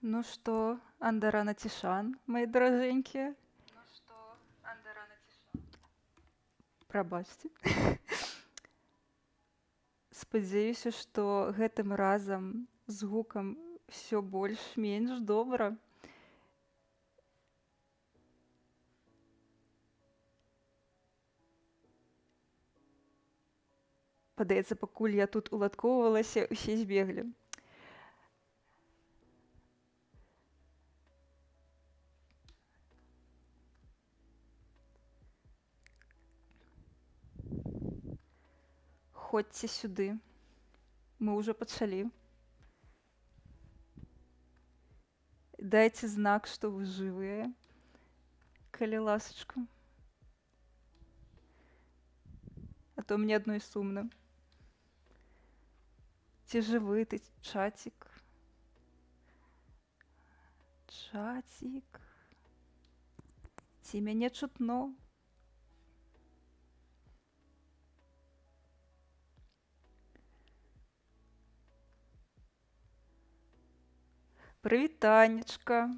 Ну что, Андарана Тишан, мои дороженькие, прабачце. Спадзяюся, што гэтым разам з гукам все больш-менш добра. Падаецца, пакуль я тут уладкоўвалася, усе збеглі. Ходзьце сюды, мы ўжо пачалі. Дайце знак, што вы жывыя, калі ласачка. А то мне адной сумна. Ці жывы ты, чацік? Чацік. Ці мяне чутно? Прывітанечка.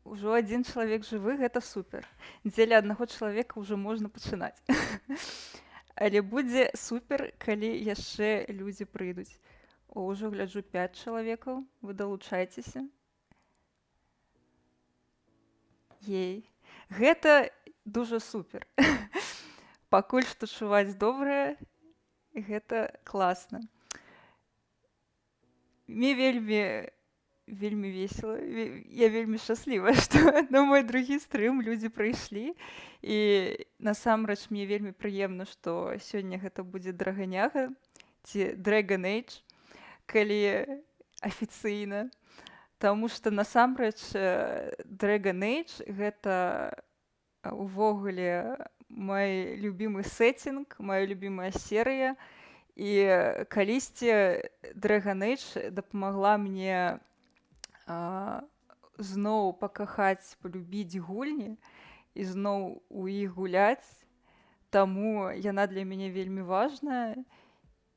Ужо адзін чалавек жывы, гэта супер. Дзеля аднаго чалавека ўжо можна пачынаць. Але будзе супер, калі яшчэ людзі прыйдуць. О, ўжо гляджу 5 чалавекаў, вы далучайцеся. Ей, гэта дужа супер. Пакуль што чуваць добрае, гэта класна. Мне вельмі весела. Я вельмі шчаслівая, што на мой другі стрым людзі прыйшлі. І насамрэч мне вельмі прыемна, што сёння гэта будзе драгоняга ці Dragon Age, калі афіцыйна. Таму што насамрэч Dragon Age гэта увогуле мой любімы сеттинг, моя любімая серыя. І калісьці Dragon Age дапамагла мне зноў пакахаць, полюбіць гульні і зноў у іх гуляць. Таму яна для мяне вельмі важная.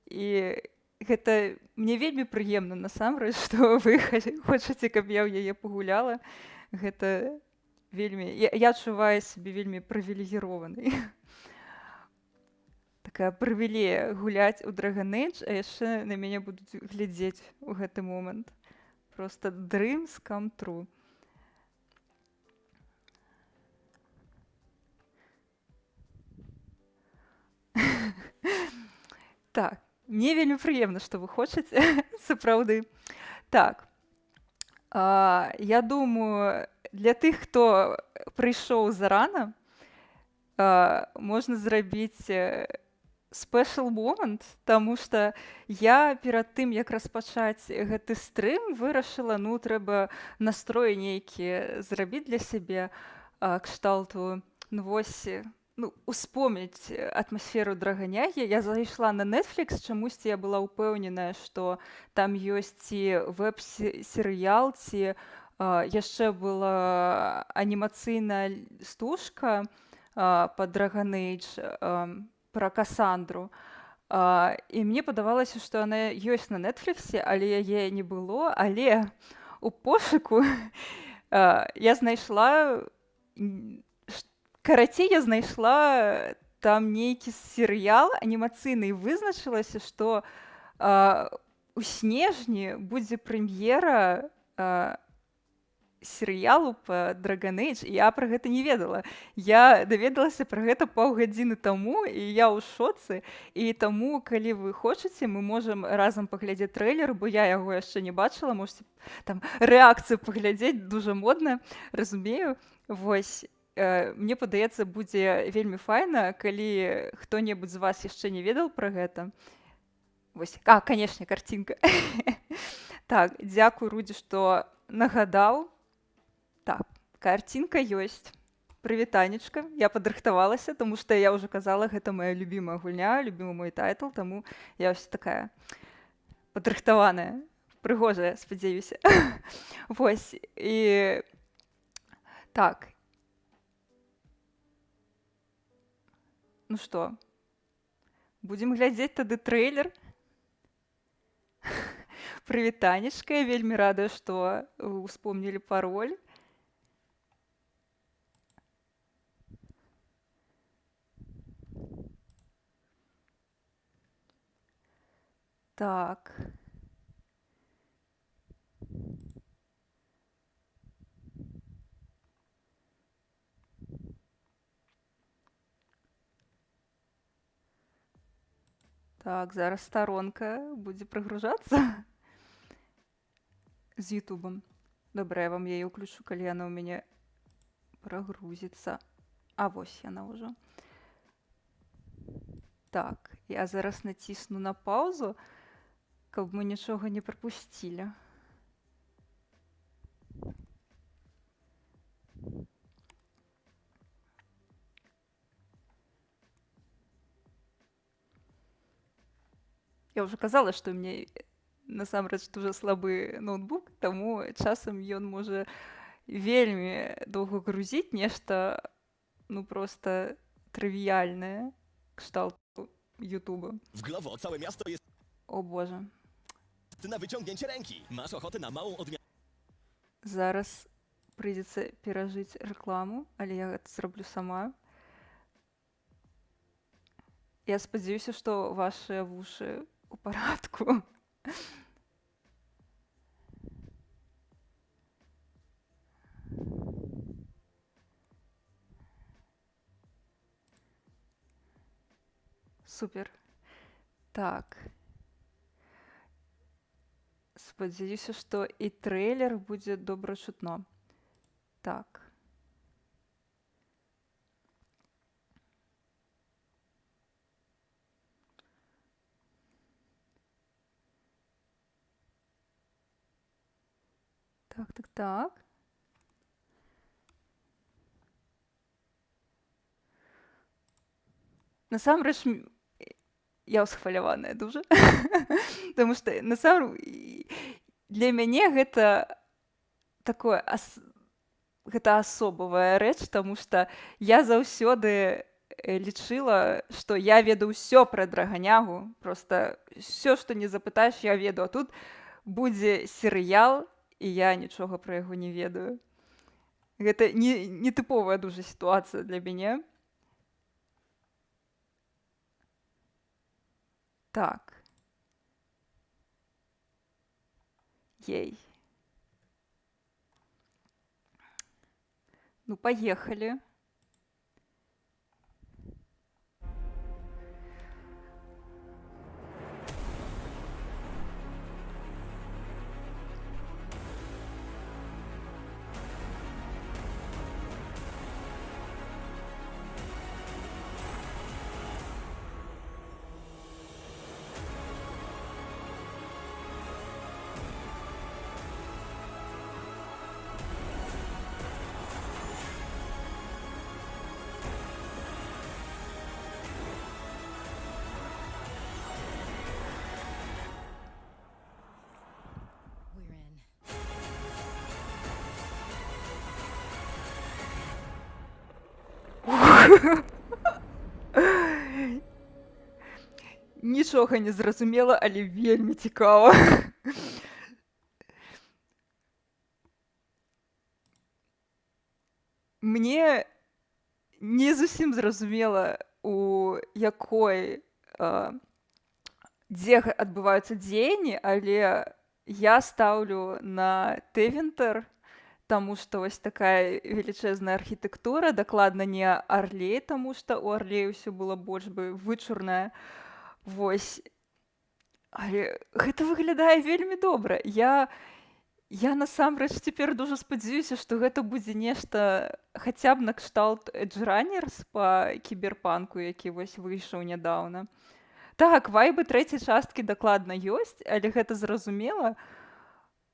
І гэта мне вельмі прыемна насамрэч, што вы хочаце, каб я ў яе пагуляла. Гэта вельмі... Я адчуваю сябе вельмі прывілегіраванай. Такая прывілея гуляць у Dragon Age, а яшчэ на мяне будуць глядзець у гэты момант. Просто dreams come true. Так, мне вельмі прыемна, што вы хочаце, сапраўды. Так, я думаю, для тых, хто прыйшоў зарана, можна зрабіць спешл момент, таму што я перад тым, як распачаць гэты стрым, вырашыла, трэба настроі нейкія зрабіць для сябе кшталту, успомніць атмасферу драгонягі. Я зайшла на Netflix, чамусьці я была ўпэўненая, што там ёсць ці веб-серыял, ці яшчэ была анімацыйная стужка па Dragon Age, пра Касандру. І мне падавалася, што яна ёсць на Нетфліксе, але яе не было. Але у пошуку я знайшла... Карацей, я знайшла там нейкі серыял анімацыйны і вызначылася, што у снежні будзе прэм'ера серыялу па Dragon Age, і я пра гэта не ведала. Я даведалася пра гэта паўгадзіны таму, і я ў шоцы. І таму, калі вы хочаце, мы можам разам паглядзець трэйлер, бо я яго яшчэ не бачыла. Можете там рэакцыю паглядзець, дужа модна, разумею. Вось, мне падаецца, будзе вельмі файна, калі хто-небудзь з вас яшчэ не ведаў пра гэта. Вось, канешне, карцінка. Так, дзякуй, Рудзі, што нагадаў. Так, карцінка ёсць. Прывітанечка. Я падрыхтавалася, таму што я ўжо казала, гэта моя любімая гульня, любімы мой тайтл, таму я ось такая падрыхтаваная, прыгожая, спадзяюся. Вось, і так. Ну што, будзем глядзець тады трэйлер? Прывітанечка, я вельмі рада, што вы ўспомнілі пароль. Так. Так, зараз старонка будзе прагружацца з Ютубам. Добра, я вам яе ўключу, калі яна ў мяне прагрузіцца. А вось яна ўжо. Так, я зараз націсну на паўзу, каб мы нічога не прапусцілі. Я ўжо казала, што мне насамрэч дуже слабы ноутбук, таму часам ён можа вельмі доўга грузіць нешта, ну проста трывіяльнае, кшталту Ютуба. W Glovo całe miasto jest О Боже. na wyciągnięcie ręki. Masz ochotę na małą odmianę? Зараз прыйдзецца перажыць рэкламу, але я гэта зраблю сама. Я спадзяюся, што вашыя вушы ў парадку. Супер. Так. Спадзяюся, што і трэйлер будзе добра чутно. Так. Так. Насамрэч, я ўсхваляваная дуже. Таму што для мяне гэта такое гэта асобавая рэч, таму што я заўсёды лічыла, што я ведаю ўсё пра драгонягу. Проста ўсё, што не запытаеш, я ведаю. А тут будзе серыял, і я нічога пра яго не ведаю. Гэта не тыповая дуже сітуацыя для мяне. Так. Ей. Ну, поехали. We're in. Нічога не зразумела, але вельмі цікава. Мне не зусім зразумела, у якой дзе адбываюцца дзеянні, але я стаўлю на Тэвінтер, таму што вось такая велічэзная архітэктура, дакладна не Арлей, таму што ў Арлеі ўсё было больш бы вычурнае. Вось. Але гэта выглядае вельмі добра. Я насамрэч цяпер дуже спадзяюся, што гэта будзе нешта хаця б накшталт Edgerunners па кіберпанку, які вось выйшаў нядаўна. Так, вайбы трэцяй часткі дакладна ёсць, але гэта зразумела,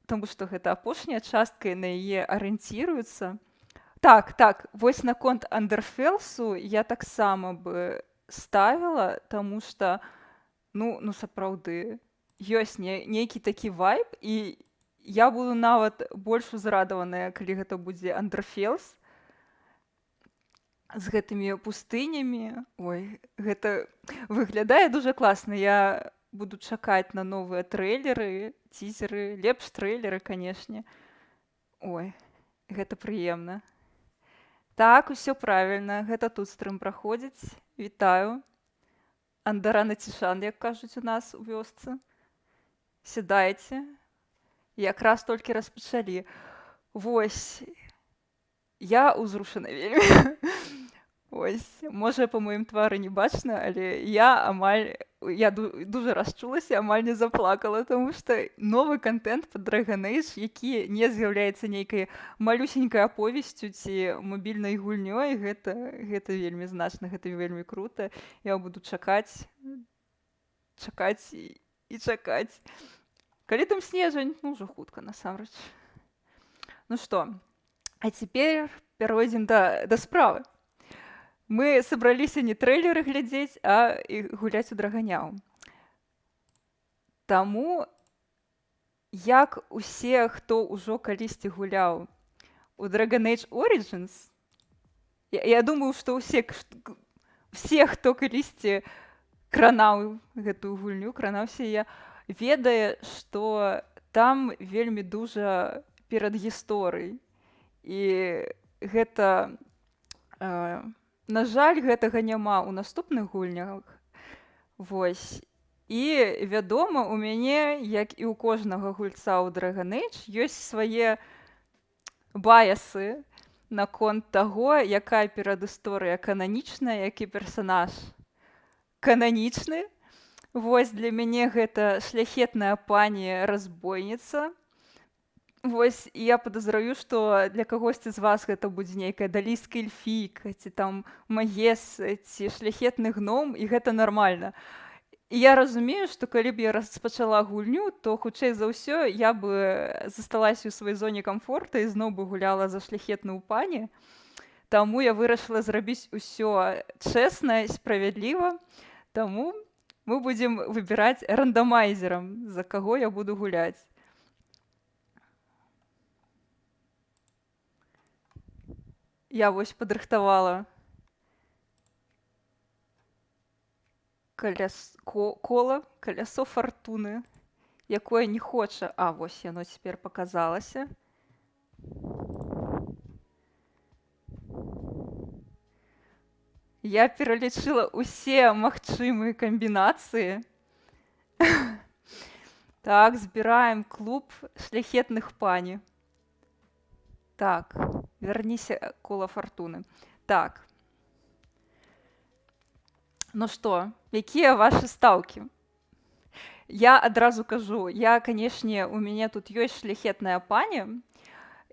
таму што гэта апошняя частка, і на яе арыенціруюцца. Так, вось наконт Андерфелсу я таксама бы ставіла, таму што, ну сапраўды, ёсць нейкі такі вайб, і я буду нават больш узрадаваная, калі гэта будзе Андерфелс з гэтымі пустынямі. Ой, гэта выглядае дуже класна. Я буду чакаць на новыя трэйлеры, цізеры, лепш трэйлеры, канешне. Ой, гэта прыемна. Так, усё правільна, гэта тут стрым праходзіць. Вітаю. Андарана Цішан, як кажуць у нас у вёсцы. Сядайце. Якраз толькі распачалі. Вось. Я ўзрушана вельмі. Ось, можа, па маім твары не бачна, але я дуже расчулася, амаль не заплакала, тому што новы контент па Dragon Age, які не з'яўляецца нейкай малюсенькай аповесцю ці мабільнай гульнёй, гэта вельмі значна, гэта вельмі крута. Я буду чакаць і чакаць. Калі там снежань? Ну, ўжо хутка, насамрэч. Ну што, а цяпер перайдзем да справы. Мы сабраліся не трэйлеры глядзець, а і гуляць у драгanyаў. Таму, як усе, хто ўжо калісьці гуляў у Dragon Age Origins, я думаю, што ўсе, хто калісьці кранаў гэтую гульню, кранаўся я, ведае, што там вельмі дужа перадгісторый. І гэта... На жаль, гэтага няма ў наступных гульнях. Вось. І, вядома, у мяне, як і ў кожнага гульца ў Dragon Age, ёсць свае баясы наконт таго, якая перадысторыя кананічная, які персанаж кананічны. Вось, для мяне гэта шляхетная пані-разбойніца. Вось, і я падазраю, што для кагосьці з вас гэта будзе нейкая далійская эльфійка, ці там магес, ці шляхетны гном, і гэта нармальна. І я разумею, што калі б я распачала гульню, то, хутчэй за ўсё, я бы засталася ў сваёй зоне камфорта і зноў бы гуляла за шляхетную пані. Таму я вырашыла зрабіць усё чэсна, справядліва. Таму мы будзем выбіраць рандамайзерам, за каго я буду гуляць. Я вось падрыхтавала калясо фартуны, якое не хоча. А, вось яно цяпер паказалася. Я пералічыла ўсе магчымыя камбінацыі. Так, збіраем клуб шляхетных пані. Так, верніся, кола фартуны. Так. Ну што, якія вашы стаўкі? Я адразу кажу, канешне, у мяне тут ёсць шляхетная пані,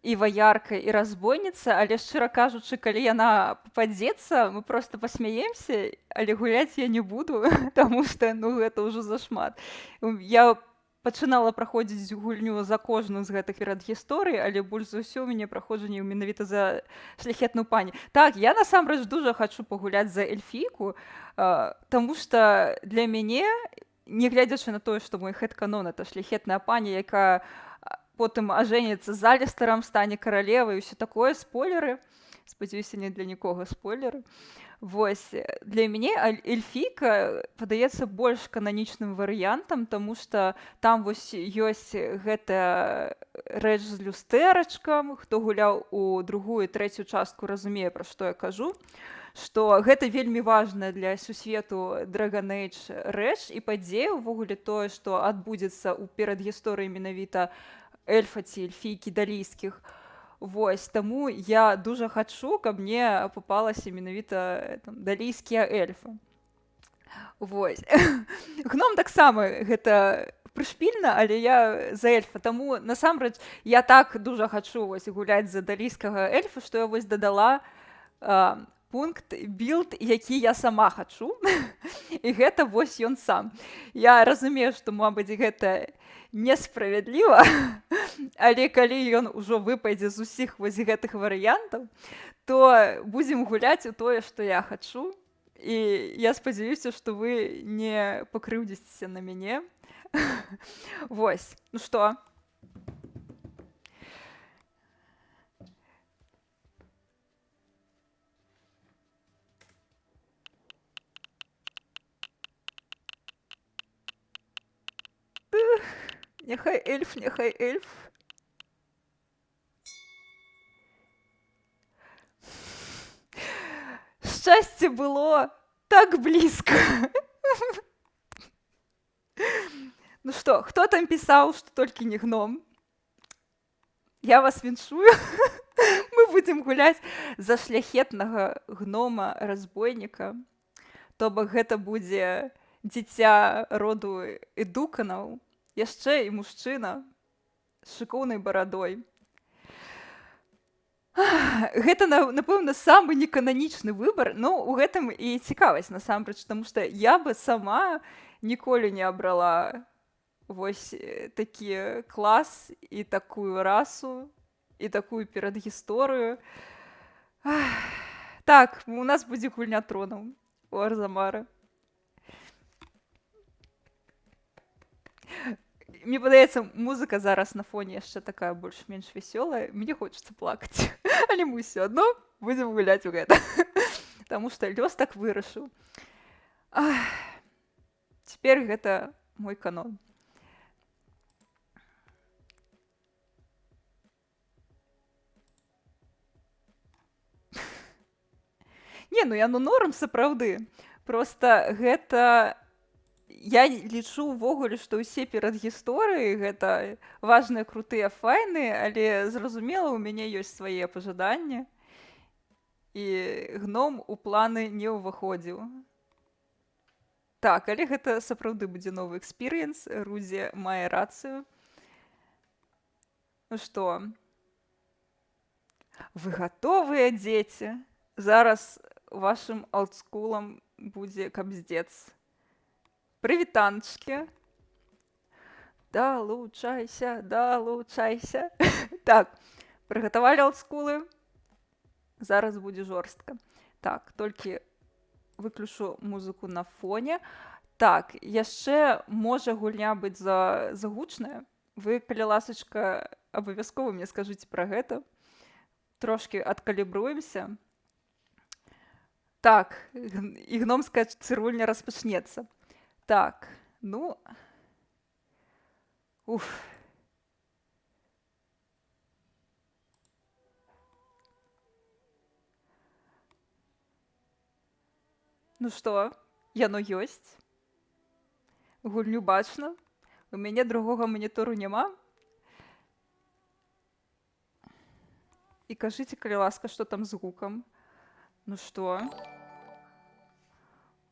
і ваярка, і разбойніца, але, шчыра кажучы, калі яна пападзецца, мы проста пасмяемся, але гуляць я не буду, таму што, гэта ўжо зашмат. Я пачынала праходзіць гульню за кожную з гэтых перадгісторый, але больш за ўсё ў мяне праходжанне менавіта за шляхетную пані. Так, я насамрэч дужа хачу пагуляць за эльфійку, таму што для мяне, не гледзячы на тое, што мой хэд-канон — это шляхетная пані, якая потым ажэніцца з Алістарам, стане каралевай, і ўсё такое, спойлеры. Спадзяюся, не для нікога спойлеры. Вось, для мяне эльфійка падаецца больш кананічным варыянтам, таму што там вось ёсць гэта рэч з люстэрачкам. Хто гуляў у другую, трэцюю частку, разумее, пра што я кажу. Што гэта вельмі важна для сусвету Dragon Age рэч і падзея, увогуле тое, што адбудзецца ў перадгісторыі менавіта эльфа ці эльфійкі далійскіх. Вось, таму я дужа хачу, каб мне папалася менавіта далійскія эльфы. Вось. Гном таксама гэта прышпільна, але я за эльфа. Таму, насамрэч, я так дужа хачу гуляць за далійскага эльфа, што я вось дадала пункт білд, які я сама хачу. І гэта вось ён сам. Я разумею, што, мабыць, гэта несправядліва, але калі ён ужо выпадзе з усіх вось гэтых варыянтаў, то будзем гуляць у тое, што я хачу. І я спадзяюся, што вы не пакрыўдзіцеся на мяне. Вось. Ну што? Няхай эльф, няхай эльф. Шчасце было так блізка. Ну што, хто там пісаў, што толькі не гном? Я вас віншую. Мы будзем гуляць за шляхетнага гнома-разбойніка. То бок гэта будзе дзіця роду эдуканаў, яшчэ і мужчына з шыкоўнай барадой. Гэта, напэўна, самы некананічны выбар, ну, у гэтым і цікавасць, насамрэч, таму што я бы сама ніколі не абрала вось такі клас і такую расу, і такую перадгісторыю. Так, у нас будзе гульня тронаў у Арзамары. Мне падаецца, музыка зараз на фоне яшчэ такая больш-менш вясёлая. Мне хочацца плакаць. Але мы ўсё адно будзем гуляць у гэта. Таму што лёс так вырашыў. Цяпер гэта мой канон. Не, ну яно норм сапраўды. Проста гэта... Я лічу ўвогуле, што ўсе перадгісторыі гэта важныя, крутыя, файныя, але зразумела, у мяне ёсць свае пажаданні. І гном у планы не ўваходзіў. Так, але гэта сапраўды будзе новы экспірыенс. Рудзі мае рацыю. Ну што? Вы гатовыя, дзеці? Зараз вашым олдскулам будзе кабздец. Прывітанчкі. Далучайся, далучайся. Так, прыгатавалі олдскулы. Зараз будзе жорстка. Так, толькі выключу музыку на фоне. Так, яшчэ можа гульня быць загучная. Вы, калі ласачка, абавязкова мне скажыце пра гэта. Трошкі адкалібруемся. Так, і гномская цырульня распачнецца. Так, ну... Уф. Ну што, яно ёсць? Гульню бачна? У мяне другога манітору няма? І кажыце, калі ласка, што там з гукам. Ну што?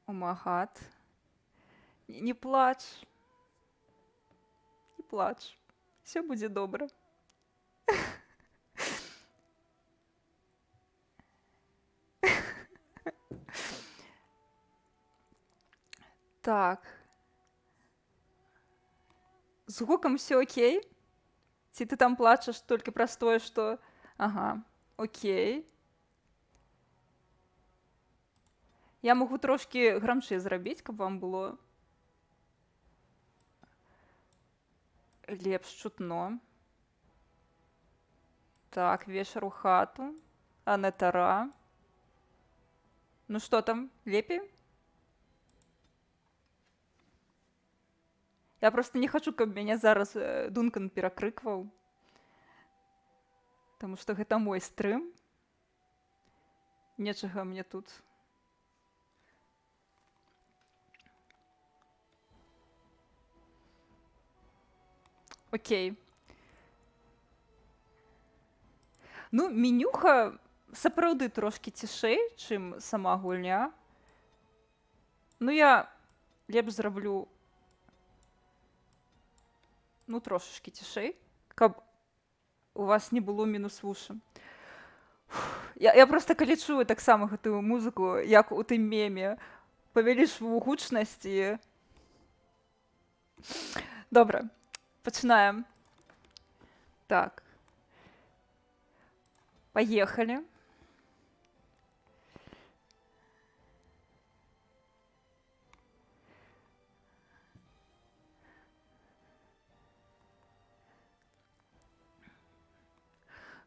Омагад. Не плач. Не плач. Все будзе добра. Так. З гукам все окей? Ці ты там плачаш толькі праз тое, што... Ага, окей. Я магу трошкі грамчэй зрабіць, каб вам было лепш чутно. Так, вечар у хату. Анетара. Ну што там, лепей? Я проста не хачу, каб мяне зараз Дункан перакрыкваў. Таму што гэта мой стрым. Нечага мне тут. Окей. Ну, менюха сапраўды трошкі цішэй, чым сама гульня. Ну, я лепш зраблю ну, трошачкі цішэй, каб у вас не было мінус вушы. Я проста калі чую таксама гэтую музыку, як у тым меме, павялічваю гучнасць і... Добра. Пачынаем. Так. Паехалі.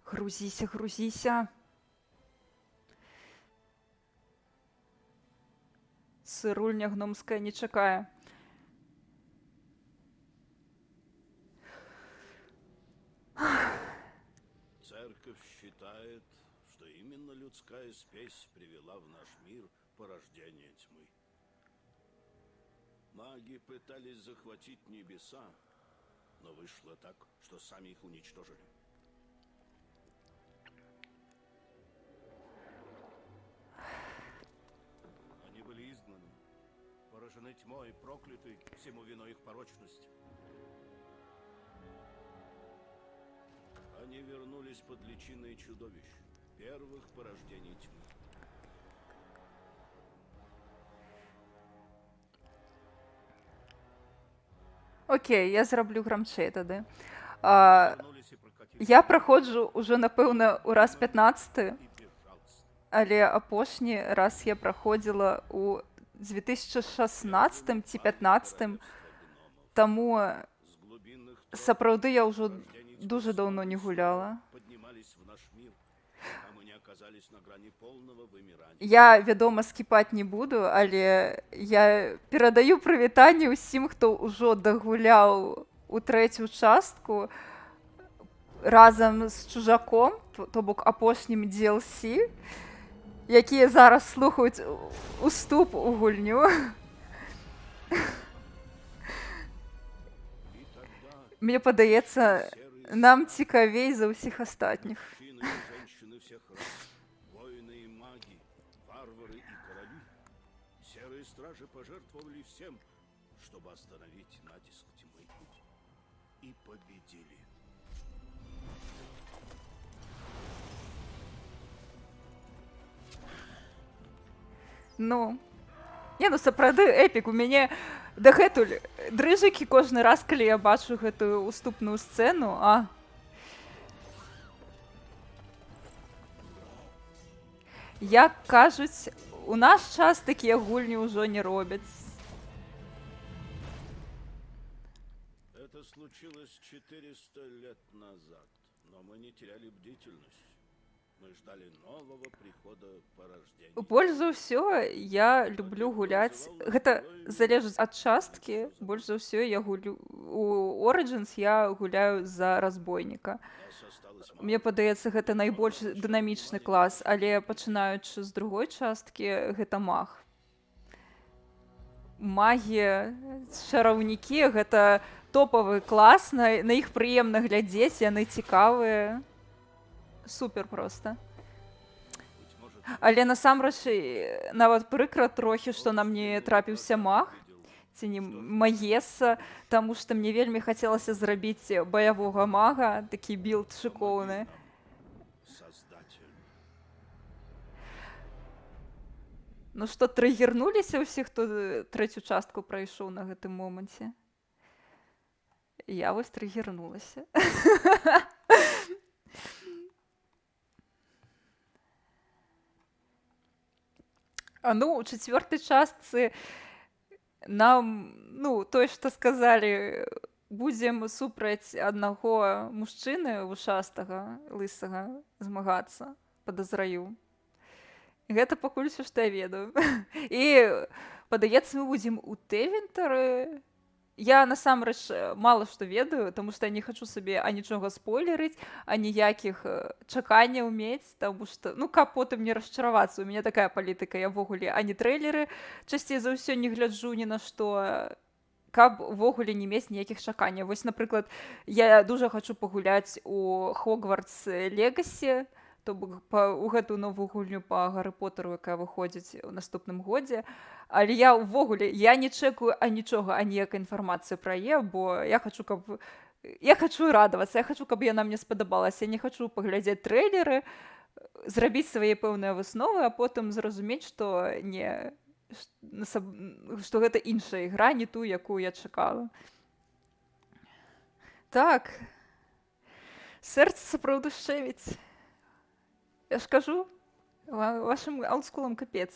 Грузіся, грузіся. Цырульня гномская не чакае. Людская спесь привела в наш мир порождение тьмы. Маги пытались захватить небеса, но вышло так, что сами их уничтожили. Они были изгнаны, поражены тьмой, прокляты, всему виной их порочность. Они вернулись под личиной чудовищ, первых порождений тьмы. Окей, я зроблю грамчэй тады. А, Вернулись и прокатились я праходжу уже, напэўна, у раз 15, и безжалостно. але апошні раз я праходзіла у 2016 ці 15, таму С глубинных троп сапраўды я ўжо порождений тьмы дуже даўно не снова и гуляла. снова поднимались в наш мир, пока мы не оказались на грани полного вымирания. Я, вядома, скіпаць не буду, але я перадаю прывітанне ўсім, хто ўжо дагуляў у трэцюю частку разам з чужаком, то бок апошнім DLC, якія зараз слухаюць уступ у гульню. И тогда Мне падаецца, серые нам цікавей за ўсіх астатніх. мужчины и женщины всех рас, воины и маги, варвары и короли, серые стражи пожертвовали всем, чтобы остановить натиск тьмы, и победили. Ну, сапраўды эпік, у мяне дагэтуль дрыжыкі кожны раз, калі я бачу гэтую уступную сцэну, Як кажуць, у наш час такія гульні ўжо не робяць. Это случилось 400 лет назад, но мы не теряли бдительность. Мы ждали нового прихода порождения. Больш за ўсё я люблю гуляць. Гэта залежыць ад часткі. Больш за ўсё я гулю у Origins я гуляю за разбойніка. Нас осталось мало. Мне падаецца, гэта найбольш дынамічны клас, але пачынаючы з другой часткі гэта маг. Магі, чараўнікі гэта топавы клас, на іх прыемна глядзець, яны цікавыя. Супер проста. Быть может, Але насамрэч нават прыкра трохі, што нам не трапіўся маг, ці не маеса, таму што мне вельмі хацелася зрабіць баявога мага, такі білд шыкоўны. Создатель. Ну што, трыгернуліся ўсе, хто трэцюю частку прайшоў на гэтым моманце? Я вось трыгернулася. Ну, у чацвёртай частцы нам, тое, што сказалі, будзем супраць аднаго мужчыны вушастага, лысага змагацца, падазраю. Гэта пакуль усё, што я ведаю. І, падаецца, мы будзем у Тэвентары. Я, насамрэч, мала што ведаю, таму што я не хачу сабе анічога спойлерыць, аніякіх чаканняў мець, таму што, каб потым не расчаравацца. У мяне такая палітыка, я ўвогуле ані трэйлеры часцей за ўсё не гляджу ні на што, каб увогуле не мець ніякіх чаканняў. Вось, напрыклад, я дужа хачу пагуляць у Хогвартс Легасі, то бок у гэтую новую гульню па Гары Потару, якая выходзіць у наступным годзе. Але я ўвогуле, я не чэкаю анічога, аніякай інфармацыі пра яе, бо я хачу радавацца, я хачу, каб яна мне спадабалася. Я не хачу паглядзець трэйлеры, зрабіць свае пэўныя высновы, а потым зразумець, што гэта іншая ігра, не тую, якую я чакала. Так. Сэрца сапраўды шчэміць. Я ж кажу, вашим олдскулам капец.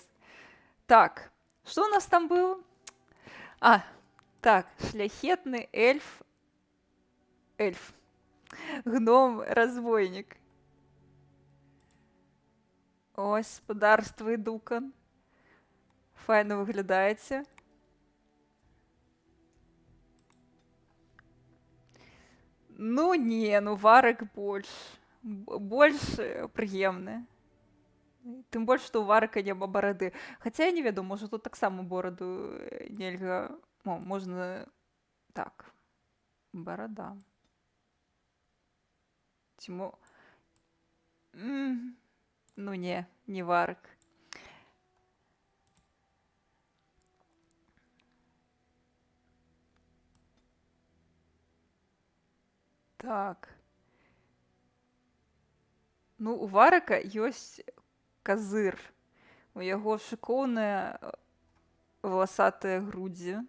Так, што у нас там быў? Так, шляхетны эльф. Гном, разбойнік. Ось, спадарства і дукан. Файна выглядаеце. Варык больш прыемны. Тым больш, што ў варыка няма барады. Хаця я не ведаю, можа тут таксама бораду нельга. О, можна так. Барада. Ці ну не варык. Так. Ну, у варыка ёсць казыр. У яго шыкоўныя валасатыя грудзі.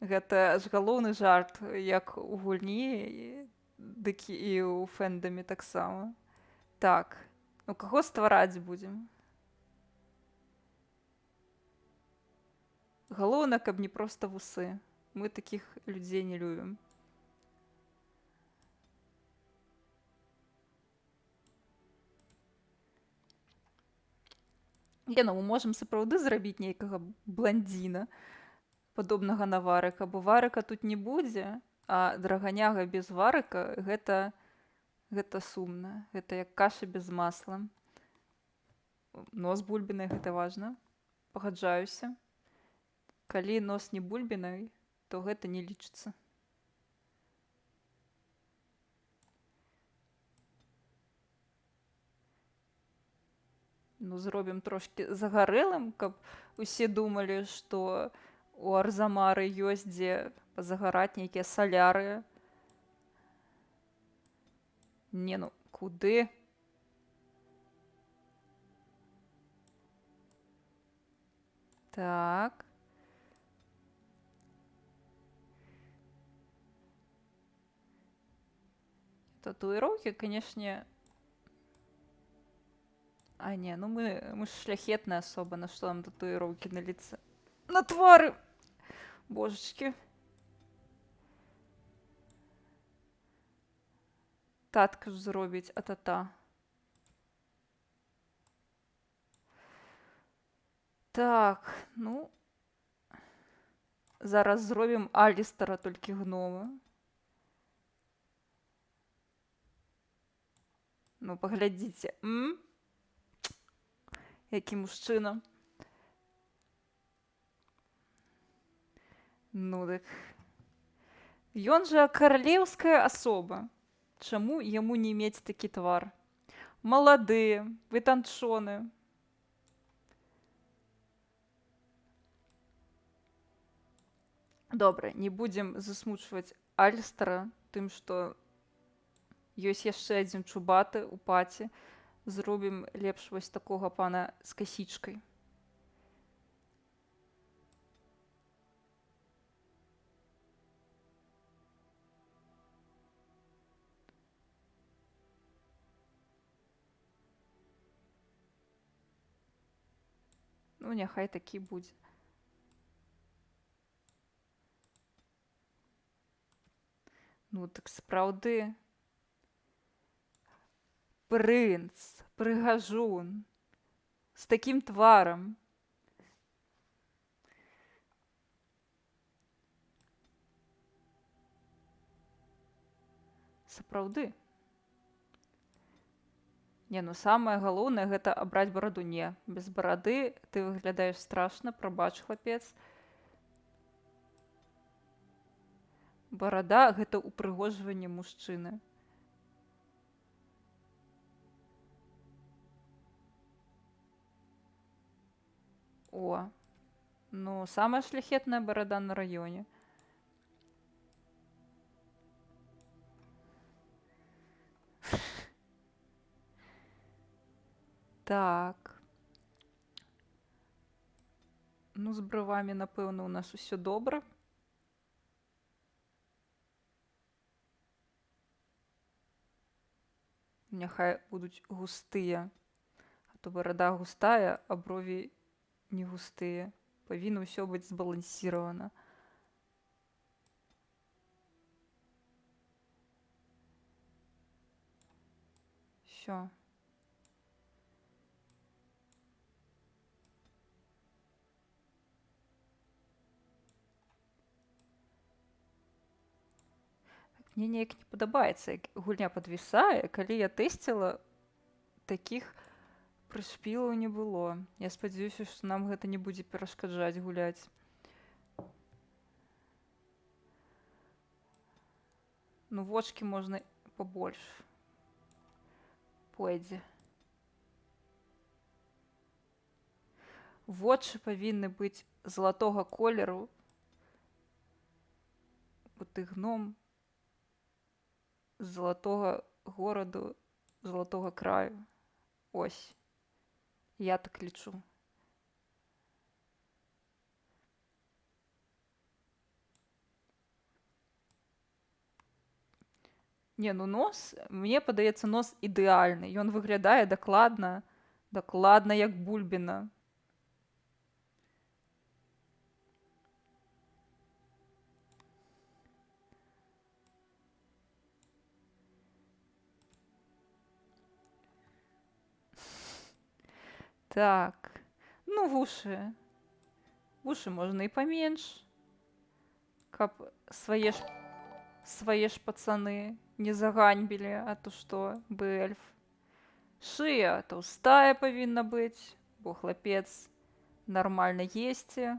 Гэта ж галоўны жарт, як у гульні, дык і ў фэндамі таксама. Так, ну каго ствараць будзем? Галоўна, каб не проста вусы. Мы такіх людзей не любім. Ну, мы можам сапраўды зрабіць нейкага бландзіна, падобнага на варыка, бо варыка тут не будзе, а драганяга без варыка гэта сумна. Гэта як каша без масла. Нос бульбінай гэта важна. Пагаджаюся. Калі нос не бульбінай, то гэта не лічыцца. Ну, зробім трошкі загарэлым, каб усе думалі, што у Арзамары ёсць дзе пазагараць нейкія саляры. Не, ну, куды? Так. Татуіроўкі, канешне... А не, ну мы ж шляхетная асоба, на што нам татуіроўкі на лице? На твары! Божачкі. Татка ж зробіць, а тата. Так, ну... Зараз зробім Алістара, толькі гнома. Ну, паглядзіце. Які мужчына. Ну, так... Ён жа каралеўская асоба. Чаму яму не мець такі твар? Малады, вытанчоны. Добра, не будзем засмучваць Алістара тым, што ёсць яшчэ адзін чубаты ў паці. Зробім лепш вось такога пана з касічкай. Ну, няхай такі будзе. Ну, так сапраўды. Прынц, прыгажун, з такім тварам. Сапраўды. Не, ну самае галоўнае гэта абраць бараду. Не, без барады ты выглядаеш страшна, прабач, хлапец. Барада гэта упрыгожванне мужчыны. О, ну самая шляхетная барада на раёне. Так. Ну, з бровамі, напэўна, у нас усё добра. Няхай будуць густыя. А то барада густая, а брові не густыя. Павінна ўсё быць збалансіравана. Всё. Мне неяк не падабаецца, як гульня падвісае, калі я тэсціла такіх Прышпілаў не было. Я спадзяюся, што нам гэта не будзе перашкаджаць гуляць. Ну, вочки можна побольш. Пойдзе. Вочы павінны быць залатога колеру. От і гном з залатога гораду, залатога краю. Ось. Я так лічу. Не, ну нос, мне падаецца, нос ідэальны. Ён выглядае дакладна, дакладна як бульбіна. Так, ну вушы. Вушы можна і паменш, каб свае ж пацаны не заганьбілі, а то што, бы эльф. Шыя таўстая павінна быць, бо хлапец нармальна есці.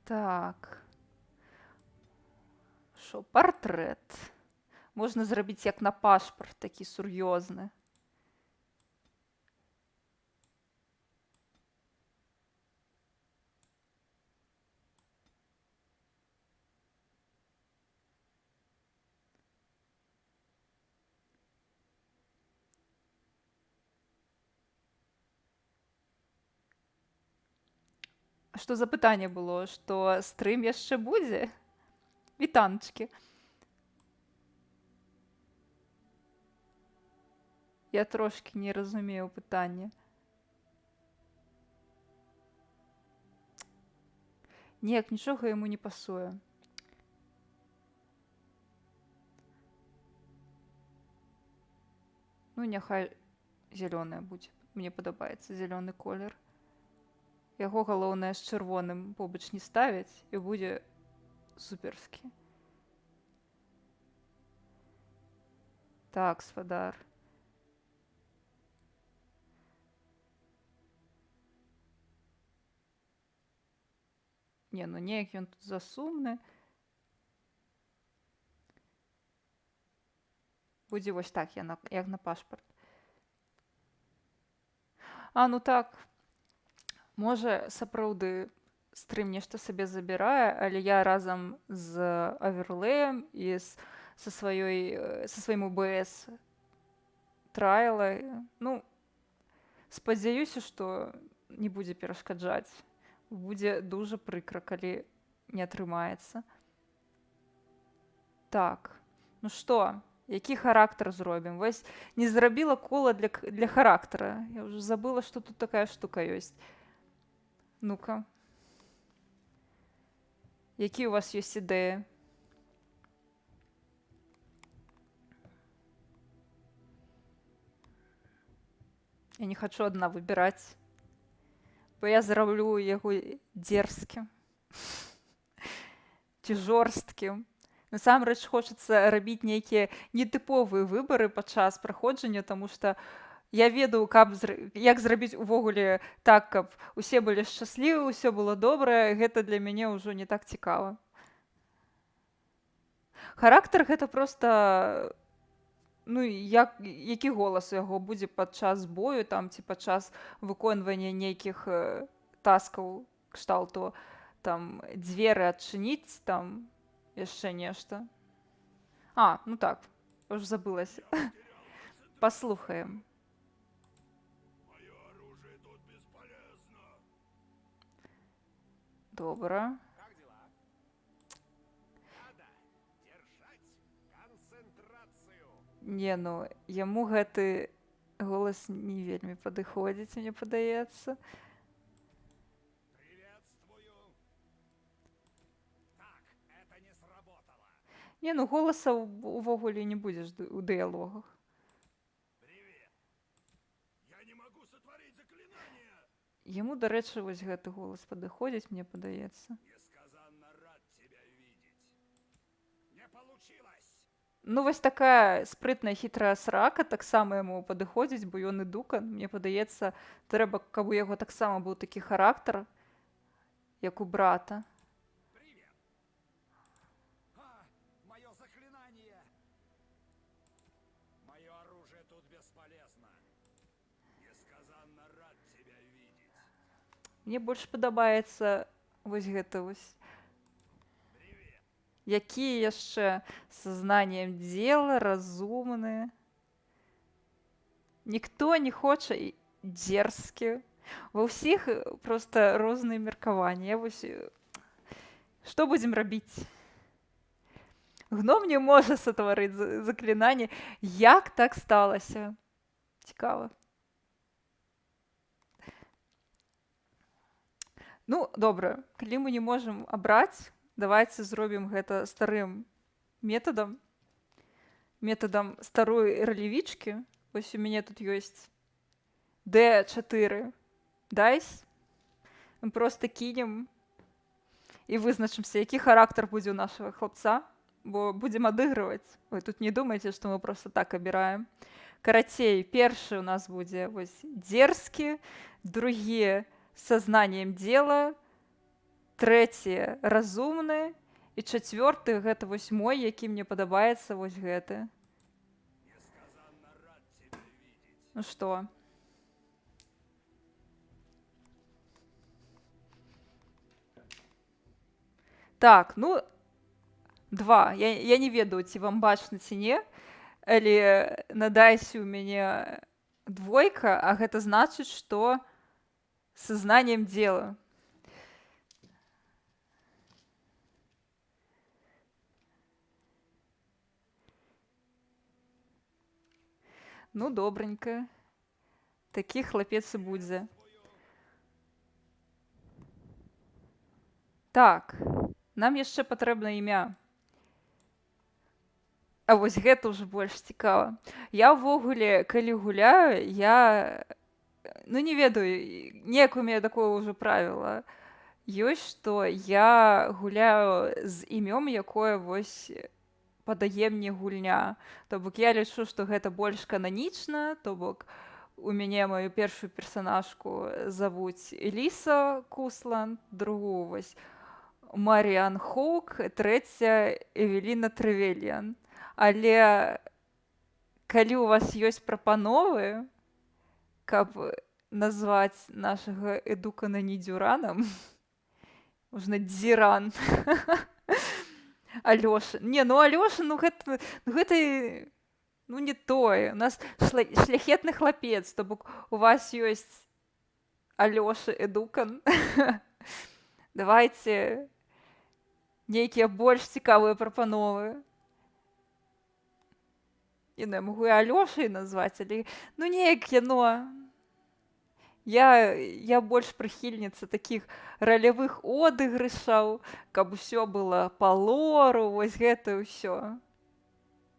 Так. Шо, партрэт. Можна зрабіць як на пашпарт, такі сур'ёзны. Што за пытанне было, што стрым яшчэ будзе? Вітанчкі. Я трошки не разумею пытанне. Неяк нічога яму не пасуе. Ну, няхай зялёная будзе. Мне падабаецца зялёны колер. Яго галоўнае з чырвоным побач не ставіць, і будзе суперскі. Так, спадар. Не, ну неяк ён тут засумны. Будзе вось так, як на пашпарт. А, ну так. Можа, сапраўды стрым нешта сабе забірае, але я разам з аверлеем і са сваім УБС трайла. Ну, спадзяюся, што не будзе перашкаджаць. Будзе дужа прыкра, калі не атрымаецца. Так, ну што, які характар зробім? Вось не зрабіла кола для характара. Я ўжо забыла, што тут такая штука ёсць. Ну-ка. Які у вас ёсць ідэі? Я не хачу адна выбіраць. Бо я зраблю яго дзерзкім. Ці жорсткім. Насамрэч хочацца рабіць нейкія нетыповыя выбары падчас праходжання, таму што я ведаю, як зрабіць увогуле так, каб усе былі шчаслівы, ўсё было добра, гэта для мяне ўжо не так цікава. Характар гэта проста, ну, які голас у яго будзе падчас бою, там, ці падчас выконвання нейкіх таскаў, кшталту, там, дзверы адчыніць, там, яшчэ нешта. А, ну так, уж забылася. Паслухаем. Добра. Как дела? Надо держать концентрацию. Не, ну, яму гэты голас не вельмі падыходзіць, мне падаецца. Приветствую. Так, это не сработало. Не, ну, голаса увогуле не будзеш у дыялогах. Привет. Я не могу сотворить заклинание. Яму, дарэчы, вось гэты голас падыходзіць, мне падаецца. Несказанно рад тебя видеть. Не получилось. Ну, вось такая спрытная хітрая срака таксама яму падыходзіць, бо ён эдукан. Мне падаецца, трэба, каб у яго таксама быў такі характар, як у брата. Привет. Мое заклинание. Мое оружие тут бесполезно. Несказанно рад тебя видеть. Мне больш падабаецца вось гэта вось. Привет. Якія яшчэ сознанием дела, разумныя. Ніхто не хоча і дзерзкі. Ва ўсіх проста розныя меркаванні. Я вось... Што будзем рабіць? Гном не можа сотварыць заклінанне. Як так сталася? Цікава. Ну, добра, калі мы не можам абраць, давайте зробім гэта старым метадам. Метадам старой ралевічкі. Вось у мяне тут ёсць D4 дайс. Мы проста кінем і вызначымся, які характар будзе ў нашага хлапца, бо будзем адыгрываць. Вы тут не думайце, што мы проста так абіраем. Карацей, першы у нас будзе вось дзерзкі, другі сознанием дела, трэці разумны і чацвёрты гэта вось мой, які мне падабаецца вось гэты. Несказанно рад тебя видеть. Ну што? Так, ну, 2. Я не ведаю, ці вам бачна, ці не. Але на дайсе у мяне 2, а гэта значыць, што сознанием дела. Ну, добренька. Такі хлапец і будзе. Так, нам яшчэ патрэбна імя. А вось гэта ўжо больш цікава. Я ўвогуле, калі гуляю, я... Ну, не ведаю, неяк у мяне такое ўжо правіла. Ёсць, што я гуляю з імём, якое вось падае мне гульня. То бок я лічу, што гэта больш кананічна, то бок у мяне мою першую персанажку завуць Эліса Кусланд, другую вось Маріан Хоук, трэця Эвеліна Тревельян. Але калі у вас ёсць прапановы, каб назваць нашага эдукана не Дзюранам, можна Дзіран. Алёша. Не, ну Алёша, ну гэта ну не тое. У нас шляхетны хлапец, то бок у вас ёсць Алёша эдукан. Давайте нейкія больш цікавыя прапановы. Я магу і Алёшай назваць, але ну неяк яно. Я больш прыхільніца такіх ралявых одыгрышаў, каб усё было па лору, вось гэта ўсё.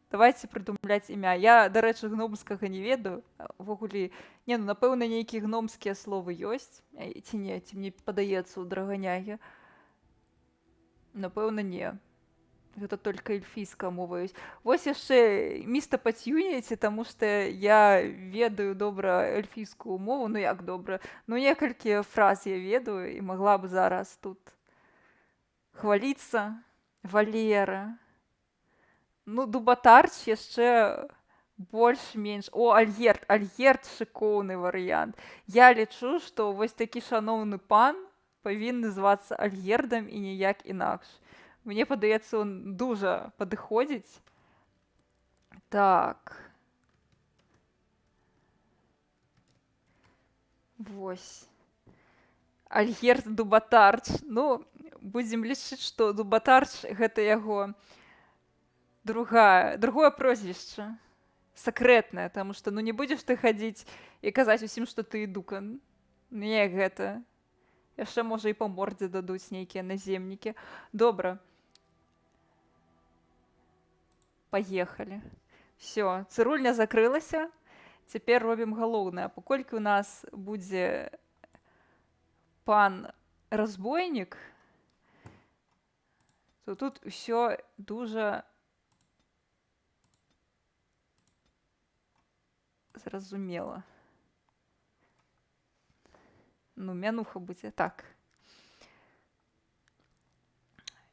Давайте прыдумляць імя. Я, дарэчы, гномскага не ведаю. Увогуле, не, ну, напэўна, нейкія гномскія словы ёсць. Ці не, ці мне падаецца ў драгонягі. Напэўна, не. Гэта толькі эльфійская мова ёсць. Вось яшчэ міста пацюняеце, таму што я ведаю добра эльфійскую мову, ну як добра, ну некалькі фраз я ведаю і магла б зараз тут хваліцца. Валера. Ну, Дубатарч яшчэ больш-менш. О, Альгерт. Альгерт шыкоўны варыянт. Я лічу, што вось такі шаноўны пан павінны звацца Альгердам і ніяк інакш. Мне падаецца, он дужа падыходзіць. Так. Вось. Альгерт Дубатарч. Ну, будзем лічыць, што Дубатарч гэта яго другое прозвішча. Сакрэтнае, таму што ну не будзеш ты хадзіць і казаць усім, што ты эдукан. Не гэта. Яшчэ, можа, і па мордзе дадуць нейкія наземнікі. Добра. Паехалі. Всё, цырульня закрылася. Цяпер робім галоўнае. Паколькі у нас будзе пан разбойнік, то тут усё дужа Зразумела. Ну, мянуха будзе, так.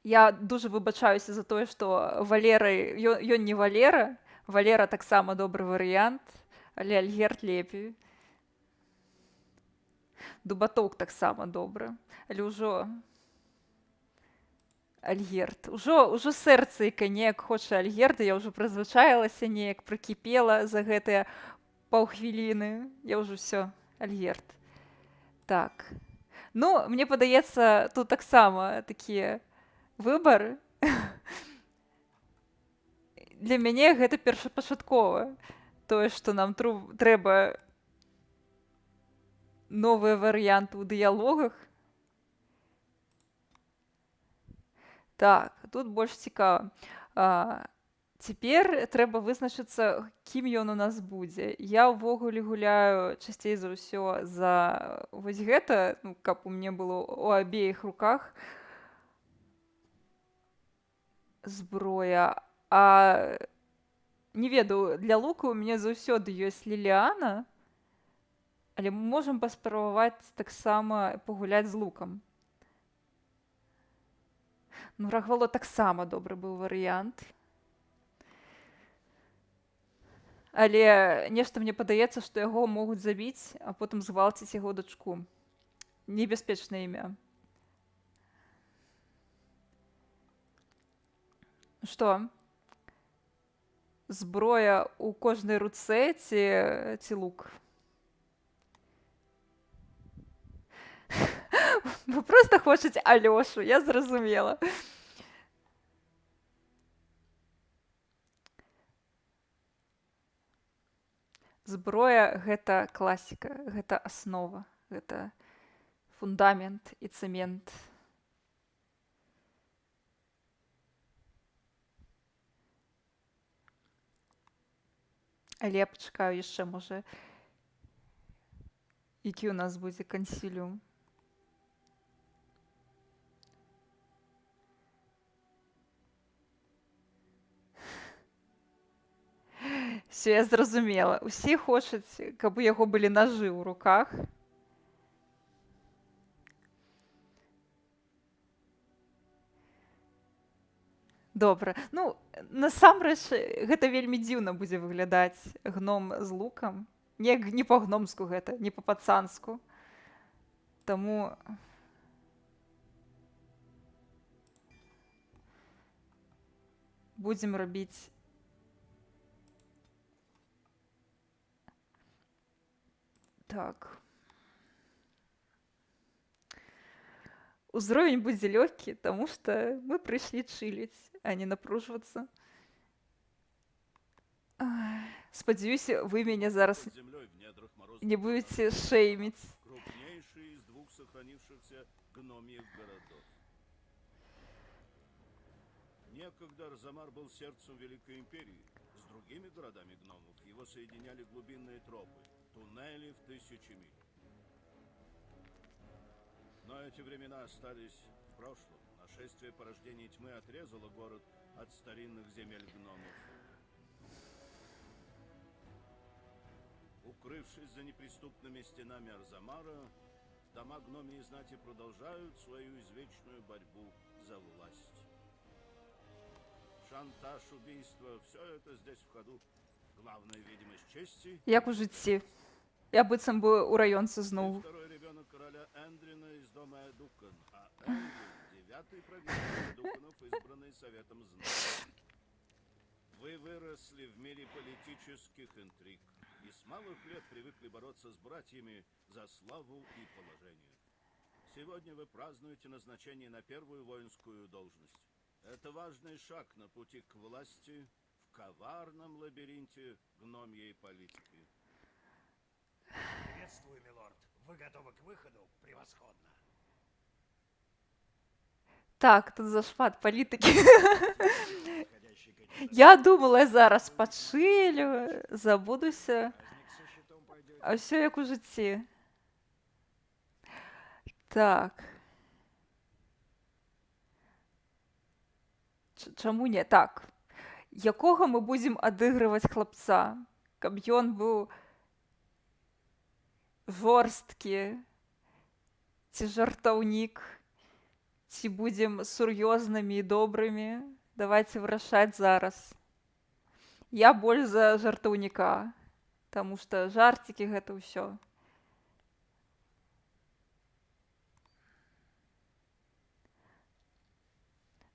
Я дуже вибачаюся за тое, што Валера, ён не Валера. Валера таксама добры варыянт, але Альгерд лепей. Дубатоўк таксама добры, але ўжо Альгерд. Ужо сэрца і неяк хоча Альгерда, я ўжо прызвычаілася неяк, прыкіпела за гэтыя паўхвіліны. Я ўжо ўсё, Альгерд. Так. Ну, мне падаецца, тут таксама такі выбар. Для мяне гэта першапачаткова. Тое, што нам трэба новыя варыянты ў дыялогах. Так, тут больш цікава. Цяпер трэба вызначыцца, кім ён у нас будзе. Я ўвогуле гуляю часцей за ўсё за вось гэта, ну, каб у мяне было ў абеіх руках зброя. А не ведаю, для луку у мяне заўсёды ёсць Ліліана, але мы можам паспрабаваць таксама пагуляць з лукам. Ну, Рагвало таксама добры быў варыянт. Але нешта мне падаецца, што яго могуць забіць, а потым згвалціць яго дачку. Небяспечнае імя. Што? Зброя ў кожнай руцэ ці лук? Вы проста хочаце Алёшу, я зразумела. Зброя — гэта класіка, гэта аснова, гэта фундамент і цэмент. Але я пачакаю яшчэ, можа, які ў нас будзе кансіліум. Все, я зразумела. Усе хочуць, каб у яго былі нажы ў руках. Добра. Ну, насамрэч, гэта вельмі дзіўна будзе выглядаць гном з лукам. Не па-гномску гэта, не па-пацанску. Таму будзем рабіць так. Узровень будзе лёгкі, таму што мы прыйшлі чыліць, а не напружвацца. Спадзяюся, вы мяне зараз Под землей в недрах морозных не будете шеймить. крупнейший из двух сохранившихся гномьих городов. Некогда Арзамар был сердцем Великой Империи. С другими городами гномов его соединяли глубинные тропы, туннели в 1000 миль. Но эти времена остались в прошлом. Нашествие порождений тьмы отрезало город от старинных земель гномов. Укрывшись за неприступными стенами Арзамара, дома гномии знати продолжают свою извечную борьбу за власть. Шантаж, убийство — все это здесь в ходу. Главная видимость чести. Як у житті. Я быццам бы у раёнцы зноў. Второй ребенок короля Эндрина из дома Эдукан, а Эндрин — девятый правитель Эдуканов, избранный Советом Знати. Вы выросли в мире политических интриг и с малых лет привыкли бороться с братьями за славу и положение. Сегодня вы празднуете назначение на первую воинскую должность. Это важный шаг на пути к власти в коварном лабиринте гномьей политики. Приветствую, милорд. Вы готовы к выходу? Превосходно. Так, тут зашмат палітыкі. Подходящий кандидат. Я думала, я зараз пачылю, забудуся. Праздник со щитом пойдет. А ўсё як у жыцці. Так. Чаму не? Так. Якога мы будзем адыгрываць хлапца? Каб ён быў жорсткі, ці жартаўнік, ці будзем сур'ёзнымі і добрымі. Давайце вырашаць зараз. Я больш за жартаўніка, таму што жарцікі гэта ўсё.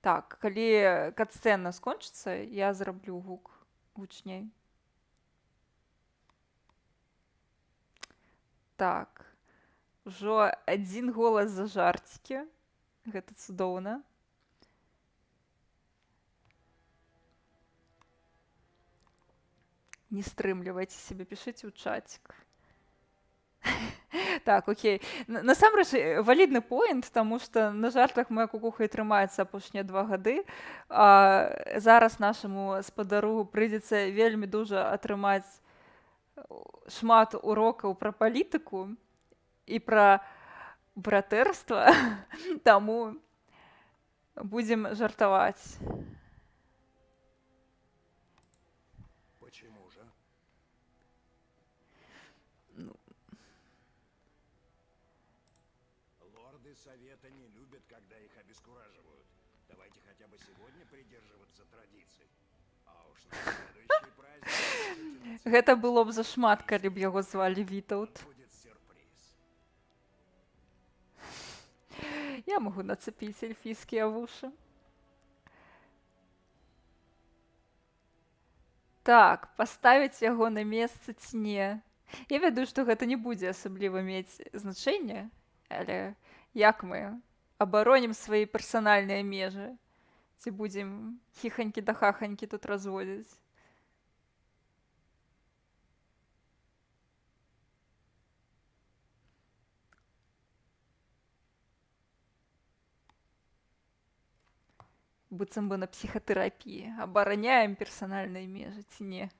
Так, калі кат-сцэна скончыцца, я зраблю гук гучней. Так, ужо 1 голас за жарцікі. Гэта цудоўна. Не стрымлівайце сябе, пішыце ў чацік. Так, окей. Насамрэч, валідны поінт, таму што на жартах моя кукуха і трымаецца апошнія 2 гады. Зараз нашаму спадару прыйдзецца вельмі дужа атрымаць шмат урокаў пра палітыку і пра братэрства, таму будзем жартаваць. Почему же? Лорды Совета не любят, когда их обескураживают. Давайте хотя бы сегодня придерживаться традиций. А уж на следующий праздник Гэта было б зашмат, калі б яго звалі Вітаўт. будет сюрприз. Я магу нацепіць эльфійскія вушы. Так, паставіць яго на месца ці не. Я ведаю, што гэта не будзе асабліва мець значэнне, але як мы абаронім свае персанальныя межы? Ці будзем хіханькі да хаханькі тут разводзіць? Быццам бы на псіхатэрапіі. Абараняем персанальныя межы ці не?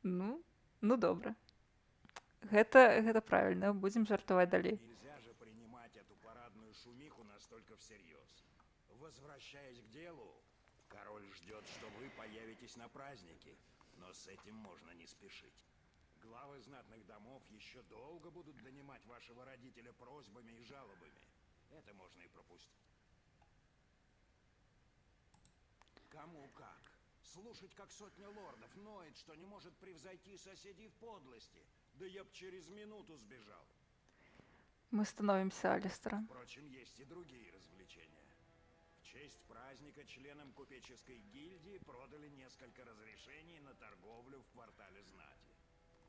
Ну добра. Гэта правільна, будзем жартаваць далей. Нельзя же принимать эту парадную шумиху настолько всерьез. Возвращаясь к делу, король ждет, что вы появитесь на празднике, но с этим можно не спешить. Главы знатных домов еще долго будут донимать вашего родителя просьбами и жалобами. Это можно и пропустить. Кому как? Слушать, как сотня лордов ноет, что не может превзойти соседей в подлости. Да я б через минуту сбежал. Мы становімся Алістером. Впрочем, есть и другие развлечения. В честь праздника членам купеческой гильдии продали несколько разрешений на торговлю в квартале знати.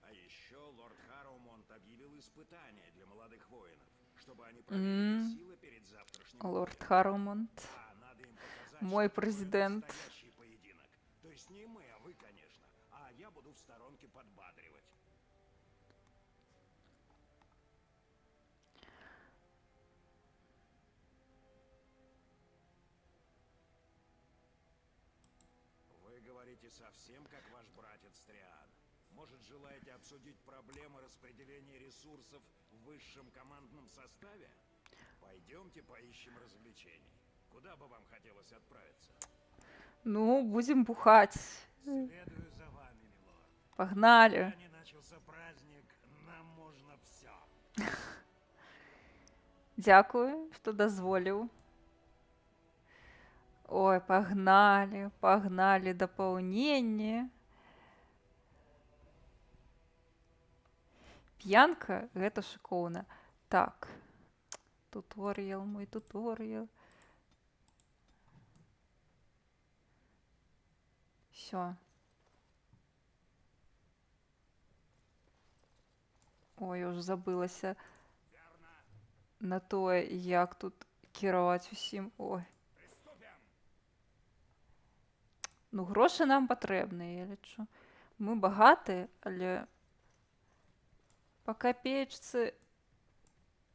А еще лорд Хараумонт объявил испытания для молодых воинов, чтобы они проверили силы перед завтрашним Лорд боем. Хараумонт. А надо им показать, Мой что такое президент. настоящий поединок. То есть не мы, а вы, конечно. А я буду в сторонке подбадривать. Вы говорите совсем как ваш братец Триан. Может, желаете обсудить проблемы распределения ресурсов в высшем командном составе? Пойдемте поищем развлечений. Куда бы вам хотелось отправиться? Ну, будзем бухаць. Следую за вами, милорд. Пагналі. Пока не начался праздник, нам можно все. Дзякую, што дазволіў. Ой, пагналі дапаўненне. П'янка — гэта шыкоўна. Так, туторыял, мой туторыял. Всё. Ой, я ўжо забылася на тое, як тут кіраваць усім. Ой. Ну, грошы нам патрэбныя, я лічу. Мы багатыя, але па капеечцы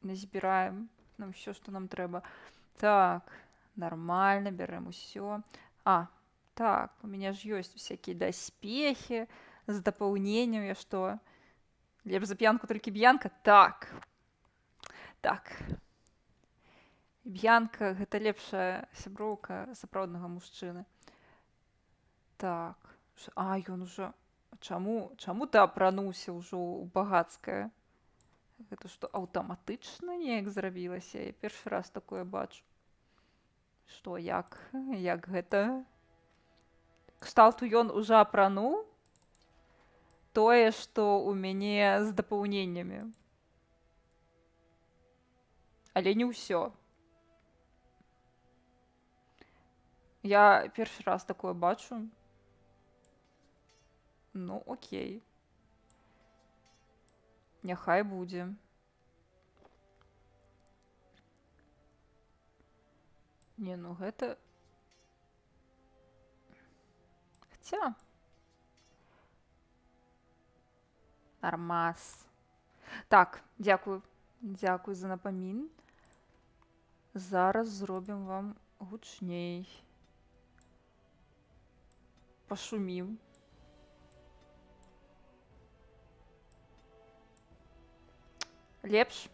не збіраем нам ўсё, што нам трэба. Так, нармальна, бярэм усё. Так, у меня ж ёсць усякія даспехі з дапаўненнем. Я што, лепш за п'янку толькі б'янка? Так. Б'янка гэта лепшая сяброўка сапраўднага мужчыны. Так. Ён ужо... Чаму ты апрануўся ўжо ў багацкае? Гэта што, аўтаматычна неяк зрабілася? Я першы раз такое бачу. Што, як? Як гэта? Кшталту ён ужо апрануў тое, што ў мяне з дапаўненнямі. Але не ўсё. Я першы раз такое бачу. Ну, окей. Няхай будзе. Не, ну гэта... Хаця... Нормас. Так, дзякую. Дзякую за напамін. Зараз зробім вам гучней. Пашумім. Лепш?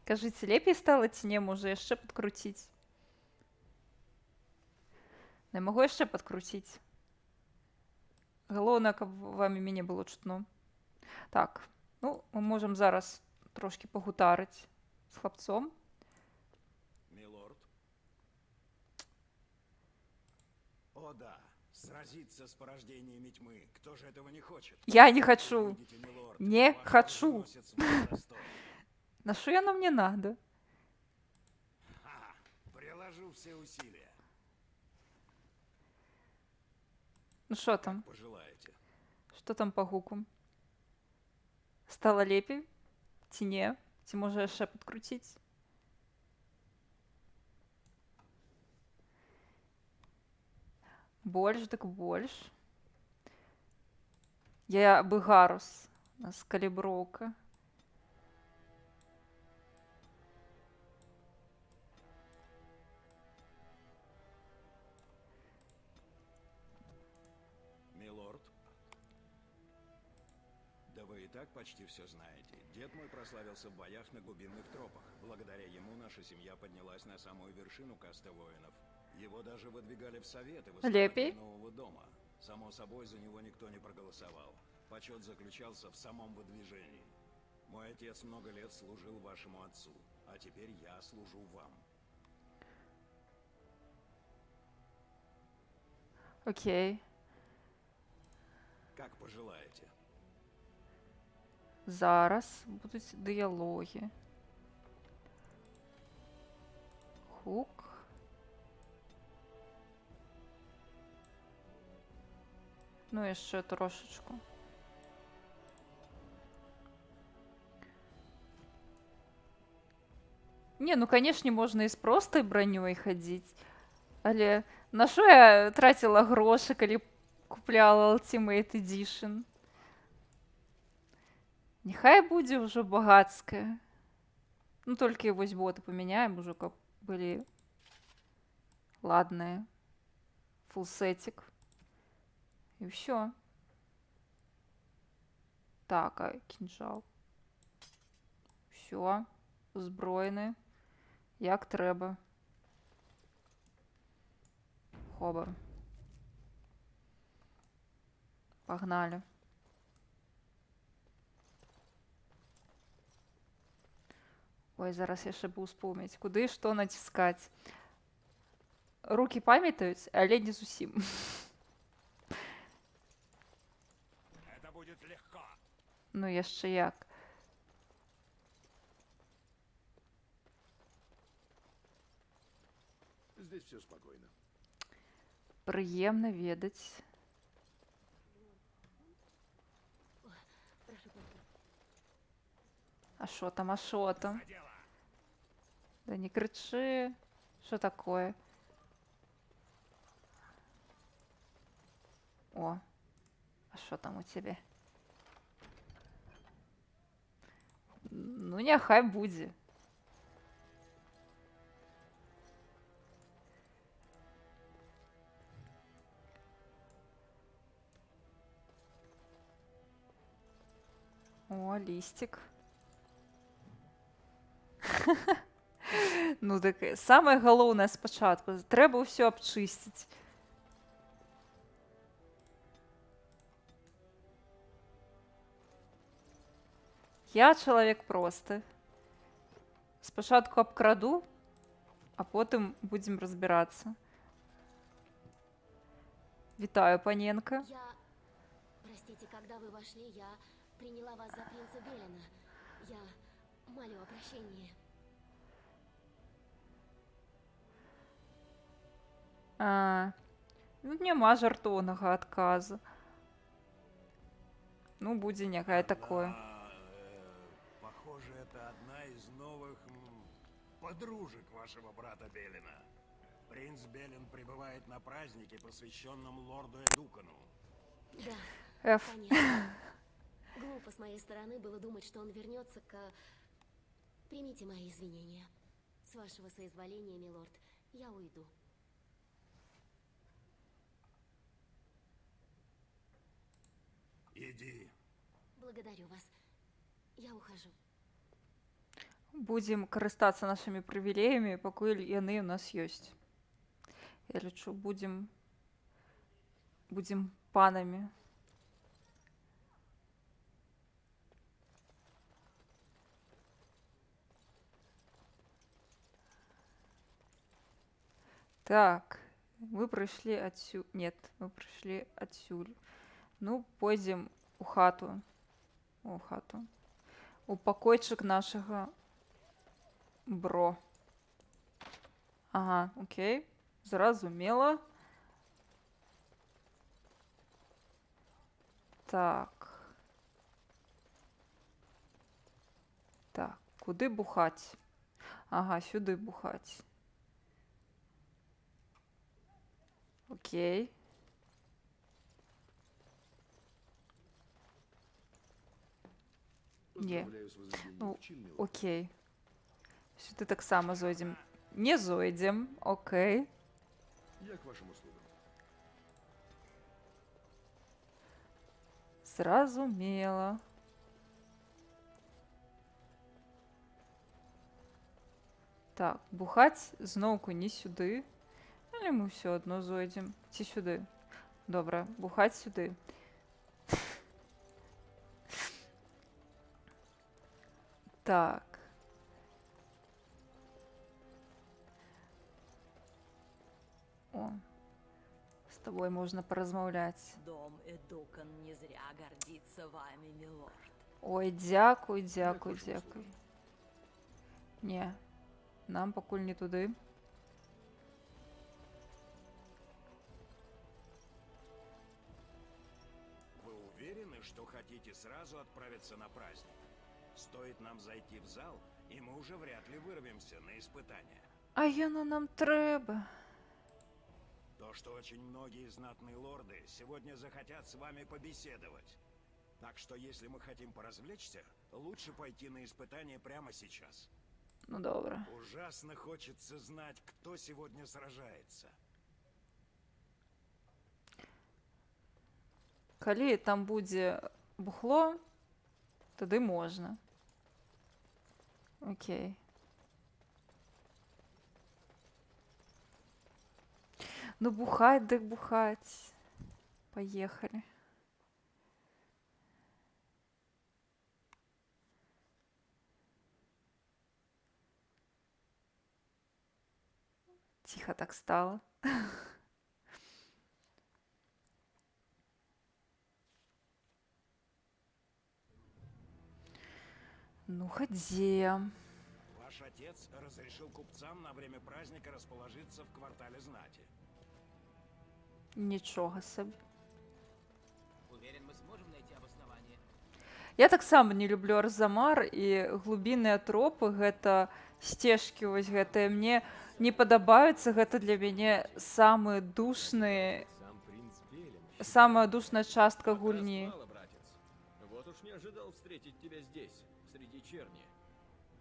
Кажыце, лепей стала ці не, можа яшчэ падкруціць? Не магу яшчэ падкруціць. Галоўнае, каб вам і мяне было чутно. Так, ну, мы можам зараз трошкі пагутарыць з хлапцом. Милорд. О да, сразиться с порождениями тьмы. Кто же этого не хочет? Я не хочу. Видите, милорд, Не ваш хочу. род носит свой достой. На що яно мне надо? Ха, приложу все усилия. Ну що там? Пожелаете. Што там па гуку? Стала лепей? Ці не? Ці можа яшчэ падкруціць? Больш дык больш. Я бы гарус. У нас каліброўка. Милорд. Да вы и так почти все знаете. Дед мой прославился в боях на глубинных тропах. Благодаря ему наша семья поднялась на самую вершину касты воинов. Его даже выдвигали в советы в Лепей. нового дома. Само собой, за него никто не проголосовал. Почет заключался в самом выдвижении. Мой отец много лет служил вашему отцу, а теперь я служу вам. Окей. Как пожелаете. Зараз будуть діалоги. Хук. Ну, яшчэ трошечку. Не, ну, канешне, можна і з простай бранёй хадзіць. Але на що я траціла грошы, калі купляла Ultimate Edition? Няхай будзе ўжо багацкая. Ну, толькі вось боты памяняем ужо, каб былі ладныя. Фулсетик. І ўсё. Так, а кінжал. Усё. Узброены. Як трэба. Хоба. Пагналі. Ой, зараз яшчэ б успомніць, куды што націскаць. Рукі памятаюць, але не зусім. Это будет легко. Ну, яшчэ як. Здесь все спокойно. Прыемна ведаць. А що там, а що там? За дело. Да не крычы. Що такое? О, а що там у тебе? Ну, няхай будзе. О, лістик. Ну, так самае галоўнае спачатку. Трэба ўсё абчысціць. Я чалавек просты. Спачатку абкраду, а потым будзем разбірацца. Вітаю, паненка. Простите, когда вы вошли, я приняла вас за принца Белена. Я молю о прощении. Ну, няма жартоўнага адказу. Ну, будзе няхай такое. Похоже, это одна из новых подружек вашего брата Белена. Принц Белен прибывает на празднике, посвященном лорду Эдукану. Да, Ф. понятно. Глупо с моей стороны было думать, что он вернется к... Примите мои извинения. С вашего соизволения, милорд, я уйду. Иди. Благодарю вас. Я ухожу. Будзем карыстацца нашымі прывілеямі, пакуль яны ў нас ёсць. Я лічу, будзем панамі. Так, мы прыйшлі адсюль. Нет, мы прыйшлі адсюль. Ну, пойдзем у хату. У хату. У пакойчык нашага бро. Ага, окей. Зразумела. Так. Так, куды бухаць? Ага, сюды бухаць. Окей. Не. Ну, окей. Сюди так само зойдем. Не зойдем. Окей. Я к вашим услугам. Зразумела. Так, бухаць зноўку не сюды. Але мы ўсё адно зойдзем. Ці сюды. Добра, бухаць сюды. Так. О, с тобой можно поразмаўляць. Дом Эдукан не зря гордится вами, милорд. Ой, дзякуй, дзякуй, дзякуй. Не, нам пакуль не туды. Вы уверены, что хотите сразу отправиться на праздник? Стоит нам зайти в зал, и мы уже вряд ли вырвемся на испытания. А яно нам трэба. То, что очень многие знатные лорды сегодня захотят с вами побеседовать. Так что, если мы хотим поразвлечься, лучше пойти на испытание прямо сейчас. Ну, добра. Ужасно хочется знать, кто сегодня сражается. Калі там будзе бухло, тады можна. Окей. Ну, бухать, дык бухать. Поехали. Тихо так стало. Ну, ходим. Ваш отец разрешил купцам на время праздника расположиться в квартале знати. Нічога собі. Уверен, мы сможем найти обоснование. Я таксама не люблю Арзамар, і глубінныя тропы, гэта сцежкі вось гэтыя, мне не падабаюцца, гэта для мяне самыя душныя, Сам принц Белен. самая душная частка гульні. Мало, братец. Вот уж не ожидал встретить тебя здесь, среди черни.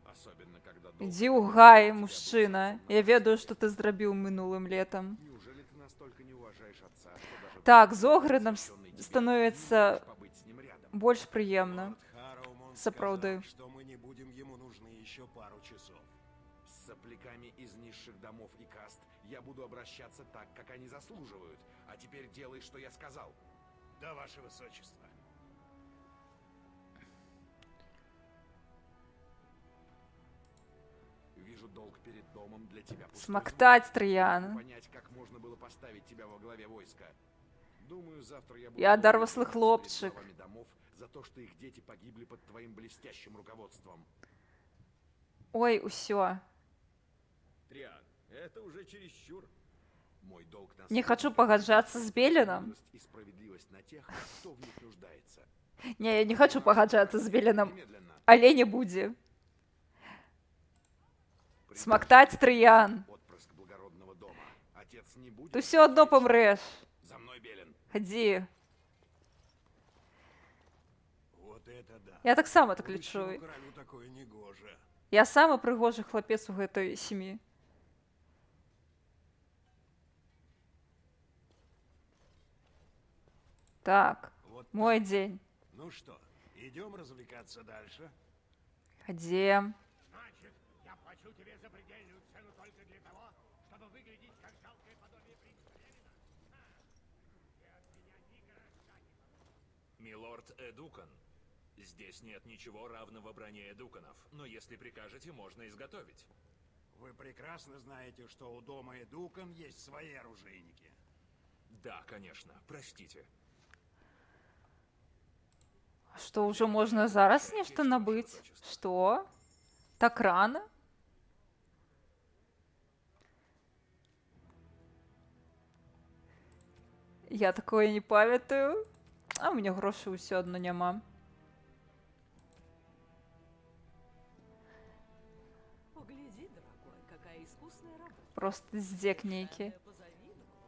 Особенно, когда долг Ідзі ў гай, тебя мужчына. будет Я ведаю, што ты зрабіў мінулым летам. Неужели ты настолько не уважаешь отца, что даже Так, брат, з Огридом посвященный тебе, становится не можешь побыть с ним рядом? больш прыемна. Лорд Харроу Сапраўды. Сказал, что мы не будем ему нужны еще пару часов. С сопляками из низших домов и каст я буду обращаться так, как они заслуживают. А теперь делай, что я сказал. Да, ваше высочество. Вижу долг перед домом для тебя. пустой Смоктать звук. Трояна. Понять, как можно было поставить тебя во главе войска. Думаю, завтра я буду Я долго дорослый извиняться перед хлопчик. главами домов за то, что их дети погибли под твоим блестящим руководством. Ой, усё. Триан, это уже чересчур. Мой долг Не хочу наследника — погоджаться с Белином. милость и справедливость на тех, кто в них нуждается. Не, я не хочу погоджаться с Белином. Немедленно. Але не будзе. Приказ Смоктать Троян. Отпрыск благородного дома. Отец не будет. Ты все одно помреш. За мной, Белин. Хадзі. Вот это да. Я таксама так Будущему лічу. королю такое негоже. Я самы прыгожы хлапец у гэтай сям'і. Так, Вот так. мой дзень. Ну что, идем развлекаться дальше? Хадзем. Значит, я плачу тебе запредельную цену только для того, чтобы выглядеть как жалкое подобие принца Левина? Милорд Эдукан, здесь нет ничего равного броне Эдуканов, но если прикажете, можно изготовить. Вы прекрасно знаете, что у дома Эдукан есть свои оружейники. Да, конечно, простите. Што ўжо можна зараз нешта набыць? Што? Так рана? Я такое не памятаю. А у мяне грошай ўсё адно няма. Погляди, дорогой, какая искусная работа. Просто здзек нейкі. Я позавидовал.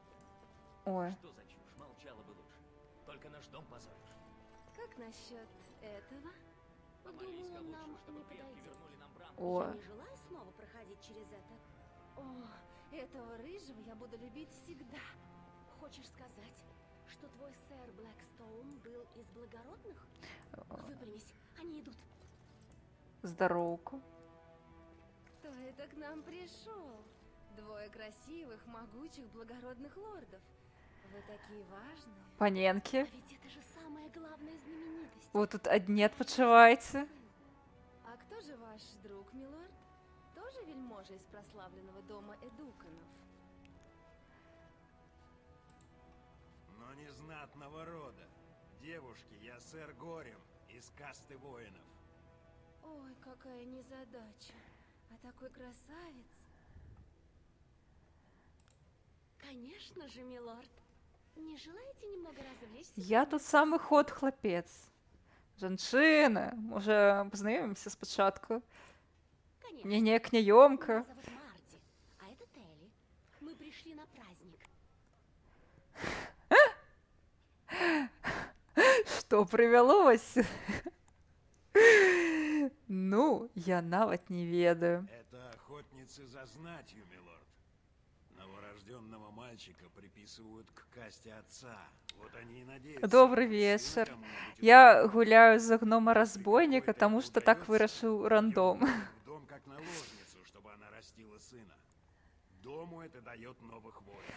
Ой. Что за чушь? Молчала бы лучше. Только наш дом позоришь. Как насчет этого? Помолись-ка Думаю, нам лучше, чтобы не предки подойдет. вернули нам браму. О. Я не желаю снова проходить через это. О, этого рыжего я буду любить всегда. Хочешь сказать, что твой сэр Блэкстоун был из благородных? Выпрямись, они идут. Здароўку. Кто это к нам пришел? Двое красивых, могучих, благородных лордов. Вы такие важные. А Паненкі. ведь это же самая главная знаменитость. Вот тут адні адпачывайце. А кто же ваш друг, милорд? Тоже вельможа из прославленного дома Эдуканов? Но не знатного рода. Девушки, я сэр Горем из касты воинов. Ой, какая незадача. А такой красавец. Конечно же, милорд. Не желаете немного развлечься? Я тут самы ход хлапец. Жанчына, можа, пазнаёмімся спачатку. Конечно. Не неяк Меня няёмка. зовут Марти, а это Телли. Мы пришли на праздник. Што прывяло вас? Ну, я нават не ведаю. Это охотницы за знатью, милорд. Новорожденного мальчика приписывают к касте отца. Вот они и надеются. Добрый что вечер. сын кому-нибудь Я устроит. гуляю за гнома разбойника, Какой-то таму што так удается, вырашыў её рандом. берут в дом как наложницу, чтобы она растила сына. Дому это дает новых воинов.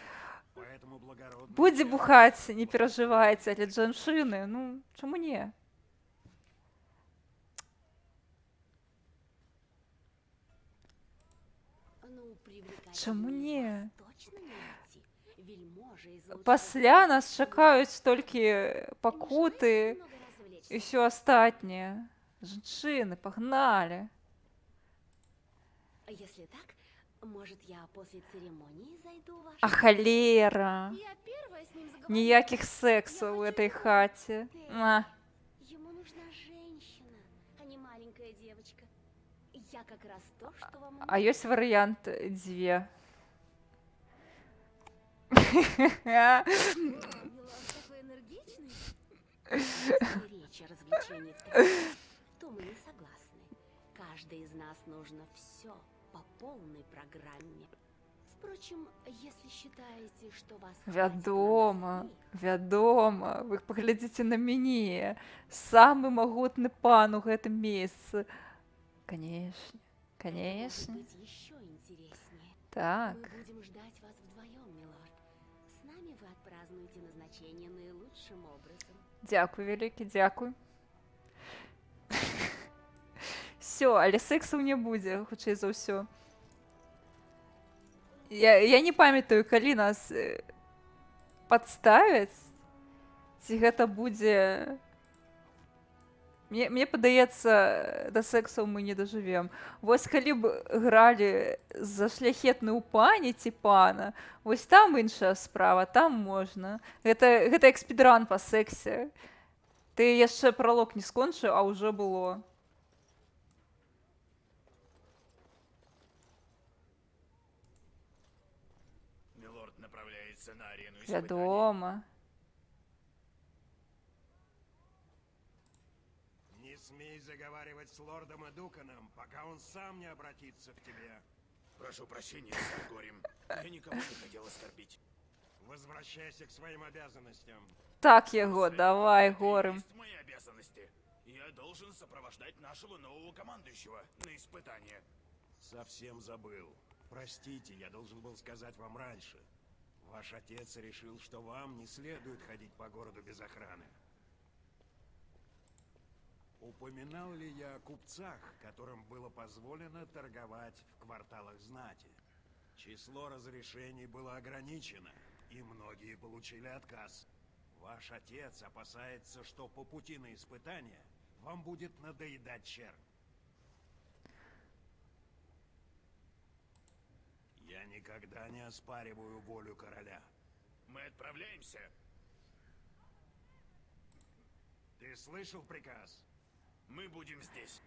Поэтому благородно. Будзе бухаць, не перажывайце, але жанчыны, ну, чаму не? Ну, привлекательнее Чаму не? вас точно не найти. Вельможа из лучшего Пасля дома. нас чакаюць толькі Не желаете пакуты немного развлечься? і ўсё астатняе. Жанчыны, пагналі. А если так, может, я после церемонии зайду в ваш А халера. Я первая с ним заговорила. Ніякіх сексаў у этой хаце. А, Ему нужна женщина, а не маленькая девочка. Я как раз то, что вам а ёсць варыянт дзве. Милорд такой энергичный. Если речь о развлечениях, то мы не согласны. Каждой из нас нужно все по полной программе. Впрочем, если считаете, что вас хватит на нас Вядома, двоих, вядома, вы паглядзіце на мяне. Самы магутны пан у гэтым месцы. Канешне, это может канешне. быть еще интереснее. Так. Мы будем ждать вас вдвоем, милорд. С нами вы отпразднуете назначение наилучшим образом. Дзякуй вялікі, дзякуй. Всё, але сексу не будзе, хутчэй за ўсё. Я не памятаю, калі нас падставяць, ці гэта будзе... Мне падаецца, да сексаў мы не дажывем. Вось калі б гралі за шляхетную пані ці пана, вось там іншая справа, там можна. Гэта як спідран па сексе. Ты яшчэ пралог не скончыў, а ўжо было. Милорд направляется на арену испытаний. Вядома. Не смей заговаривать с лордом Эдуканом, пока он сам не обратится к тебе. Прошу прощения, сэр Горем. Я никого не хотел оскорбить. Возвращайся к своим обязанностям. Так яго, Сэр, давай, это и горым. есть мои обязанности. Я должен сопровождать нашего нового командующего на испытание. Совсем забыл. Простите, я должен был сказать вам раньше. Ваш отец решил, что вам не следует ходить по городу без охраны. Упоминал ли я о купцах, которым было позволено торговать в кварталах знати? Число разрешений было ограничено, и многие получили отказ. Ваш отец опасается, что по пути на испытание вам будет надоедать чернь. Я никогда не оспариваю волю короля. Мы отправляемся. Ты слышал приказ? Мы будем здесь.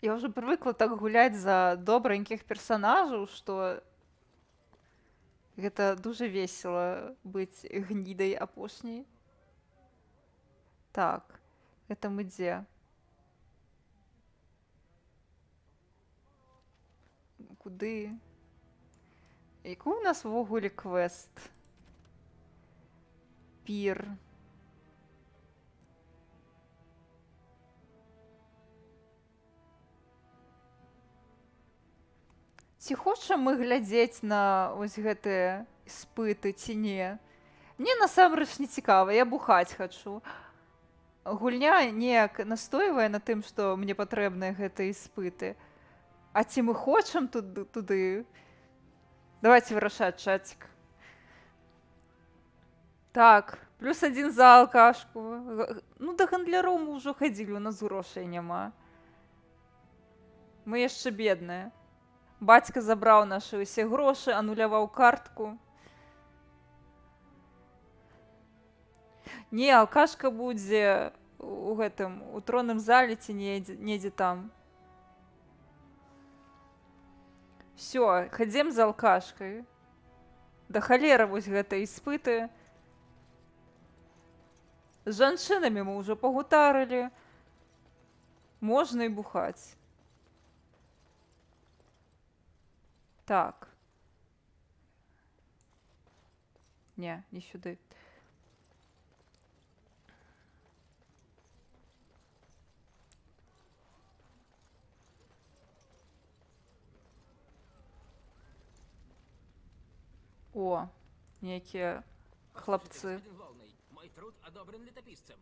Я ўжо прывыкла так гуляць за добранькіх персанажаў, што гэта дужа весела быць гнідай апошняй. Так, гэта мы дзе? Куды? Які у нас увогуле квест? Пір. Ці хочам мы глядзець на вось гэтыя іспыты ці не? Мне насамрэч не цікава, я бухаць хачу. Гульня неяк настойвае на тым, што мне патрэбныя гэтыя іспыты. А ці мы хочам туды? Давайте вырашаць чатик. Так, +1 за алкашку. Ну, да гандляроў мы ўжо хадзілі, у нас грошай няма. Мы яшчэ бедныя. Бацька забраў нашы ўсе грошы, ануляваў картку. Не, алкашка будзе у гэтым, у тронным зале ці недзе там. Всё, хадзем за алкашкай. Да халера вось гэта іспыты. З жанчынамі мы ўжо пагутарылі. Можна і бухаць. Так. Не сюды. О, некие хлопцы. Мой труд одобрен летописцем.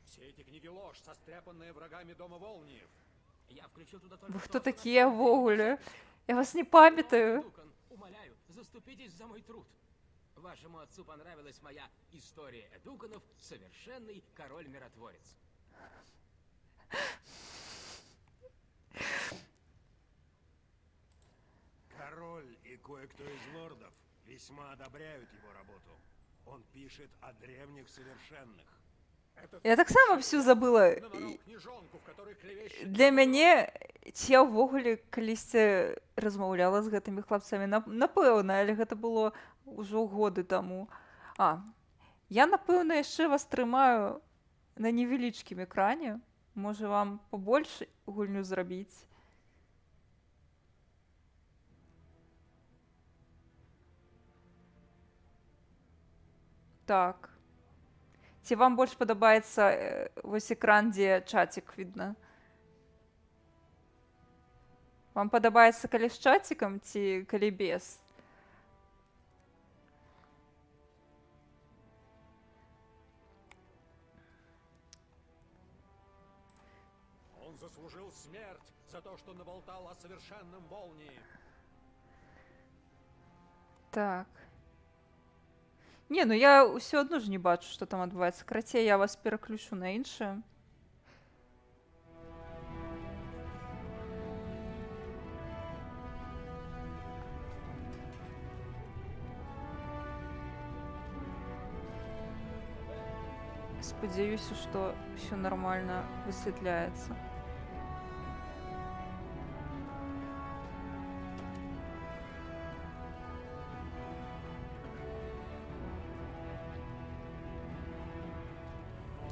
Все эти книги ложь, состряпанные врагами дома Волниев. Я включил туда только Вы то, кто что такие, написано. Вогуле? Я вас не памятаю. Дукан, умоляю, заступитесь за мой труд. Вашему отцу понравилась моя история Эдуканов «Совершенный король-миротворец». Король и кое-кто из лордов весьма одобряют его работу. Он пишет о древних совершенных. Я таксама всю забыла. Книжонку, в которой клевещет. Для мяне, ці я ўвогуле калісьці размаўляла з гэтымі хлапцамі, напэўна, але гэта было ўжо годы таму. Я, напэўна, яшчэ вас трымаю на невялічкім экране. Можа, вам побольш гульню зрабіць? Так. Ці вам больш падабаецца вось экран, дзе чацік відно? Вам падабаецца, калі з чацікам ці калі без? Он заслужил смерть за то, что наболтал о совершенном волнии. Так. Не, ну я ўсё адно ж не бачу, што там адбываецца. Карацей, я вас пераключу на іншае. Спадзяюся, што ўсё нармальна высвятляецца.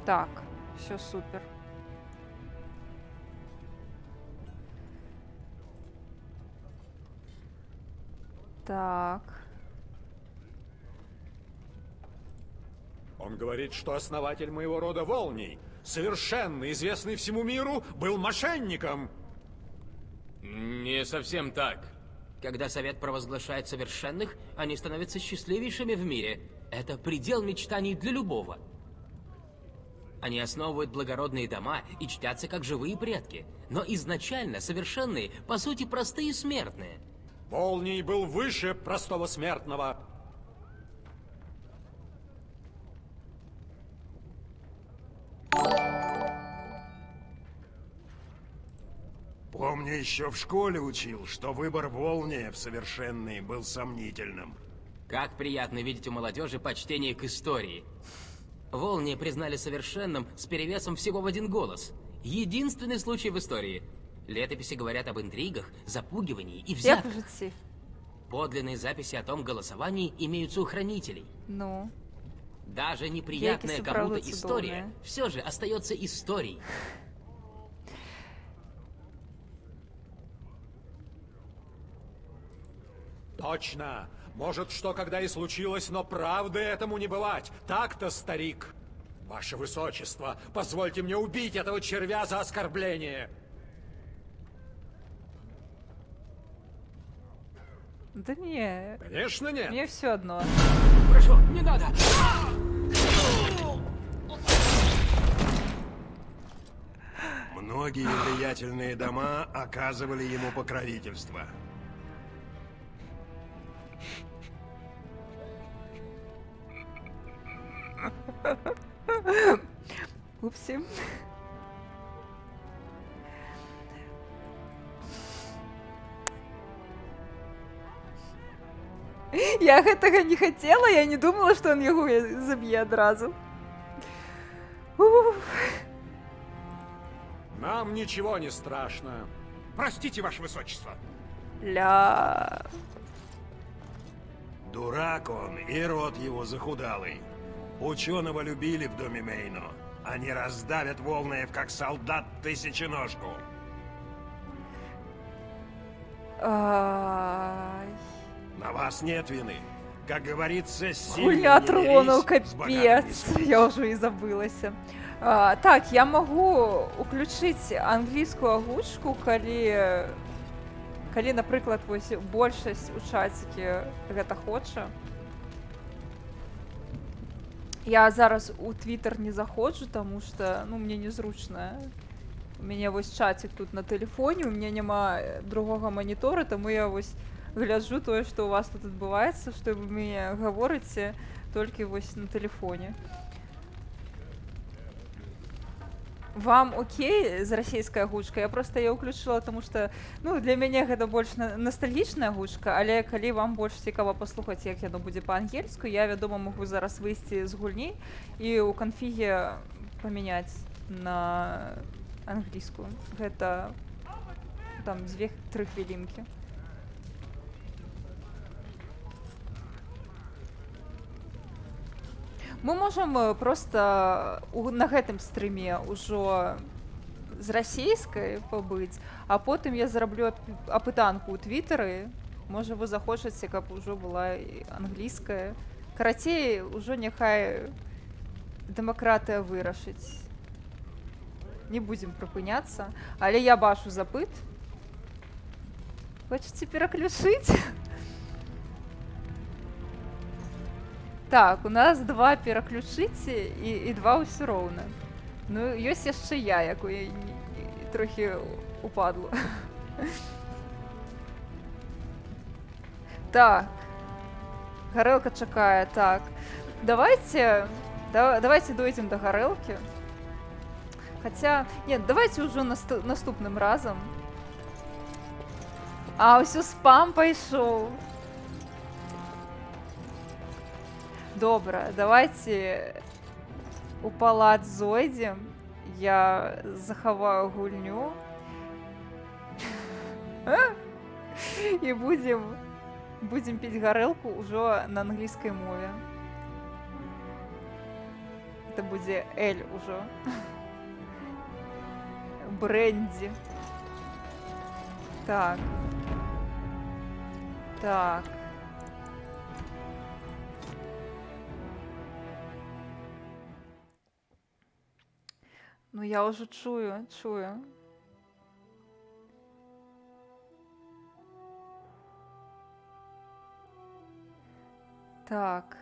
Так, все супер. Так. Он говорит, что основатель моего рода Волний, совершенно известный всему миру, был мошенником. Не совсем так. Когда совет провозглашает совершенных, они становятся счастливейшими в мире. Это предел мечтаний для любого. Они основывают благородные дома и чтятся как живые предки. Но изначально совершенные, по сути, простые смертные. Волний был выше простого смертного. Помню, еще в школе учил, что выбор Волния в совершенные был сомнительным. Как приятно видеть у молодежи почтение к истории. Волния признали совершенным с перевесом всего в 1 голос. Единственный случай в истории. Летописи говорят об интригах, запугивании и Як взятках. в житті? Подлинные записи о том голосовании имеются у хранителей. Ну. Даже неприятная Якісь кому-то управи история цудовные. все же остается историей. Точно. Может, что когда и случилось, но правды этому не бывать. Так-то, старик. Ваше Высочество, позвольте мне убить этого червя за оскорбление. Да не, Конечно, нет. мне все одно. Прошу, не надо! Многие влиятельные дома оказывали ему покровительство. Упсі. Я гэтага не хацела, я не думала, што ён яго заб'е адразу. Ух. Нам ничего не страшно. Простите, Ваше Высочество. Ля. Дурак он, и рот его захудалый. Ученого любили в доме Мейно. Они раздавят Волнаев, как солдат тысяченожку. Ай. На вас нет вины. Как говорится, сильно Хуля не тронуў, мирись, с богами не капец. ссорься. Я ўжо і забылася. Так, я магу уключыць англійскую агучку, калі, напрыклад, вось большасць у чацікі гэта хоча. Я зараз у Твиттер не заходжу, таму што, ну, мне незручна. У мяне вось чацік тут на тэлефоне, у мяне няма другога манітора, таму я вось гляджу тое, што у вас тут адбываецца, што вы мне гаворыце толькі вось на тэлефоне. Вам окей з расійскай агучкай? Я проста яе ўключыла, таму што, ну, для мяне гэта больш настальгічная агучка, але калі вам больш цікава паслухаць, як яно будзе па-ангельску, я, вядома, магу зараз выйсці з гульні і ў канфіге памяняць на англійскую. Гэта там 2-3 хвілінкі. Мы можам проста на гэтым стрыме ўжо з расійскай пабыць, а потым я зараблю апытанку ў Твиттары. Можа, вы захочаце, каб ужо была і англійская, Карацей, ужо няхай дэмакратыя вырашыць. Не будзем прыпыняцца, але я бачу запыт. Хочаце пераключыць? Так, у нас 2 пераключыце і 2 ўсё роўна. Ну, ёсць яшчэ я, якой трохі упадлу. Так. Гарэлка чакае, так. Давайте дойдзем да гарэлкі. Хаця, нет, давайте ўжо наступным разам. А, ўсё спам пайшоў. Добра, давайте у палац зойдзем. Я захаваю гульню. І будзем піць гарэлку ўжо на англійскай мове. Это будзе эль ўжо. Брэнді. Так. Так. Ну, я ўжо чую. Так.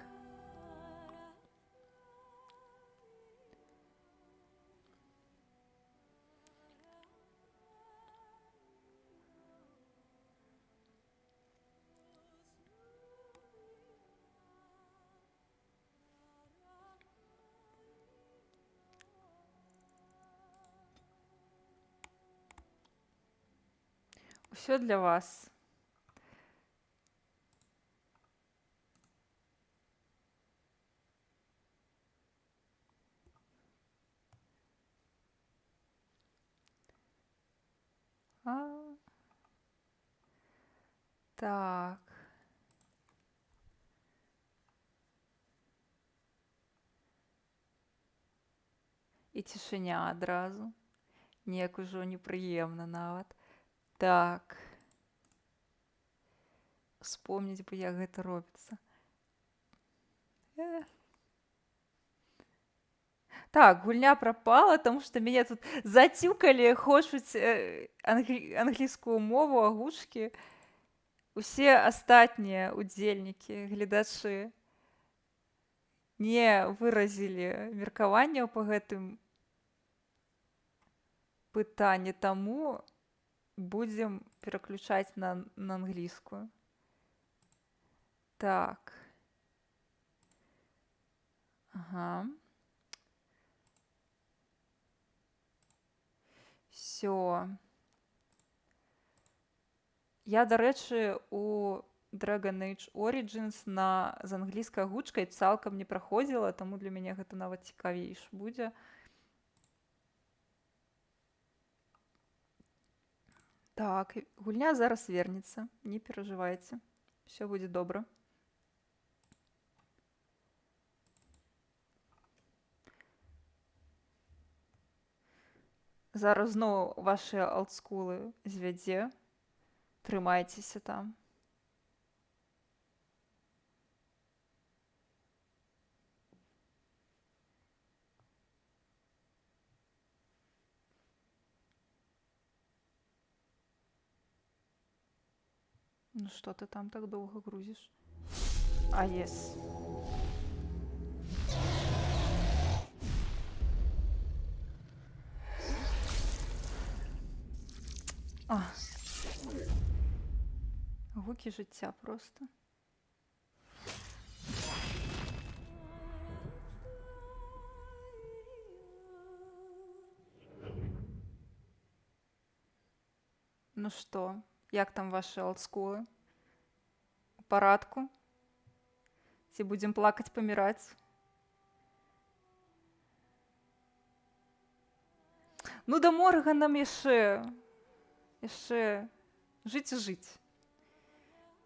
Усё для вас. Так. І цішыня адразу. Неяк ужо непрыемна нават. Так. Вспомніць бы, як гэта робіцца. Так, гульня прапала, таму што мяне тут зацюкалі, хочуць англійскую мову, агучкі. Усе астатнія удзельнікі, гледачы не выразілі меркаванняў па гэтым пытанні, таму будзем пераключаць на англійскую. Так. Ага. Всё. Я, дарэчы, у Dragon Age Origins з англійскай агучкай цалкам не праходзіла, таму для мяне гэта нават цікавейш будзе. Так, гульня зараз вернецца, не перажывайце. Всё будзе добра. Зараз зноў вашы олдскулы звядзе. Трымайцеся там. Ну што ты там так доўга грузіш? А, ес. Гукі жыцця проста. Ну што, як там вашы олдскулы? У парадку? Ці будзем плакаць, паміраць? Ну, да Моргана нам яшчэ жыць і жыць.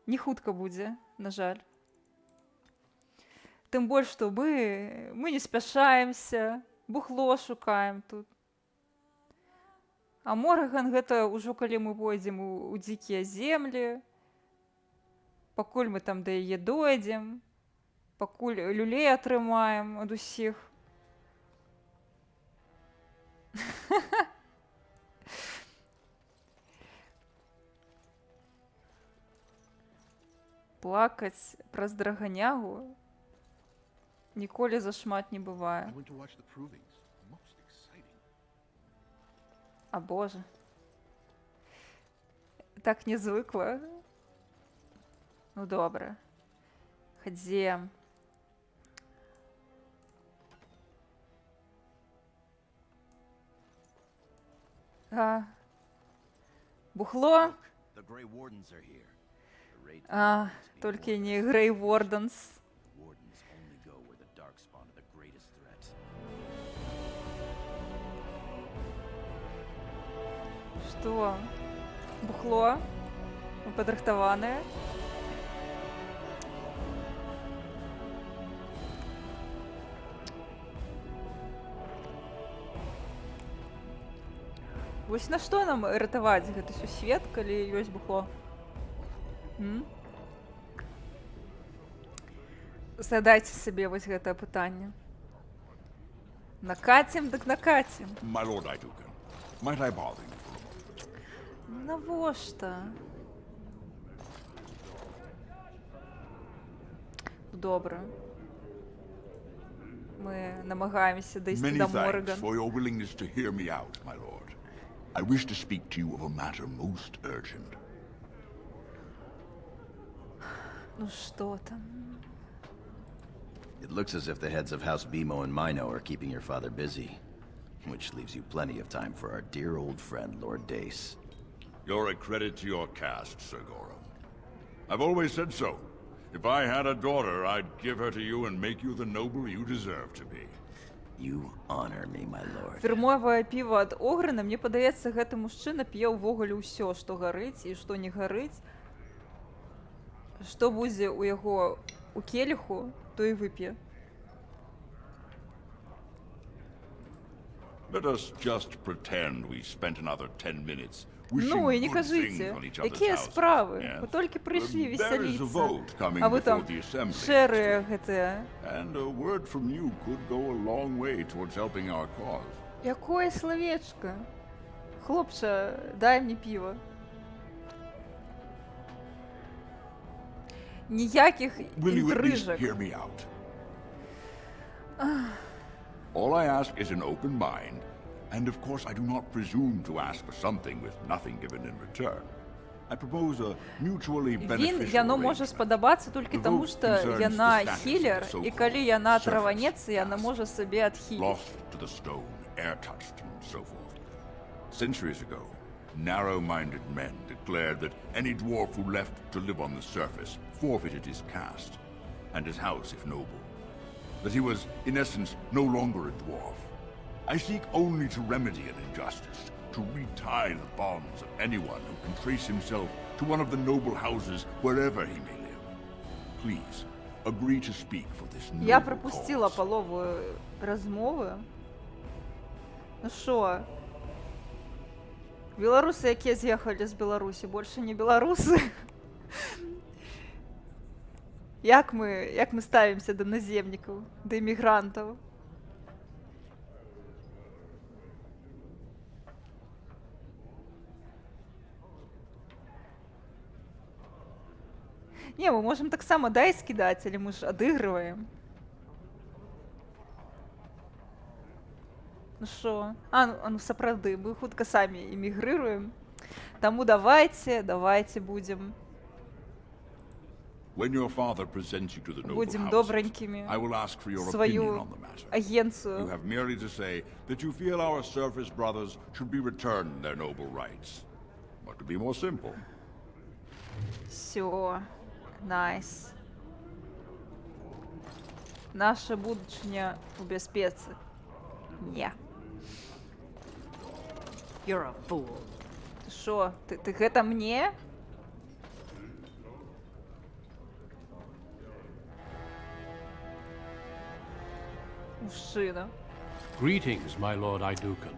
Не хутка будзе, на жаль. Тым больш, што мы не спяшаемся, бухло шукаем тут. А Морган гэта ўжо калі мы пойдзем у дзікія землі, пакуль мы там да яе дойдзем, Пакуль люлей атрымаем ад усіх. Плакаць праз драганягу ніколі зашмат не бывае. А боже. Так не звыкла. Ну добра. Хадзем. Бухло? The Grey Wardens are here. The raid Толькі не Грей Ворденс. Wardens only go where the Darkspawn are the greatest threat. Што? Бухло? Мы падрыхтаваныя? Вось на што нам ратаваць гэты сусвет, калі ёсць бухло? Задайце сабе вось гэтае пытанне. Накацім, дык накацім. My lord Idukan, might I bother you for a moment? Навошта? Добра. Мы намагаемся дайсці Many да thanks Морган. for your willingness to hear me out, my lord. I wish to speak to you of a matter most urgent. Ну што там? It looks as if the heads of House Bimo and Mino are keeping your father busy, which leaves you plenty of time for our dear old friend, Lord Dace. You're a credit to your caste, Sir Gorum. I've always said so. If I had a daughter, I'd give her to you and make you the noble you deserve to be. You honor me, my lord. Фірмовае піва ад Ограна, мне падаецца, гэты мужчына п'е ўвогуле ўсё, што гарыць і што не гарыць. Што будзе ў яго у келіху, то і вып'е. Let us just pretend we spent another 10 minutes Ну і не кажыце, якія справы? Вы толькі прыйшлі весяліцца. А вы там шэрыя гэтыя. And a word from you could go a long way towards helping our cause. Якое словечко? Хлопча, дай мне піва. Ніякіх Will you at least інтрыжак. hear me out? All I ask is an open mind, and of course I do not presume to ask for something with nothing given in return. I propose a mutually Він, beneficial яно може arrangement. спадабацца толькі The таму, vote што concerns яна the status of хілер, the і so-called калі яна surface траванецца, яна caste, можа сабе адхіліць. lost to the stone, air-touched, and so forth. Centuries ago, narrow-minded men declared that any dwarf who left to live on the surface forfeited his caste, and his house if noble. That he was, in essence, no longer a dwarf. I seek only to remedy an injustice, to retie the bonds of anyone who can trace himself to one of the noble houses wherever he may live. Please, agree to speak for this noble Я пропустила cause. полову розмови. Ну що? Белорусы, якія з'їхали з Білорусі, більше не білоруси. Як ми ставимося до наземників, до іммігрантів? Не, мы можем так само дай скидать, или мы же отыгрываем. Ну що? Ну сапраўды, мы хутка самі эмігрыруем. Таму давайте будем. When your father presents you to the noble Будем houses, добренькими. I will ask for your opinion Свою on the matter. You агенцию. have merely to say that you feel our surface brothers should be returned their noble rights. What could be more simple? Все. Найс. Наша будучыня у бяспецы. Не. You're a fool. Ты шо? Ты гэта мне? Мужчина. Greetings, my lord Idukan.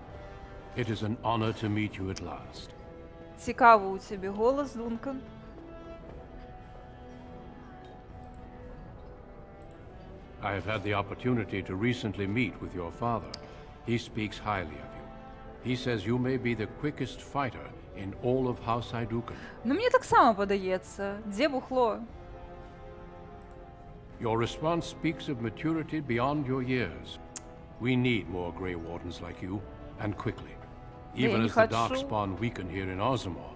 It is an honor to meet you at last. Цікаво у тебе голос, Дункан. I have had the opportunity to recently meet with your father. He speaks highly of you. He says you may be the quickest fighter in all of House Aidukan. Ну мені так само подається. Де бухло? Your response speaks of maturity beyond your years. We need more Grey Wardens like you, and quickly. я Even не as the хочу. Darkspawn weaken here in Ozamor,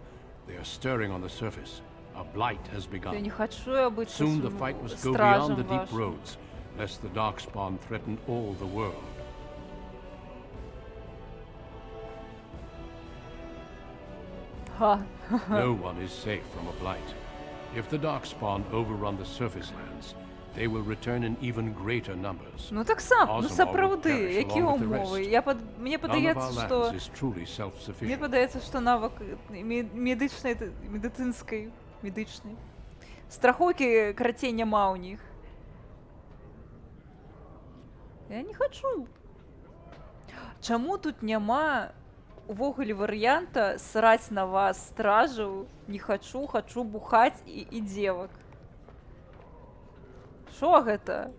they are stirring on the surface. A blight has Я не begun. хочу я быть Soon the fight must go beyond стражем the deep вашим. roads, lest the Darkspawn threaten all the world. Ха. No one is safe from a blight. If the Darkspawn overrun the surface lands, they will return in even greater numbers. Ну так само, ну Ozamor will сапраўды, perish які along with the умови? rest. Мені None of our подається, що lands is truly мені self-sufficient. подається, що навик медичний. Страховки карацей нема у них. Я не хочу. Чаму тут няма увогуле варыянта сраць на вас стражу? Не хочу, хочу бухаць і девак. Шо гэта?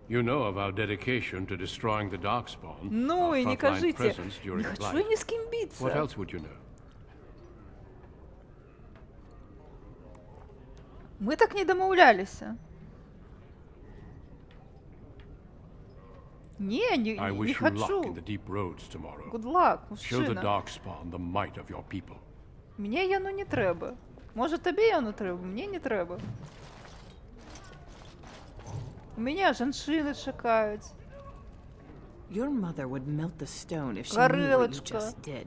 You know of our dedication to destroying the Darkspawn, Ну our і не frontline кажите. presence during Не the хочу blight. я ні з ким What биться. else would you know? Мы так не домовлялися. Не, I не wish you luck хочу. in the deep roads tomorrow. Good luck, Show the мужчина. Darkspawn the might of your people. Мені яно не треба. Може тобі яно треба, мені не треба. У мене жанчини чекають. Your mother would melt the stone if she knew what you Горилочка. just did.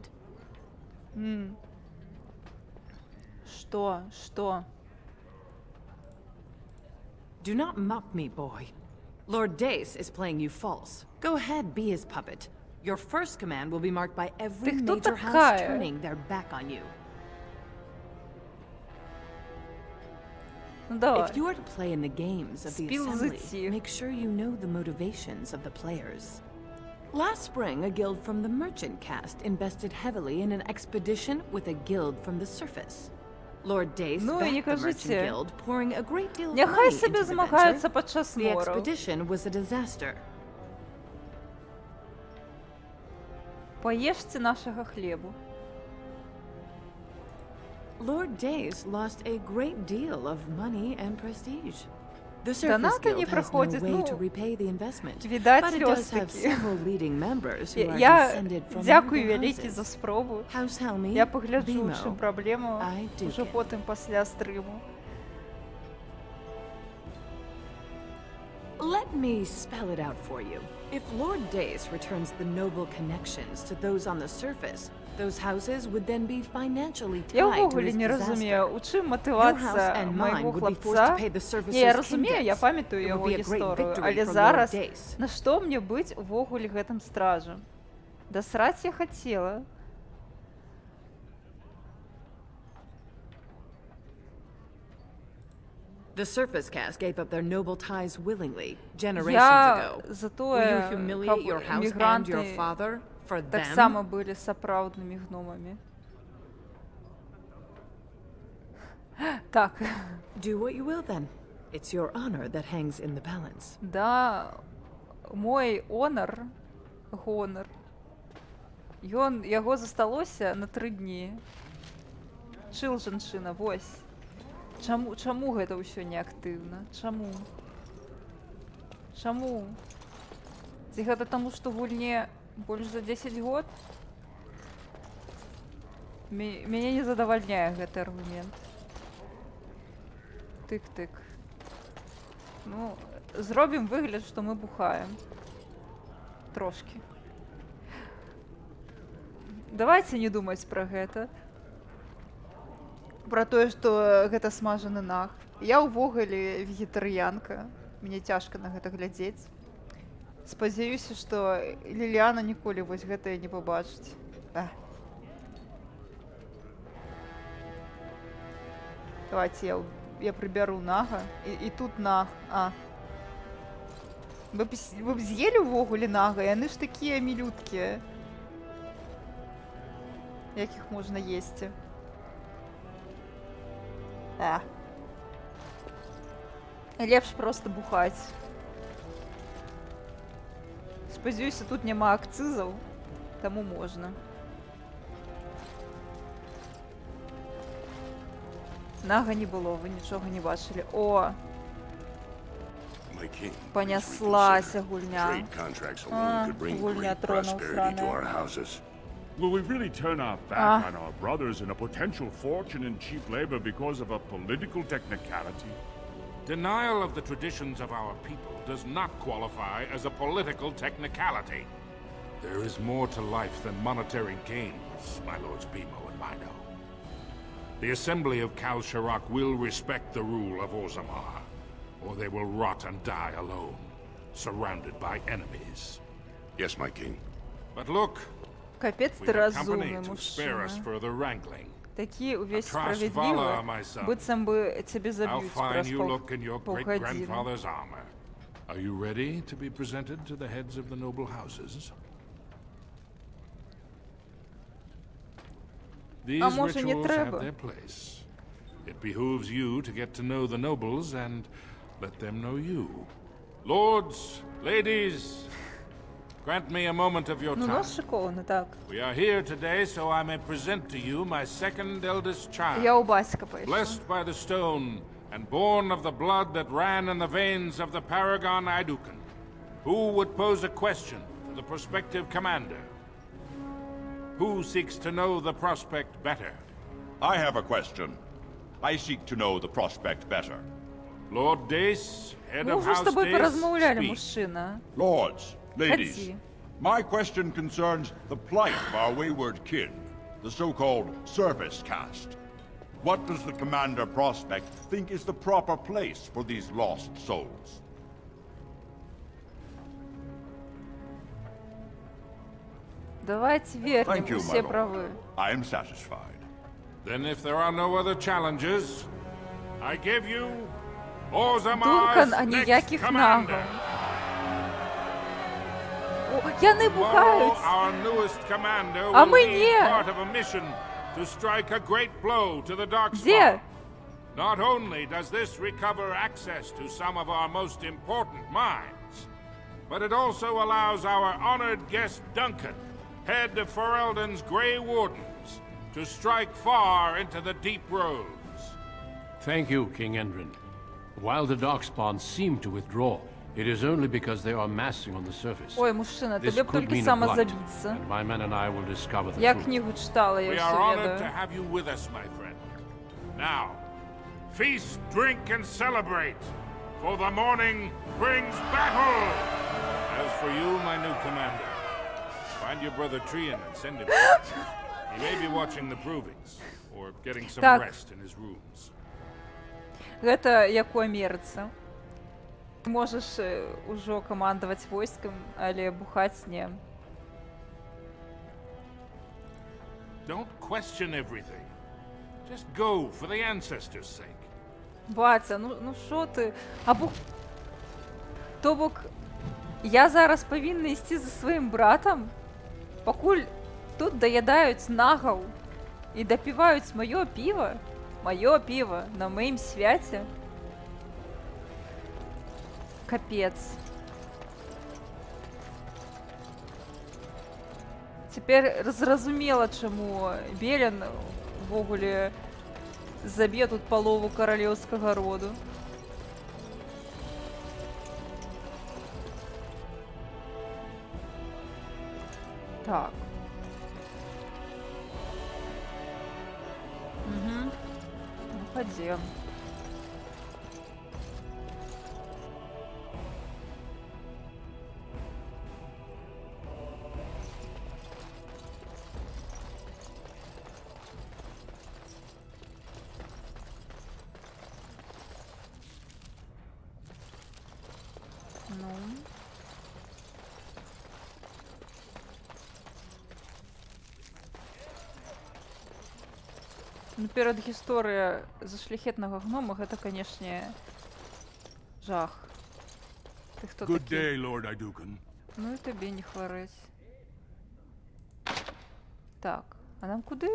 Что? Do not mock me, boy. Lord Dace is playing you false. Go ahead, be his puppet. Your first command will be marked by every Ты кто major house такая? turning their back on you. Ну давай. If you are to play in the games of the assembly, Спилзати. make sure you know the motivations of the players. Last spring, a guild from the merchant caste invested heavily in an expedition with a guild from the surface. Lord Dace Ну і не backed the merchant кажите. guild, pouring a great deal of Нехай money собі into the змагаються venture. під час The мору. expedition was a disaster. Поїжте нашого хлібу. Lord Dace lost a great deal of money and prestige. The Surface Донати не Guild has no проходять, way ну, to repay the investment, видать, but it does have сльоз-таки. several leading members who are Я descended from дякую noble велике houses. за спробу. House Helmy, Я погляджу, Vimo, в чим проблема I do уже get. потім після стриму. Let me spell it out for you. If Lord Dace returns the noble connections to those on the surface, those houses would then be financially Я tied to ввогуле his не розумію, disaster. у чим Your house мотивація and mine моєго would be forced to хлопця. pay the services Ні, я розумію, я kingdoms. пам'ятаю It would його be a great історію, victory але for Lord зараз Dace. на що мені бути ввогуле гэтым стражем? Да срать я хотіла. The Surface Caste gave up their noble ties willingly, generations Я ago. за Will you тое, humiliate your каб house and your мігранти father for так them? само були сапраўднымі гномамі. Так, Do what you will then. It's your honor that hangs in the balance. да, мой гонар, яго засталося на 3 дні. Чыл жанчына, вось. Чаму гэта ўсё неактыўна? Чаму? Ці гэта таму, што гульне больш за 10 год? Мяне не задавальняе гэты аргумент. Тык-тык. Ну, зробім выгляд, што мы бухаем. Трошкі. Давайце не думаць пра гэта. Пра тое, што гэта смажаны наг. Я ўвогуле вегетарыянка. Мне цяжка на гэта глядзець. Спадзяюся, што Ліліана ніколі вось гэтае не пабачыць. Давайте я прыбяру нага. І тут наг. Вы б з'елі ўвогуле нага? Яны ж такія мілюткія. Як іх можна есці? Лепш просто бухаць. Спадзяюся, тут няма акцызаў, таму можна. Нага не было, вы нічога не бачылі. О, My king, паняслася гульня. trade contracts alone could bring гульня great тронуў prosperity to our сраная. houses. Will we really turn our back on our brothers and a potential fortune in cheap labor because of a political technicality? Denial of the traditions of our people does not qualify as a political technicality. There is more to life than monetary gains, my lords Bimo and Mino. The Assembly of Kal Shirak will respect the rule of Orzammar, or they will rot and die alone, surrounded by enemies. Yes, my king. But look, Капець we ти have company розумний to spare us мужчина. further wraggling. Такі увесь Trust Vala, справедливий, my son. быццам би тебе How заб'ють fine праз you look in your півгодини. great-grandfather's armor. Are you ready to be presented to the heads of the noble houses? These може, не rituals треба? have their place. It behooves you to get to know the nobles and let them know you. Lords, ladies, grant me a moment of your Ну, time. нас шиковано, так. We are here today so I may present to you my second eldest child. Я у батька пойшла. Blessed by the stone and born of the blood that ran in the veins of the paragon Idukan, who would pose a question to the prospective commander? Who seeks to know the prospect better? I have a question. I seek to know the prospect better. Lord Dace, head Ми of вже з House тобою Dace, порозмовляли, speak. мужчина. Lords, ladies, Ході. my question concerns the plight of our wayward kin, the so-called surface caste. What does the Commander Prospect think is the proper place for these lost souls? Давайте вернем, Thank you, my все lord. правы. I am satisfied. Then if there are no other challenges, I give you Orzammar's Дункан, а next ніяких commander. нагов. О, я не Tomorrow, бухаюсь. our newest commander А will мы lead не. part of a mission to strike a great blow to the Darkspawn. Где? Not only does this recover access to some of our most important mines, but it also allows our honored guest Duncan, head of Ferelden's Grey Wardens, to strike far into the deep roads. Thank you, King Endrin. While the Darkspawn seem to withdraw, it is only because they are massing on the surface. Ой, мужчина, This тебе б could тільки mean a саме blight, забитися. and my men and I will discover the Я truth. книгу читала, я We все are honored to ведаю. have you with us, my friend. Now, feast, drink, and celebrate, for the morning brings battle! As for you, my new commander, find your brother Trian and send him. He may be watching the provings, or getting some Так. rest in his rooms. Гэта як у амерыцы. Ты можаш ужо камандаваць войскам, але бухаць не. Don't question everything. Just go for the ancestors' sake. Батя, ну що ти? То бок, я зараз павінна ісці за сваім братам, пакуль тут даядаюць нагаў і дапіваюць маё піва на маім свяце. Капец. Цяпер зразумела, чаму Белен увогуле заб'е тут палову каралеўскага роду. Так. Угу. Ну, пойдем. Ну. Ну, перад гісторыя за шляхетнага гнома гэта, канешне, жах. Ты хто Good такі? day, Lord Idukan. Ну і табе не хварэць. Так, а нам куды?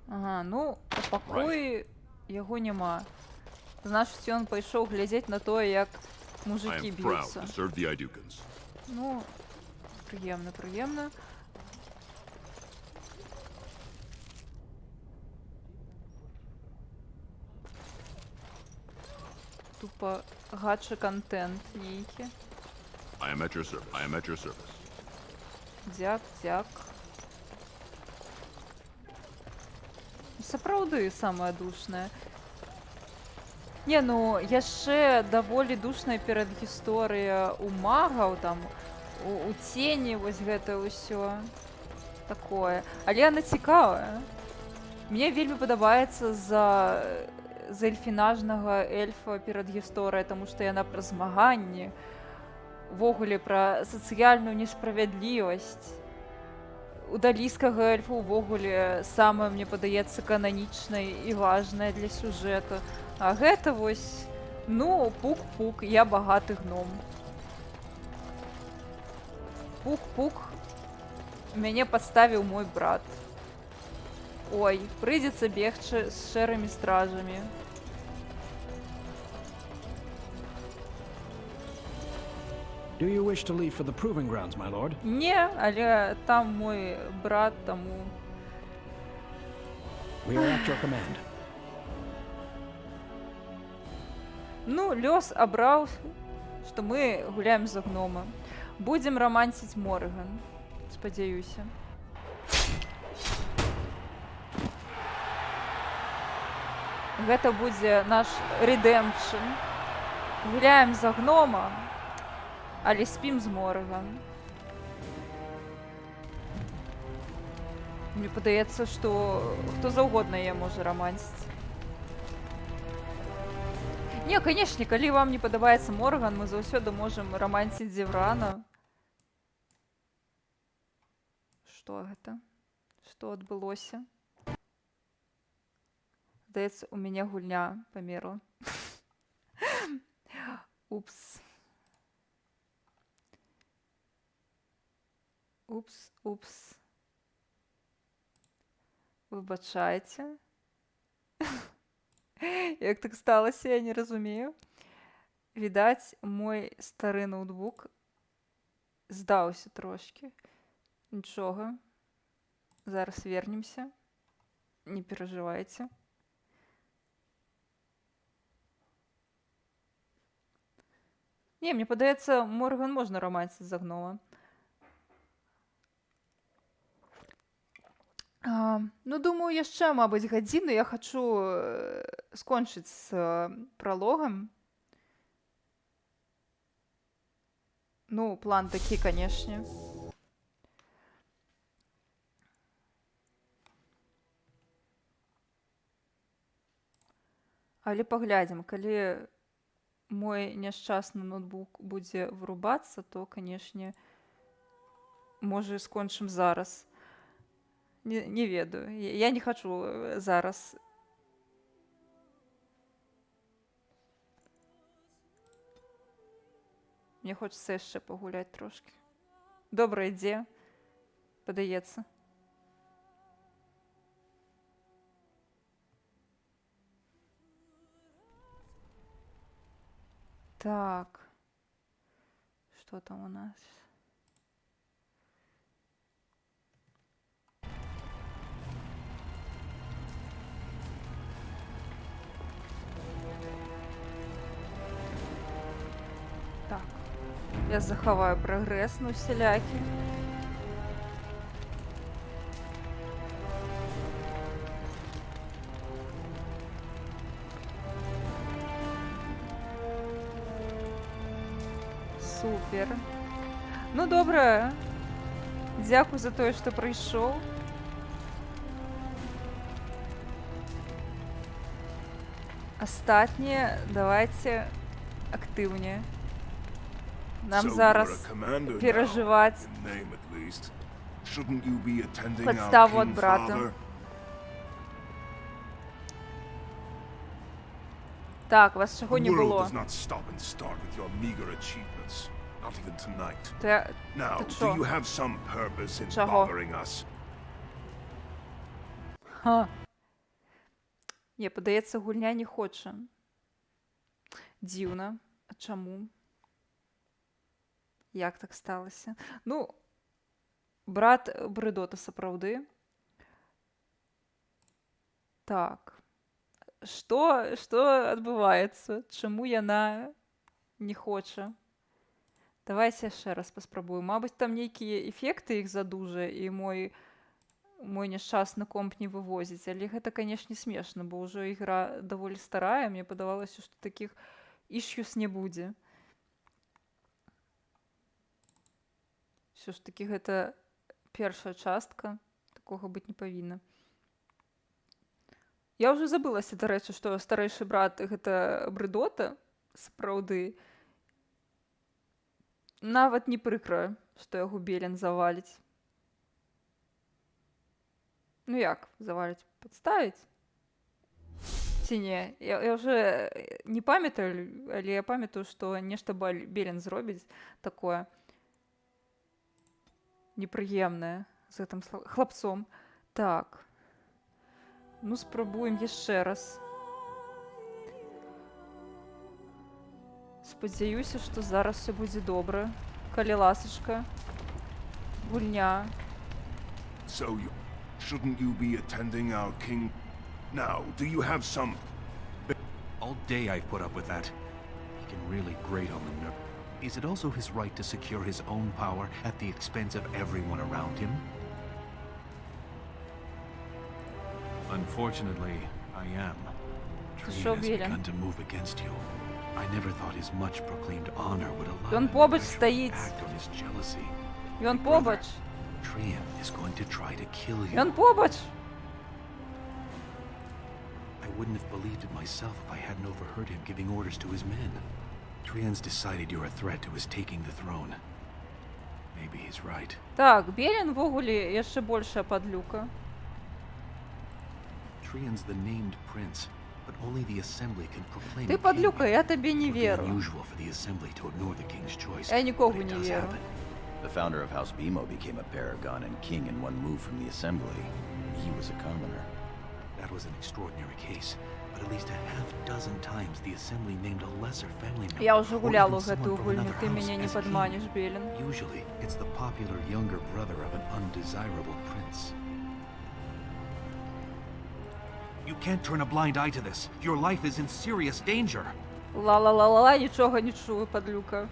Ага, ну, у пакоі яго няма. Значить, він пішов глядіти на те, як I мужики am proud б'ються. to serve the Idukans. Ну, приємно, приємно. Тупо гадше контент нейкий. I am at your service. I am at your service. Дзяк, дзяк. Сапраўды самая душная. Не, ну яшчэ даволі душная перадгісторыя у магаў, там у цені вось гэта ўсё такое. Але яна цікавая. Мне вельмі падабаецца за эльфінажнага эльфа перадгісторыя, таму што яна пра змаганне, увогуле пра сацыяльную несправядлівасць. У далійскага эльфа увогуле самае, мне падаецца, кананічнае і важнае для сюжэту. А гэта вось, ну, пук-пук, я багаты гном. Пук-пук, мяне падставіў мой брат. Ой, прыйдзецца бегчы з шэрымі стражамі. Do you wish to leave for the proving grounds, my lord? Не, але там мой брат, таму... We are at your command. Ну, лёс абраў, што мы гуляем за гнома. Будзем рамансіць Морган, спадзяюся. Гэта будзе наш редемпшн. Гуляем за гнома, але спім з Морган. Мне падаецца, што хто заўгодна яе можа рамансіць. Не, канешне, калі вам не падабаецца Морган, мы заўсёды можам рамансіць Зеврана. Што гэта? Што адбылося? Здаецца, у мяне гульня памерла. Упс. Упс, упс. Выбачайце. Як так сталася, я не разумею. Відаць, мой стары ноутбук здаўся трошки. Нічога. Зараз вернемся. Не пераживайце. Не, мне падаецца, Морган можна рамансіць за гнома. Ну, думаю, яшчэ, мабыць, гадзіну я хачу скончыць з пралогам. Ну, план такі, канешне. Але паглядзім, калі мой няшчасны ноутбук будзе вырубацца, то, канешне, можа, скончым зараз. Не ведаю. Я не хачу зараз. Мне хочацца яшчэ пагуляць трошки. Добра ідзе, падаецца. Так. Что там у нас? Так. Я захаваю прагрэс на усялякі. Супер. Ну, добра. Дзякуй за тое, што прыйшоў. Астатнія давайце актыўнее. Нам зараз перажываць падставу ад брата. Так, вас чаго не было? Ты чо? Чаго? Ха. Не, падаецца, гульня не хоча. Дзіўна. А чаму? Як так сталася? Ну, брат Брыдота сапраўды. Так. Што адбываецца? Чаму яна не хоча? Давайце яшчэ раз паспрабую. Мабыць, там нейкія эфекты іх задужа, і мой няшчасны комп не вывозіць. Але гэта, канешне, смешна, бо ўжо ігра даволі старая. Мне падавалася, што такіх ісsues не будзе. Все ж таки гэта першая частка, такога быць не павінна. Я ўжо забылася, дарэчы, што старэйшы брат гэта Брыдота, сапраўды. Нават не прыкра, што яго Белен заваліць. Ну як заваліць? Падставіць? Ці не? Я ўжо не памятаю, але я памятаю, што нешта Белен зробіць такое непрыемнае з гэтым хлапцом. Так. Ну, спрабуем яшчэ раз. Спадзяюся, што зараз все будзе добра. Калі ласачка. Гульня. So shouldn't you be attending our king now? Do you have some... All day I've put up with that. He can really grate on the nerve. Is it also his right to secure his own power at the expense of everyone around him? Unfortunately, I am. Trian has begun to move against you. I never thought his much proclaimed honor would allow him to act on his jealousy. Ён побач. Trian is going to try to kill you. Ён побач. I wouldn't have believed it myself if I hadn't overheard him giving orders to his men. Trian's decided you're a threat to his taking the throne. Maybe he's right. Так, Белен ввогуле яшчэ большая падлюка. Trian's the named prince, but only the assembly can proclaim. Ты падлюка, я табе не веру. Unusual for the assembly to ignore the king's choice. Я нікому не веру. The founder of House Bimo became a paragon and king in one move from the assembly. He was a commoner. That was an extraordinary case, but at least a half dozen times the assembly named a lesser family member. Я уже гуляла в эту гульню, ты меня не подманишь, Белен. Usually, it's the popular younger brother of an undesirable prince. You can't turn a blind eye to this. Your life is in serious danger. Ла-ла-ла-ла-ла, нічого не чую, падлюка.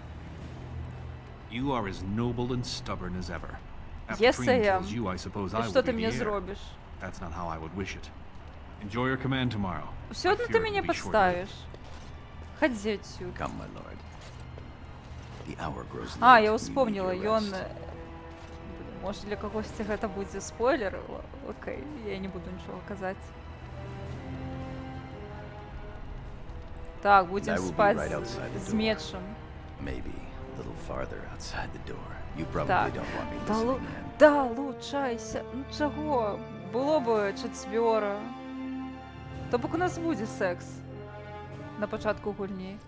You are as noble and stubborn as ever. Yes, I am. You, I suppose I Что will ты be мне the heir. зробиш? That's not how I would wish it. Enjoy your command tomorrow. Все одно ты меня подставишь. Ходи отсюда. Come, my lord. The hour grows late. А, я вспомнила, ён... Может, для когось гэта будзе спойлер? Окей, я не буду нічого казаць. Так, будем спать с мечем. Maybe a little farther outside the door. You probably don't want me listening in. Да, лучайся. Ну чого? Було б четвёра. То бок у нас буде секс на початку гульні.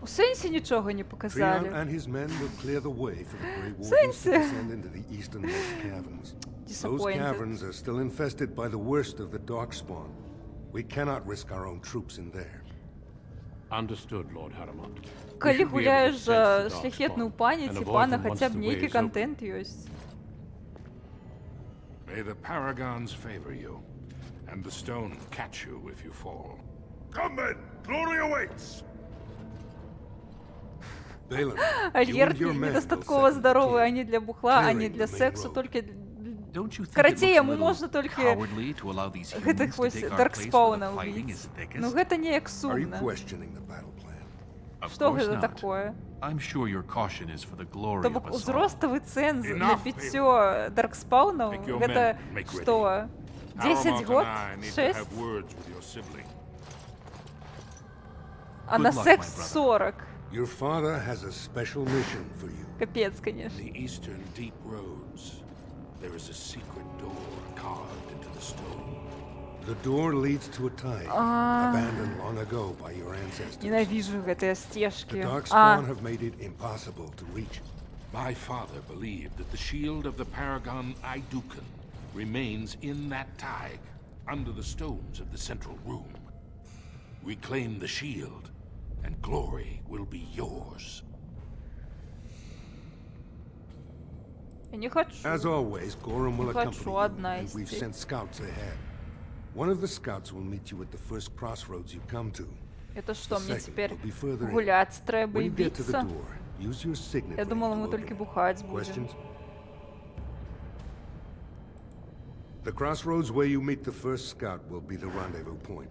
У сенсі нічого не показали. Trian and his men will clear the way for the Grey Wardens Сенсі? to descend into the easternmost caverns. Those caverns are still infested by the worst of the Darkspawn. We cannot risk our own troops in there. Understood, Lord Haramond. Калі гуляєш за шляхетну паніць, пана хаця б нейкі контент ёсць. May the paragons favor you, and the stone catch you if you fall. Come then, glory awaits! Альєрт недостатково здоровий ані для бухла, ані для сексу, тільки... Карацей, яму можна тільки гэтых вось даркспауна ўбіць. Ну гэта неяк сумна. Што гэта такое? То бок узроставы цэнз на біццё даркспаунаў, гэта што? 10 год? 6? А на секс 40. Your father has a special mission for you. Капец, конечно. The eastern deep roads. There is a secret door carved into the stone. The door leads to a tide, abandoned long ago by your ancestors. Ненавижу гэтыя стежкі. The Darkspawn have made it impossible to reach. My father believed that the shield of the paragon Aidukan remains in that tide. under the stones of the central room. Reclaim the shield, and glory will be yours. Я не хочу. As always, Gorham will Не accompany хочу you, одна and we've идти. sent scouts ahead. One of the scouts will meet you at the first crossroads you come to. Это что, The мне second теперь will be further in. гулять треба When и you get to the биться? door, use your signet Я ring думала, to мы open только it. бухать будем. Questions? The crossroads where you meet the first scout will be the rendezvous point.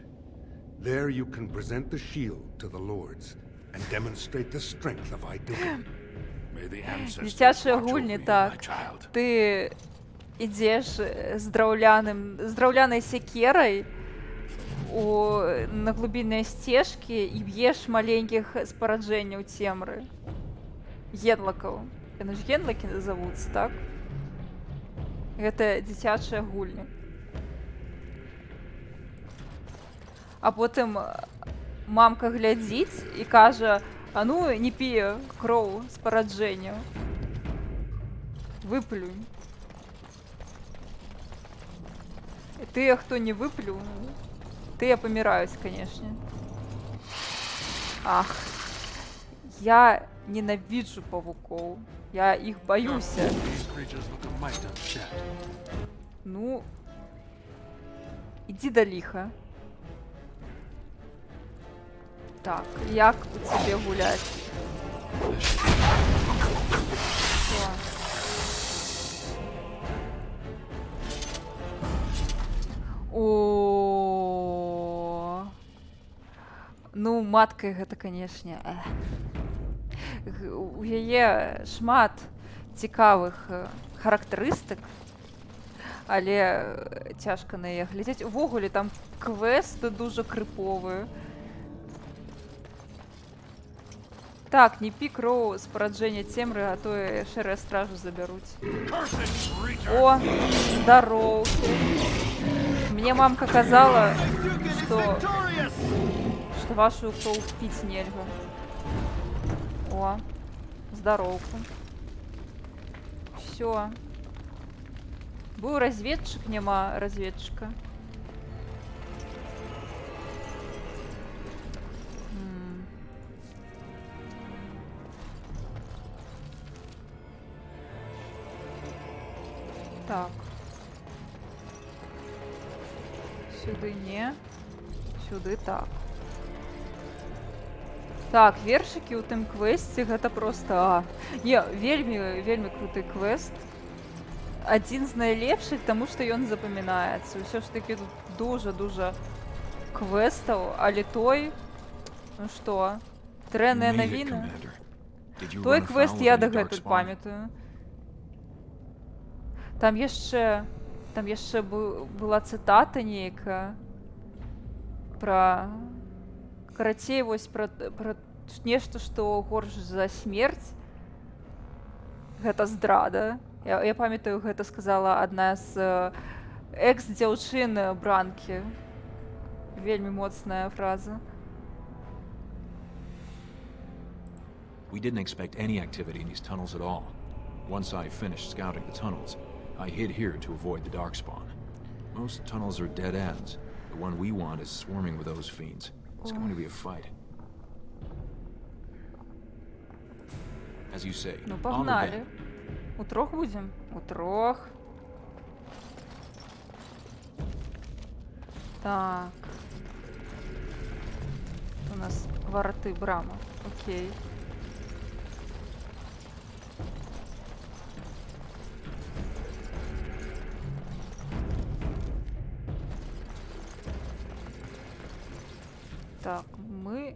There you can present the shield to the lords and demonstrate the strength of Iduncan. May the ancestors Дзіцячыя watch over гульні, you, так. my child. Ты ідзеш з драўлянай секерай на глубінныя сцежкі і б'еш маленькіх спараджэнняў цемры. Генлакаў. Яны ж генлакі назавуцца, так? Гэта дзіцячыя гульні. А потым мамка глядзіць і кажа: «А ну, не пі кроў спараджэнняў. Выплюнь». І тыя, хто не выплюнул, тыя паміраюць, канешне. Ах, я ненавіджу павукоў. Я іх баюся. Ну, ідзі да ліха. Так, як у цябе гуляць? Всё. О, ну, маткай гэта, канешне. У яе шмат цікавых характарыстык, але цяжка на яе глядзець. Увогуле, там квесты дуже крыповыя. Так, не пі кроў спараджэння цемры, а то шэрыя стражу забяруць. О, здароўкі. Мне мамка казала, што вашу кроў піць нельга. О, здароўку. Всё. Быў разведчык, няма разведчыка. Так. Сюды не. Сюды так. Так, вершыкі ў тым квесце гэта проста... Не, вельмі круты квест. Адзін з найлепшых, таму што ён запамінаецца. Усё ж такі тут дуже квестаў, але той... Ну што, трэнная навіна? Той квест я дагэтуль памятаю. Там яшчэ была цытата нейкая пра... Карацей, вось пра нешта, што горш за смерць. Гэта здрада. Я памятаю, гэта сказала адна з экс-дзяўчын Бранкі. Вельмі моцная фраза. We didn't expect any activity in these tunnels at all. Once I finished scouting the tunnels, I hid here to avoid the Darkspawn. Most tunnels are dead ends. The one we want is swarming with those fiends. It's going to be a fight. As you say, ну, погнали. Утрох будем? Утрох. Так. У нас вороты брама. Окей. Так, мы...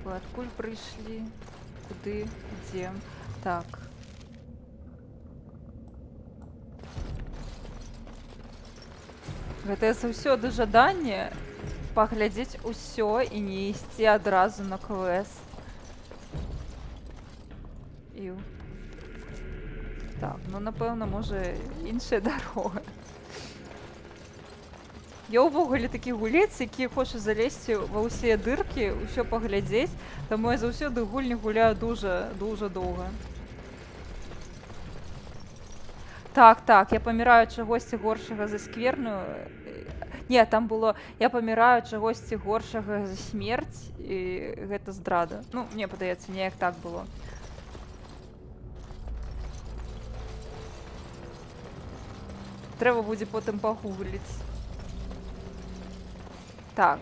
Вы адкуль прыйшлі? Куды ідзем? Так. Гэта заўсёды жаданне паглядзець усё і не ісці адразу на квест. Так, ну напэўна, можа, іншая дарога. Я ўвогуле такі гулец, які хоча залезці ва ўсе дыркі, усё паглядзець, таму я заўсёды гульні гуляю дуже доўга. Так, я паміраю чагосьці горшага за скверную. Не, там было я паміраю чагосьці горшага за смерць і гэта здрада. Ну, мне падаецца, неяк так было. Трэба будзе потым пагугліць. Так.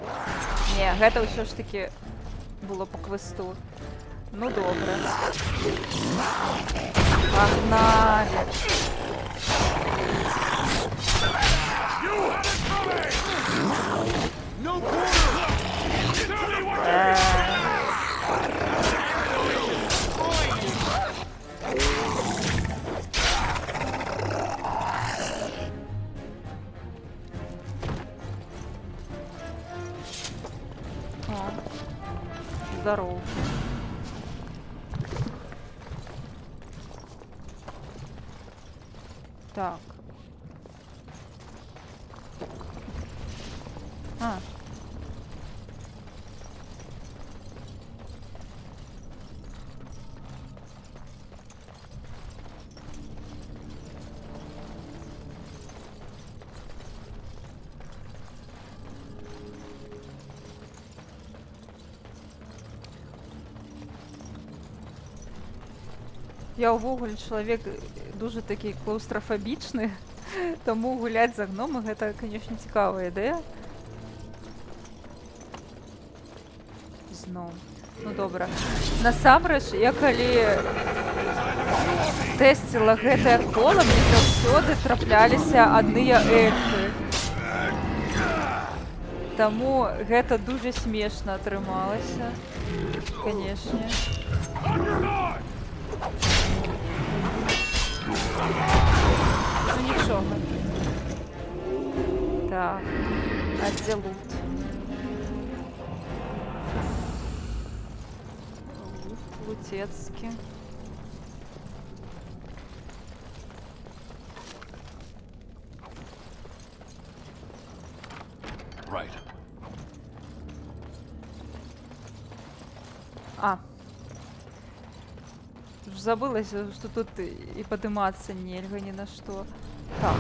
Не, гэта ўсё ж таки было по квесту. Ну, добра. Пагнали. Здорово. Так. Я ўвогуле чалавек дуже такі клаустрафабічны, таму гуляць за гнома гэта, канешне, цікавая ідэя. Зноў. Ну добра. Насамрэч, я калі тэсціла гэтае кола, мне заўсёды трапляліся адныя эльфы. Таму гэта дуже смешна атрымалася. Канешне. Ну нічога. Так. А дзе лут? Лутецкі. Right. Забылася, што тут і падымацца нельга ні на што. Так.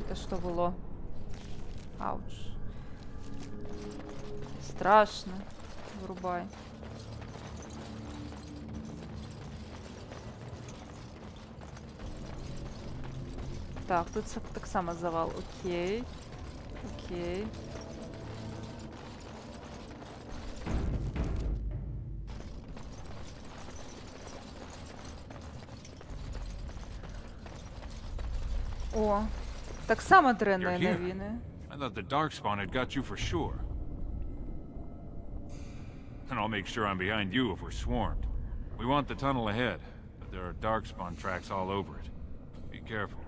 Это што было? Ауч. Страшна. Вырубай. Так, тут таксама завал. Окей. Окей. О, таксама дрэнныя навіны. I thought the Darkspawn had got you for sure. And I'll make sure I'm behind you if we're swarmed. We want the tunnel ahead, but there are Darkspawn tracks all over it. Be careful.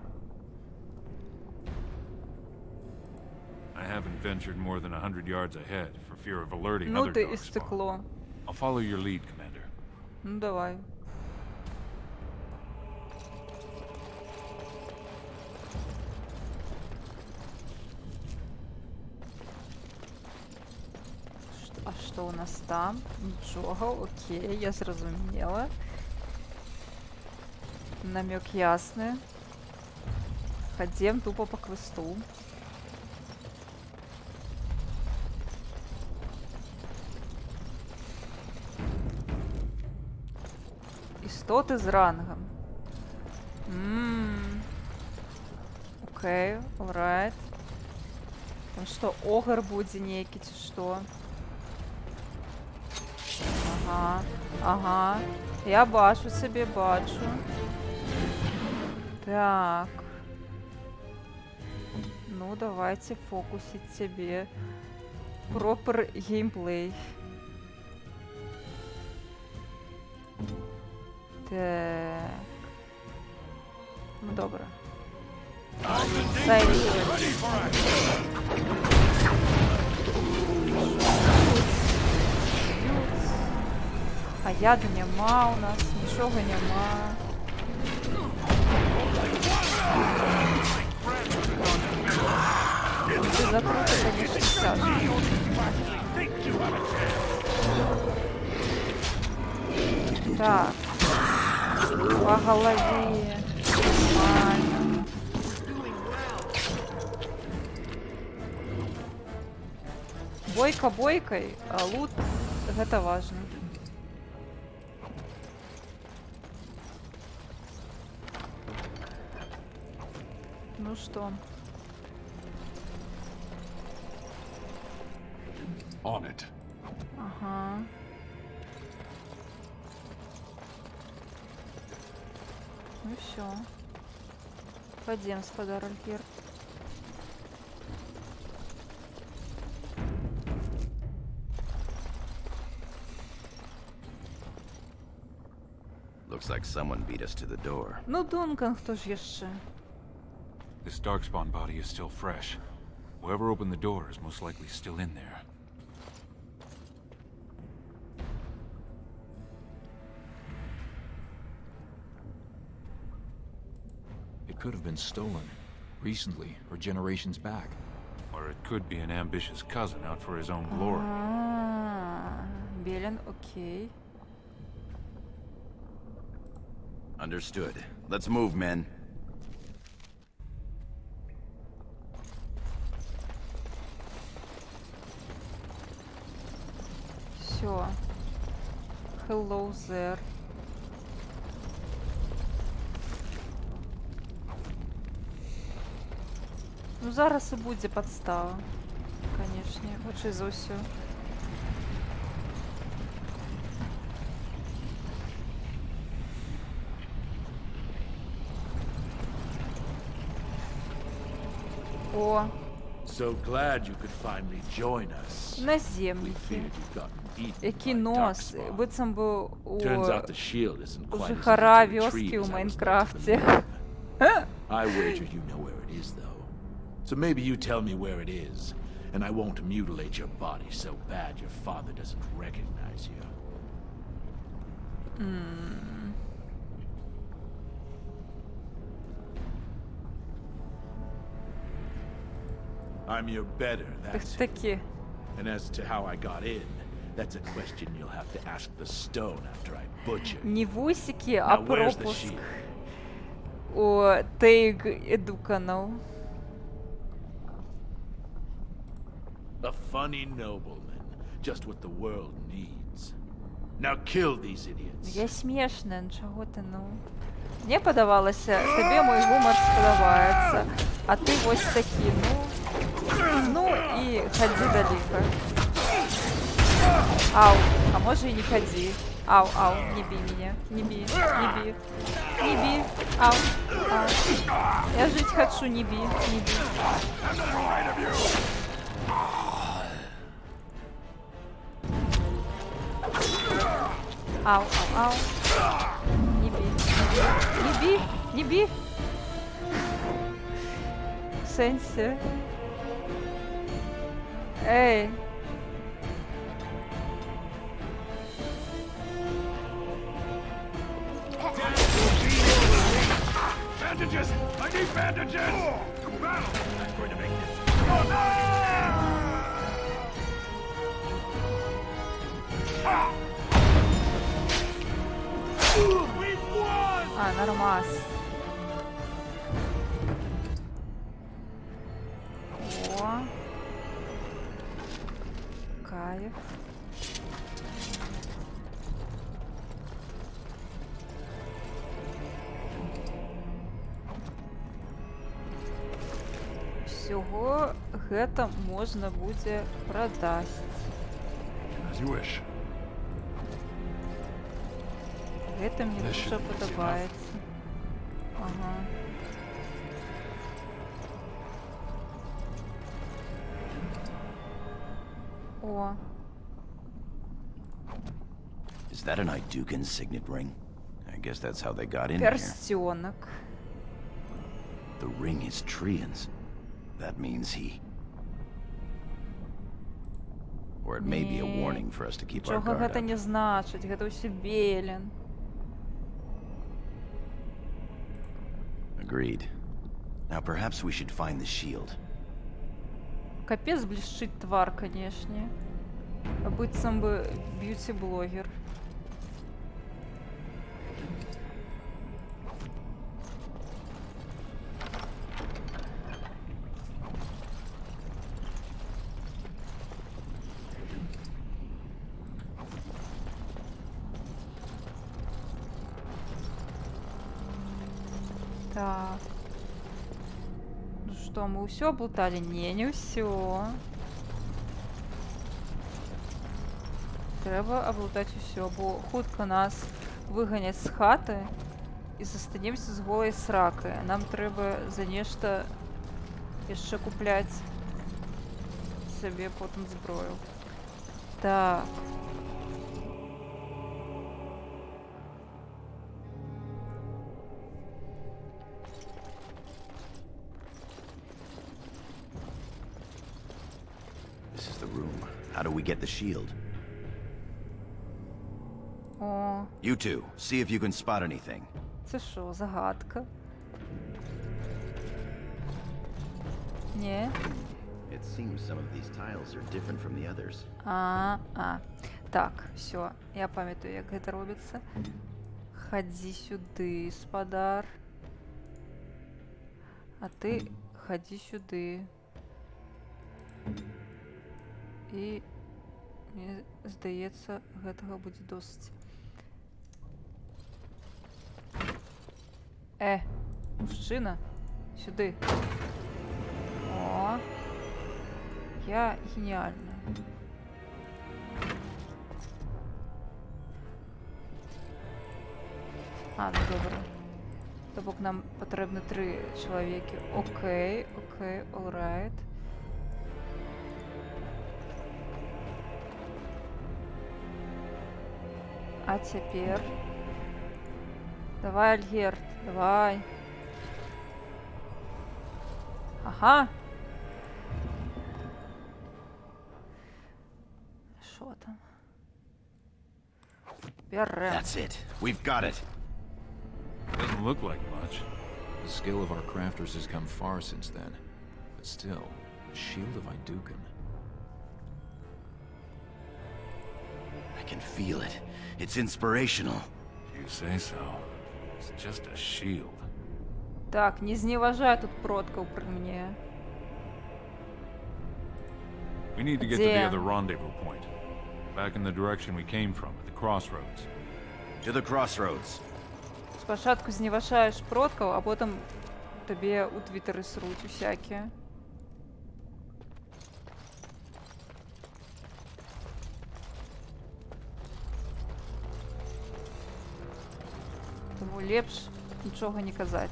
I haven't ventured more than 100 yards ahead for fear of alerting other Ну ти і Darkspawn. стекло. I'll follow your lead, Commander. Ну давай. А що у нас там? Нічого, окей, я зрозуміла. Намек ясный. Ходим тупо по квесту. Істоти з рангом. Окей, alright. Там что, огр буде некий, чи что? Ага, ага. Я бачу собі, бачу. Так. Ну, давайте фокусить себе. Пропер геймплей. Так. Ну, добре. А яду нема у нас, нічого нема. Ти закрути, конечно, тяжко. Так. По голове. Нормально. Бойка бойкой, а лут гэта важно. Ну что? On it. Ага. Ну все. Пойдем, господа Альгерт. Looks like someone beat us to the door. Ну, Дункан, хто ж яшчэ? This Darkspawn body is still fresh. Whoever opened the door is most likely still in there. It could have been stolen. Recently, or generations back. Or it could be an ambitious cousin out for his own glory. Белен, окей. Understood. Let's move, men. Все. Hello there. Ну зараз і буде подстава. Конечно, лучше за все. О, So glad you could finally join us. наземники. Який нос, бицем би у Turns out the shield isn't quite as жихара easy to retrieve вёски у as I was led to Майнкрафте. believe. I wager you know where it is, though. So maybe you tell me where it is, and I won't mutilate your body so bad your father doesn't recognize you. I'm your better, that's it. Таки. And as to how I got in, that's a question you'll have to ask the stone after I butcher you. Не вусики, а Now, where's the пропуск shield? у Тейг Эдуканов. A funny nobleman, just what the world needs. Now kill these idiots. Я смешная, ну чого ти, ну. Мне подавалося, тобі мой гумор сподобається, а ти ось такий, ну. Ну і ходи далеко. Ау, а може і не ходи. Ау, ау, не бей меня, не бей, не бей, не бей, ау, ау. Я жить хочу, не бей, не бей. Ау, ау, ау. Не бей, не бей, не бей. В сенсе. Эй. Bandages! I need bandages! Battle! I'm going to make this. Oh no! We've won! А, нормас. О. Кайф. Всього гэта можна будзе прадасць. As you wish. Гэта мне This дуже should be easy падабаецца. Ага. О. Is that an Idukan signet ring? I guess that's how they got in here. Перстёнок. The ring is Trian's. That means he... Or it may be a warning for us to keep our Чого guard гэта up. не значыць? Гэта ўсё Белен. Agreed. Now perhaps we should find the shield. Капец блішчыць твар, канешне. Быццам бы б'юці-блогер. Так. Ну што, мы ўсё аблуталі? Не ўсё. Трэба аблутаць усё, бо хутка нас выганяць з хаты і застанемся з голай сракай. Нам трэба за нешта яшчэ купляць сабе потым зброю. Так. This is the room. How do we get the shield? О, You two, see if you can spot anything. це що, загадка? Ні? It seems some of these tiles are different from the others. Так, все, я пам'ятаю, як гэта робіцца. Хадзі сюды, спадар. А ты хадзі сюды. І мне здаецца, гэтага будзе досыць. Мужчына, сюды. О, я геніальна. Ну добре. То бок нам патрэбны 3 чалавекі. Окей, alright. А цяпер? Давай, Альгерт, давай. Ага. Що там? Берем. That's it. We've got it. Doesn't look like much. The skill of our crafters has come far since then. But still, the Shield of Iduken. I can feel it. It's inspirational. You say so. It's just a shield. Так, не зневажай тут продкаў пры мне. We need to get to the other rendezvous point. Back in the direction we came from, at the crossroads. To the crossroads. Спачатку зневажаеш продкаў, а потым табе у твітары сруць усякія. Тому лепш нічога не казаць.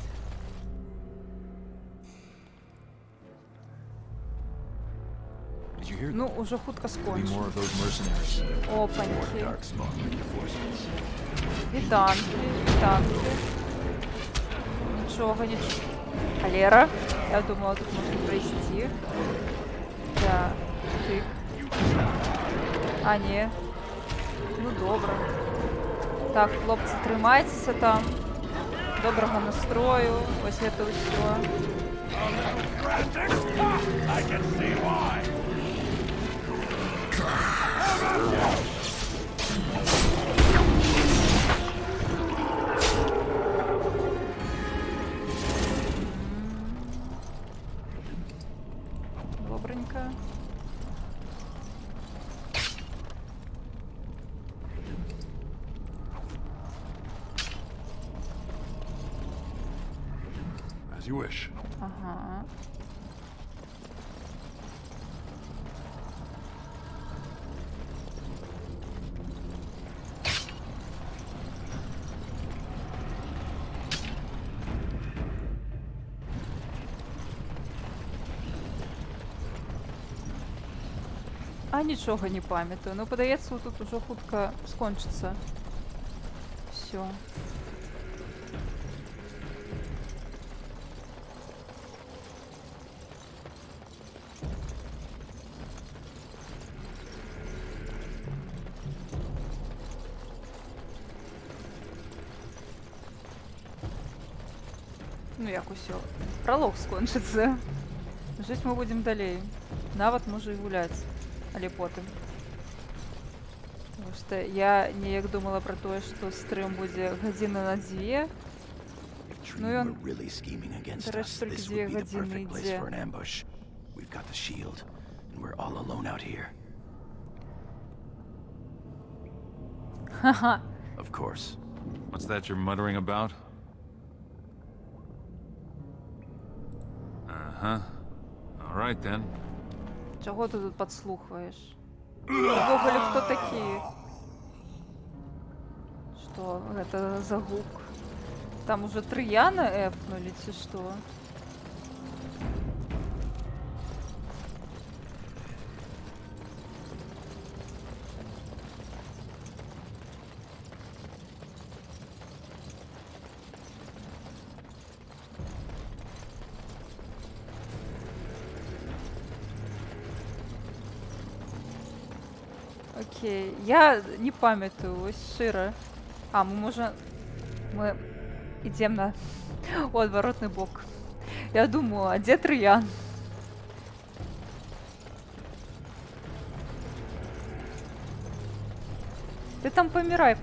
Ну, уже хутка скончу. Опаньки. Вітанки, вітанки. Нічого, нічого. Холера. Я думала, тут можна пройти. Да, тик. А, ні. Ну, добре. Так, хлопці, тримайтеся там. Доброго настрою. Ось це все. Добренько. As you wish. Ага. А нічого не пам'ятаю. Ну, подається, тут уже хутка скончиться. Все. Ну, як усё. Пролог скончыцца. Жыць мы будзем далей. Нават можа і гуляць. Але потым. Потому што я неяк думала пра тое, што стрым будзе гадзіна на 2. Ну і он, дарэчы, толькі 2 гадзіны ідзе. We've got the shield, and we're all alone out here. Haha. Of course. What's that you're muttering about? Uh-huh. All right, then. Чого ти тут подслухиваешь? Воголи кто такие? Что это за гук? Там уже Трияна эфнули, чи что? Окей, я не памятаю, ось широ. А, мы идем на отворотный бок. Я думаю, а где Триян? Ты там помирай.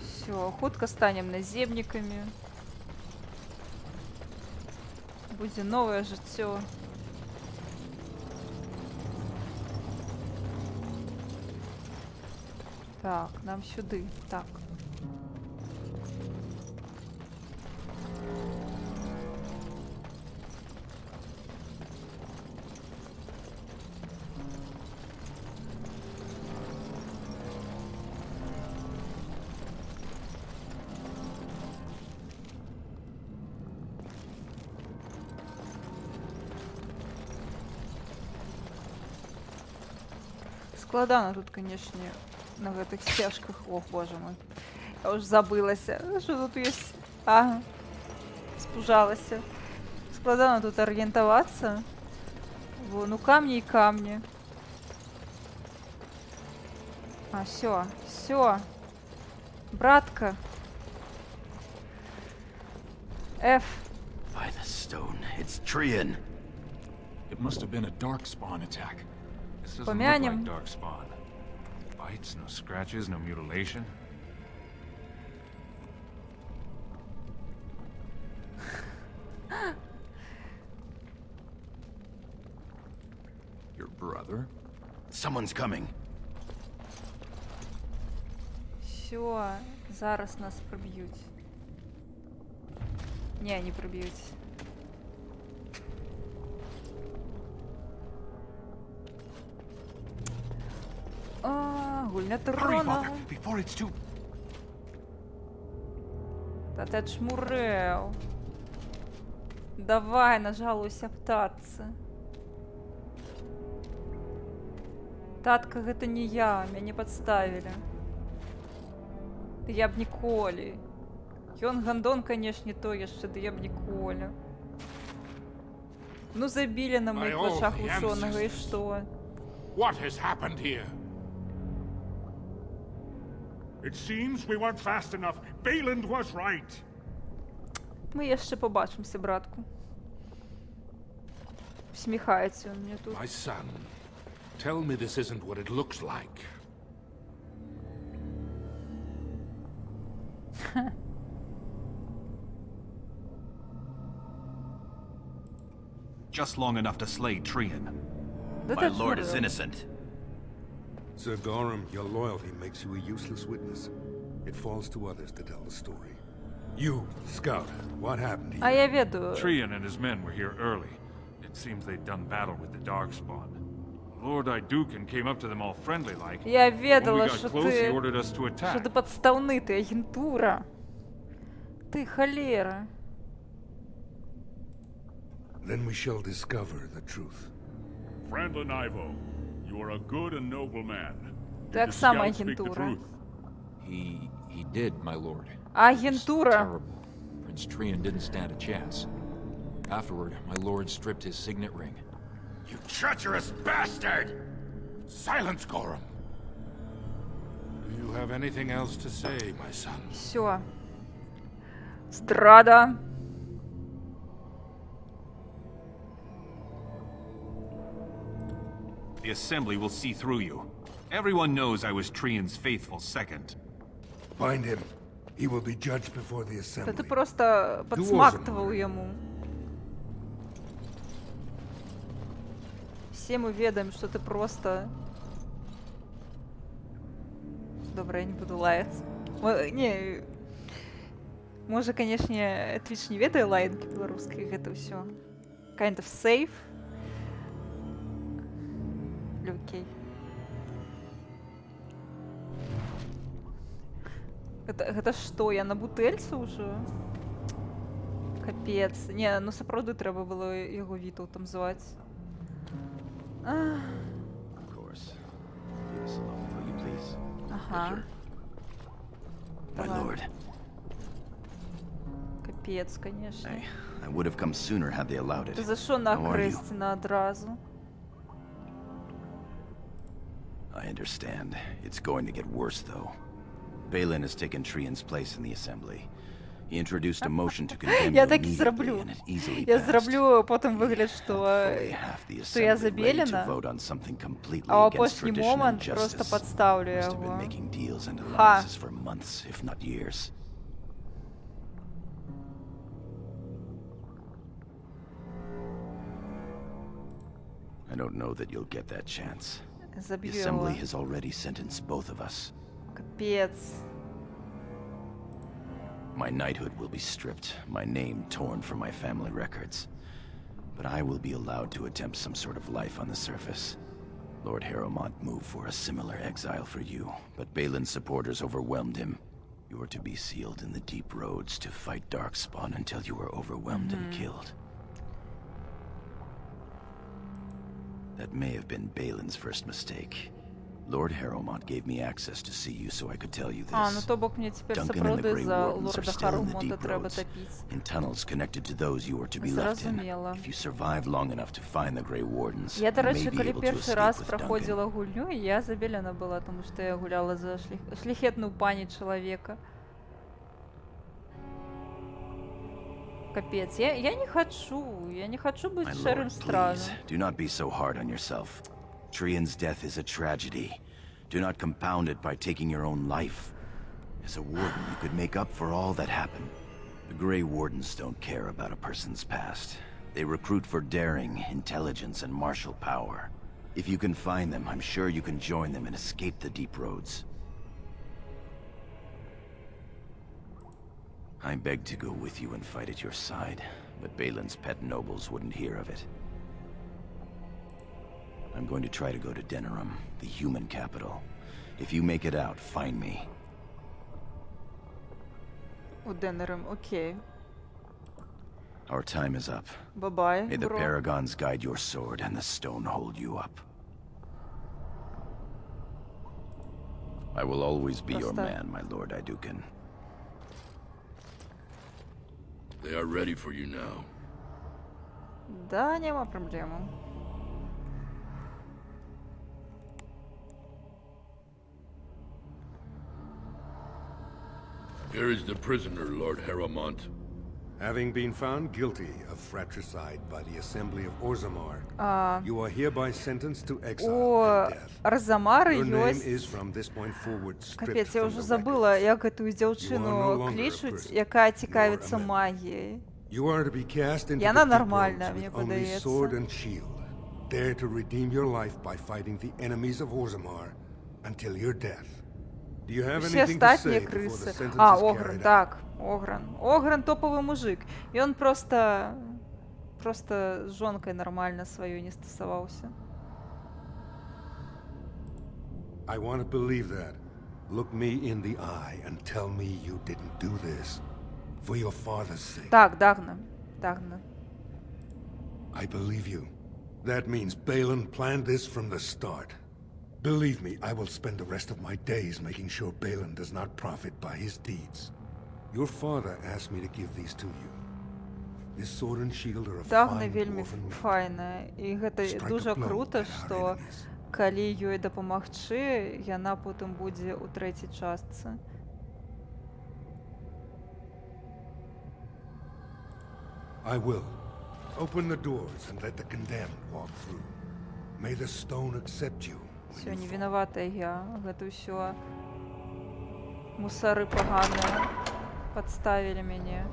Все, хутка станем наземниками. Будет новое жыццё. Так, нам сюды. Так. Складано тут, конечно, на гэтых сцежках. Ох, боже мой. Я уж забылася. Что тут есть? Ага. Спужалася. Складано тут ориентоваться. Во, ну камни и камни. А, все. Братка. F. By the stone, it's Trian. It must have been a darkspawn attack. This doesn't Помянем. look like darkspawn. Bites, no scratches, no mutilation. Your brother? Someone's coming. Все, зараз нас проб'ють. Не проб'ють. Гульня трона. Та ти чмурел. Давай, нажалуйся птаться. Татка, гэта не я, мяне подставили. Я б ніколі. Ён гандон, канешне, то яшчэ, да я б ніколі. Ну забілі на моих вачах учёнага, і што? What has happened here? It seems we weren't fast enough. Bayland was right. Ми яшчэ побачимся, братку. Всміхається він мені тут. My son, tell me this isn't what it looks like. Just long enough to slay Trian. Да My ти lord is чмурел. innocent. Sir Gorham, your loyalty makes you a useless witness. It falls to others to tell the story. You, Scout, what happened to you? А я ведаю. Trian and his men were here early. It seems they'd done battle with the Darkspawn. Lord Iduken came up to them all friendly-like. Я When we ведала, got що close, he ти... ordered us to Що attack. ти подставний, ти агентура. Ти холера. Then we shall discover the truth. Frandlin Ivo, you are a good and noble man. Так Did the само scout speak the агентура. truth? He did, my lord. Агентура. Terrible. Prince Trian didn't stand a chance. Afterward, my lord stripped his signet ring. You treacherous bastard! Silence, Gorham. Do you have anything else to say, my son? Все. Здрада. The Assembly will see through you. Everyone knows I was Trian's faithful second. Find him. He will be judged before the Та assembly. ти просто подсмактував йому. Все мы ведаем, что ты просто Добра, я не буду лаяцца. Не, можа, канешне, Twitch не ведае лаянкі беларускай, гэта ўсё kind of safe. Окей. Гэта што, я на бутэльцы ўжо? Капец. Не, ну сапраўды трэба было яго Вітаўтам зваць. Ага. My lord. Капец, конечно. I would have come sooner had they allowed it. Ты за що на Крестіна одразу? I understand. It's going to get worse, though. Balin has taken Trian's place in the Assembly. He introduced a motion to condemn you immediately, and it easily passed. Я зроблю потім вигляд, що я за Беліна, а в опошній момент просто підставлю його. Ха. I don't know that you'll get that chance. The Assembly has already sentenced both of us. Капец. My knighthood will be stripped, my name torn from my family records. But I will be allowed to attempt some sort of life on the surface. Lord Harrowmont moved for a similar exile for you, but Balin's supporters overwhelmed him. You are to be sealed in the deep roads to fight Darkspawn until you are overwhelmed and killed. That may have been Balin's first mistake. Lord Harrowmont gave me access to see you so I could tell you this. Ну то бок мне тепер Duncan and the Grey за Wardens are лорда still in the Харумонта deep треба roads, топить. in tunnels connected to those you are to be left in. If you survive long enough to find the Grey Wardens, Я, до you may речі, be коли able to перший escape раз with Duncan. проходила гульню, я за Беліна була, тому що я гуляла за шляхетну пані чоловіка. Капец, я не хочу быть My шерым lord, стражем. please, do not be so hard on yourself. Trian's death is a tragedy. Do not compound it by taking your own life. As a warden, you could make up for all that happened. The Grey Wardens don't care about a person's past. They recruit for daring, intelligence, and martial power. If you can find them, I'm sure you can join them and escape the deep roads. I begged to go with you and fight at your side, but Balin's pet nobles wouldn't hear of it. I'm going to try to go to Denerim, the human capital. If you make it out, find me. У Денерем, окей. Our time is up. Bye-bye, May the bro. paragons guide your sword and the stone hold you up. I will always be your Просто- man, my lord Iduken. They are ready for you now. Да, нема проблем. Here is the prisoner, Lord Harrowmont. Having been found guilty of fratricide by the Assembly of Orzammar, you are hereby sentenced to exile У and death. Арзамара Your name ёсць... is from this point forward stripped Капец, я from ўжо the забыла, як гэтую You are no дзяўчыну longer a клічуць, person. якая цікавіцца магіяй. You are to be cast into Яна the deep нормальная, roads мне with only падаецца. sword and shield. Dare to redeem your life by fighting the enemies of Orzammar until your death. Do you have Все anything to остатние say before the крысы. sentence А, is Огран, carried out? так, Огран. Огран топовый мужик. И он просто с жонкой нормально своей не стасовался. I want to believe that. Look me in the eye and tell me you didn't do this for your father's sake. Так, Дагна. Дагна. I believe you. That means Balin planned this from the start. Believe me, I will spend the rest of my days making sure Balin does not profit by his deeds. Your father asked me to give these to you. This sword and shield are a Дагна fine вельмі dwarven файная. І гэта Strike a дуже blow круто, at our што калі ёй дапамагчы, яна потым будзе ў трэцяй частцы. I will. Open the doors and let the condemned walk through. May the stone accept you. Всё, не вінаватая я. Гэта ўсё мусары паганыя падставілі мяне.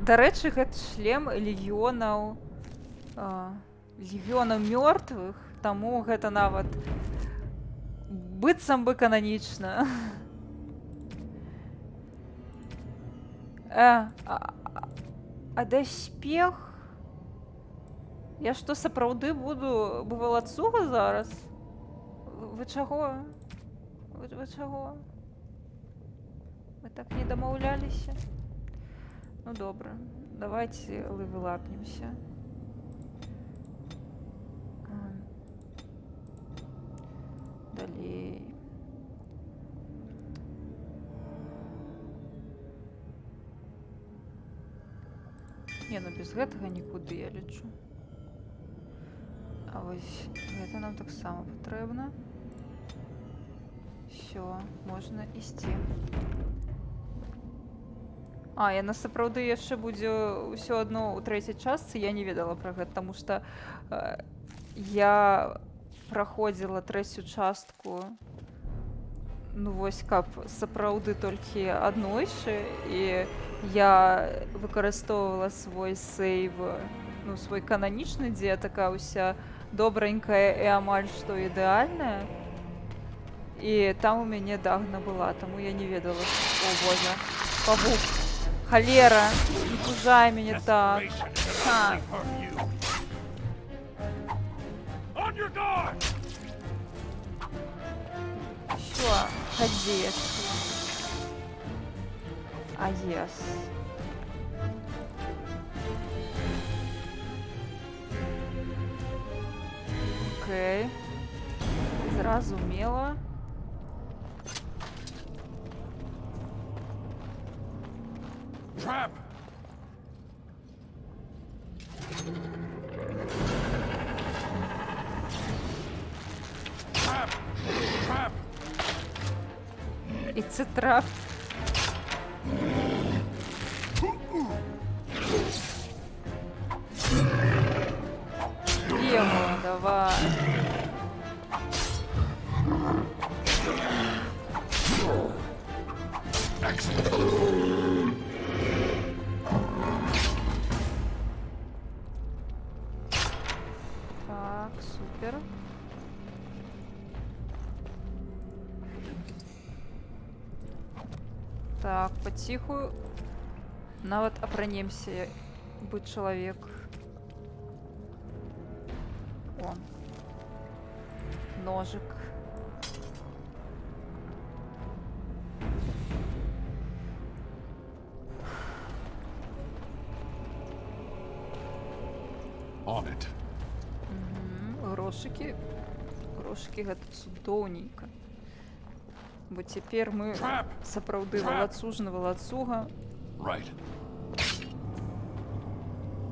Да рэчы, гэты шлем легіёнаў мёртвых, таму гэта нават быццам бы кананічна. А даспех? Я што, сапраўды буду бывалацуга зараз? Вы чаго? Вы чаго? Мы так не дамаўляліся? Ну добра, давайте левелапнемся. Далей. Не, ну без гэтага нікуды, я лічу. А вось гэта нам таксама патрэбна. Всё, можна ісці. Яна сапраўды яшчэ будзе ўсё адно ў трэцяй частцы, я не ведала пра гэта, таму што я праходзіла трэцюю частку, ну вось каб сапраўды толькі аднойчы, і я выкарыстоўвала свой сейв, ну свой кананічны, дзе такая ўся добранькая і амаль што ідэальная. І там у мяне дагна была, таму я не ведала, о боже, павук. Холера, не пужай меня так. Всё, ходи. Yes. Окей. Зразумела. Trap! Trap! Trap! It's a trap. Ему, давай. Так, супер. Так, потиху. Нават апранемся, будь чалавек. О. Ножик. On it. Грошики. Грошики гэта цудоўненька. Бо цяпер мы сапраўды валацужны валацуга. Right.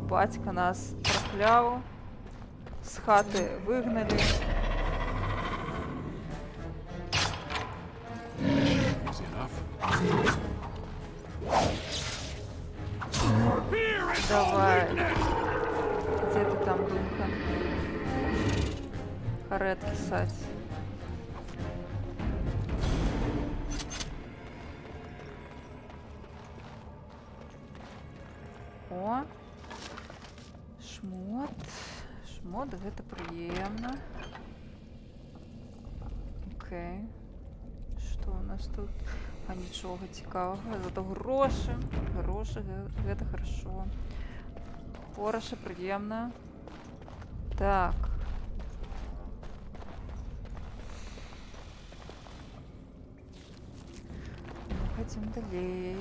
Бацька нас пракляў. З хаты выгналі. Easy enough. Давай. Где ты там, Думка? Каретки сать. О. Шмот. Шмот, гэта прыемна. Окей. Што у нас тут? А нічога цікавага. Зато грошы. Грошы, гэта хорошо. Пораша прыемна. Так. Ну, пойдем далей.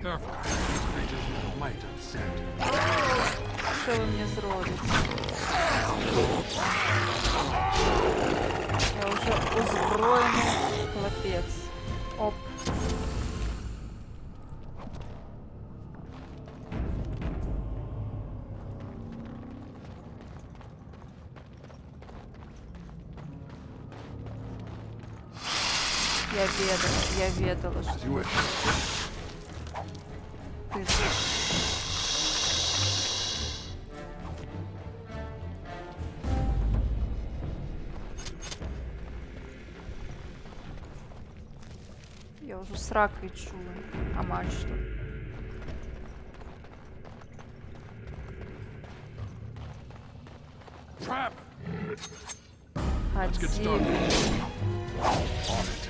Careful. Light on scent. Що ви мені зробите? Я вже озброєний хлопець. Оп. Я ведала, що... Ти... Я уже срак чую. Амаль что. Trap! Let's get started. On it.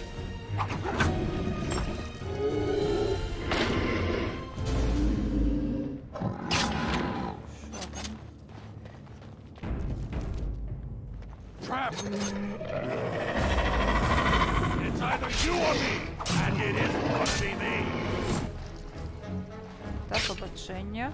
Trap! It's either you or me, and it isn't gonna be me. Так, побачення.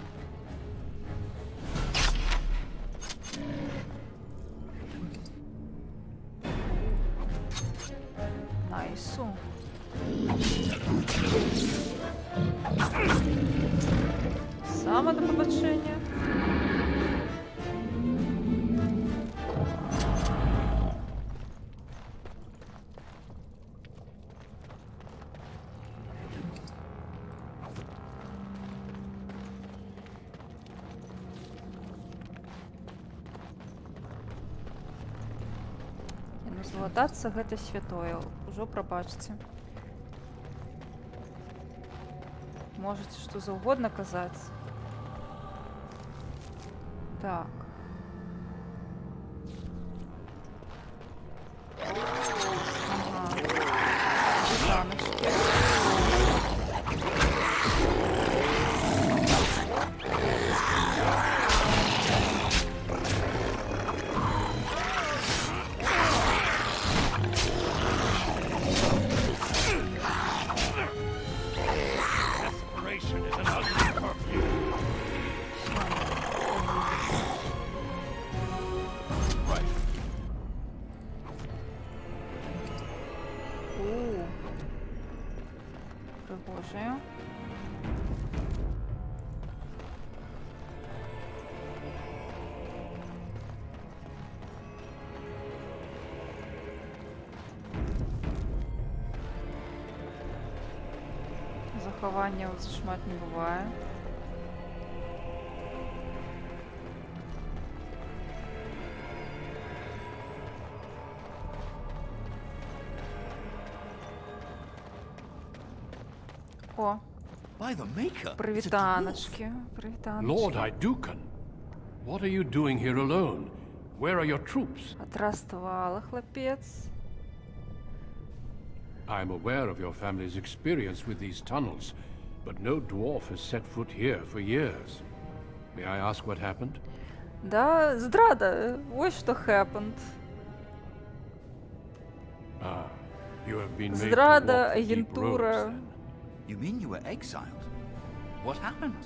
Найсу. Саме до побачення. Златацца гэта святое, ужо прабачце. Можете што заўгодна казаць. Так. Ага. Вітаночки. Пригожує. Заховання шмат не буває. О, привітаночки, привітаночки. Lord Idukan, what are you doing here alone? Where are your troops? Отрастувала, хлопець. I'm aware of your family's experience with these tunnels, but no dwarf has set foot here for years. May I ask what happened? Да, здрада. Ось що happened. Ah, you have been made Здрада, to walk the deep агентура. roads, then. You mean you were exiled? What happened?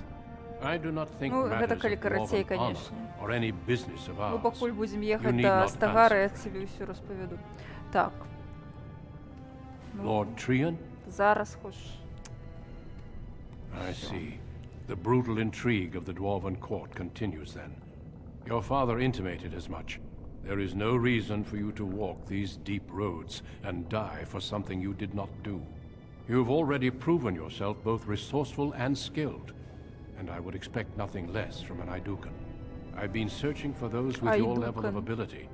I do not think Ну, гэта matters калі of карацей, dwarven honor конечно. or any business of Мы ours. пакуль будем You ехать need до not Астагара, answer. я тебе все распавяду. Так. Ну, Lord Trian? зараз хочеш. I see. The brutal intrigue of the Dwarven court continues then. Your father intimated as much. There is no reason for you to walk these deep roads and die for something you did not do. You've already proven yourself both resourceful and skilled, and I would expect nothing less from an Idukan. I've been searching for those with your level of Idukan. ability.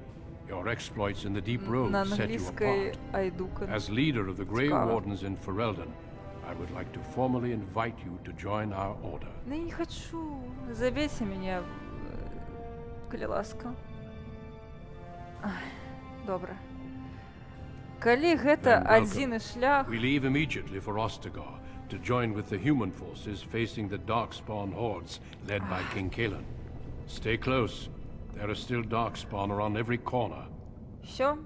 Your exploits in the deep roads На set you англійській apart. Айдукан. As leader of the Grey Цікаво. Wardens in Ferelden, I would like to formally invite you to join our order. Ну, я не хочу. Забейте меня, коли ласка. Ай, добре. Калі гэта Then welcome. адзіны шлях, We leave immediately for Ostagar to join with the human forces facing the Darkspawn hordes led by King Kaelin. Stay close. There are still Darkspawn around every corner. Всё.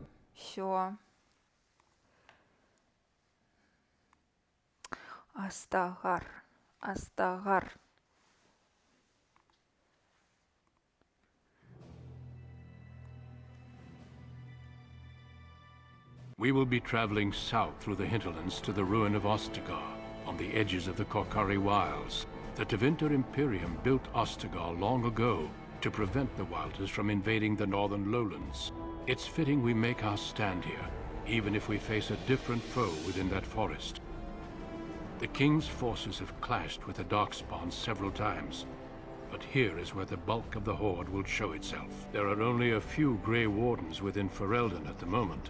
Астагар. Астагар. We will be traveling south through the hinterlands to the ruin of Ostagar, on the edges of the Korkari Wilds. The Tevinter Imperium built Ostagar long ago to prevent the Wilders from invading the northern lowlands. It's fitting we make our stand here, even if we face a different foe within that forest. The King's forces have clashed with the Darkspawn several times, but here is where the bulk of the Horde will show itself. There are only a few Grey Wardens within Ferelden at the moment,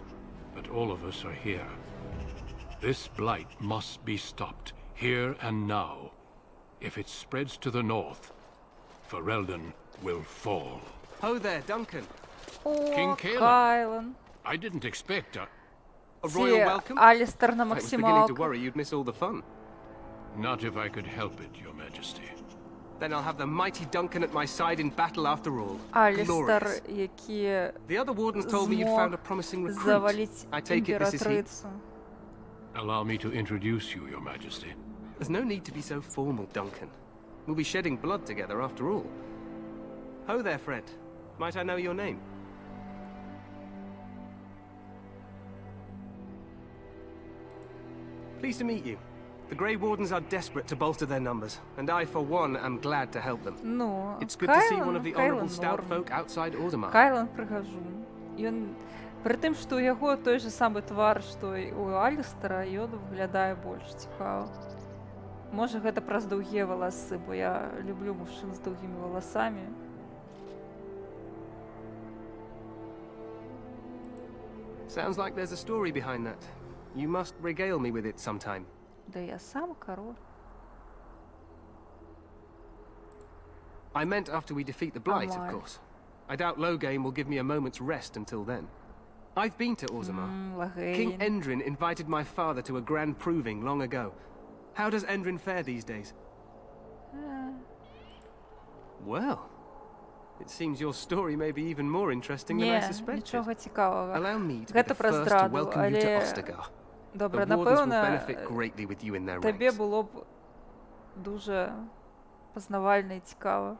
but all of us are here. This blight must be stopped, here and now. If it spreads to the north, Ferelden will fall. Ho there, Duncan. King Caleb. Кайлен. I didn't expect A royal Ці welcome? Алістер на I was beginning to максималку. worry you'd miss all the fun. Not if I could help it, Your Majesty. Then I'll have the mighty Duncan at my side in battle after all. Алістер, Glorious. який The other wardens told me you'd found a promising recruit. завалить I take it this is he? імператрицю. Allow me to introduce you, Your Majesty. There's no need to be so formal, Duncan. We'll be shedding blood together after all. Ho there, friend. Might I know your name? Pleased to meet you. The Grey Wardens are desperate to bolster their numbers, and I, for one, am glad to help them. Ну, It's good to see one Кайлен, of the honorable Кайлен stout норм. folk outside Audemars. Кайлен прыгажу. Ён пры тым, што ў яго той же самы твар, што і у Алістера, ён выглядае больш цікава. Можа, гэта праз доўгія валасы, бо я люблю мужчын з доўгімі валасамі. Sounds like there's a story behind that. You must regale me with it sometime. Да я сам король. I meant after we defeat the Blight, of Alright. course. I doubt Loghain will give me a moment's rest until then. I've been to Orzammar. King Логhain. Endrin invited my father to a grand proving long ago. How does Endrin fare these days? Well, it seems your story may be even more interesting than I Ні, suspected. нічого цікавого. Allow me to be Гэта the про first to здраду, welcome you to але Ostagar. добре, The Wardens will напевно, benefit greatly with you in their тобі ranks. було б дуже познавально і цікаво.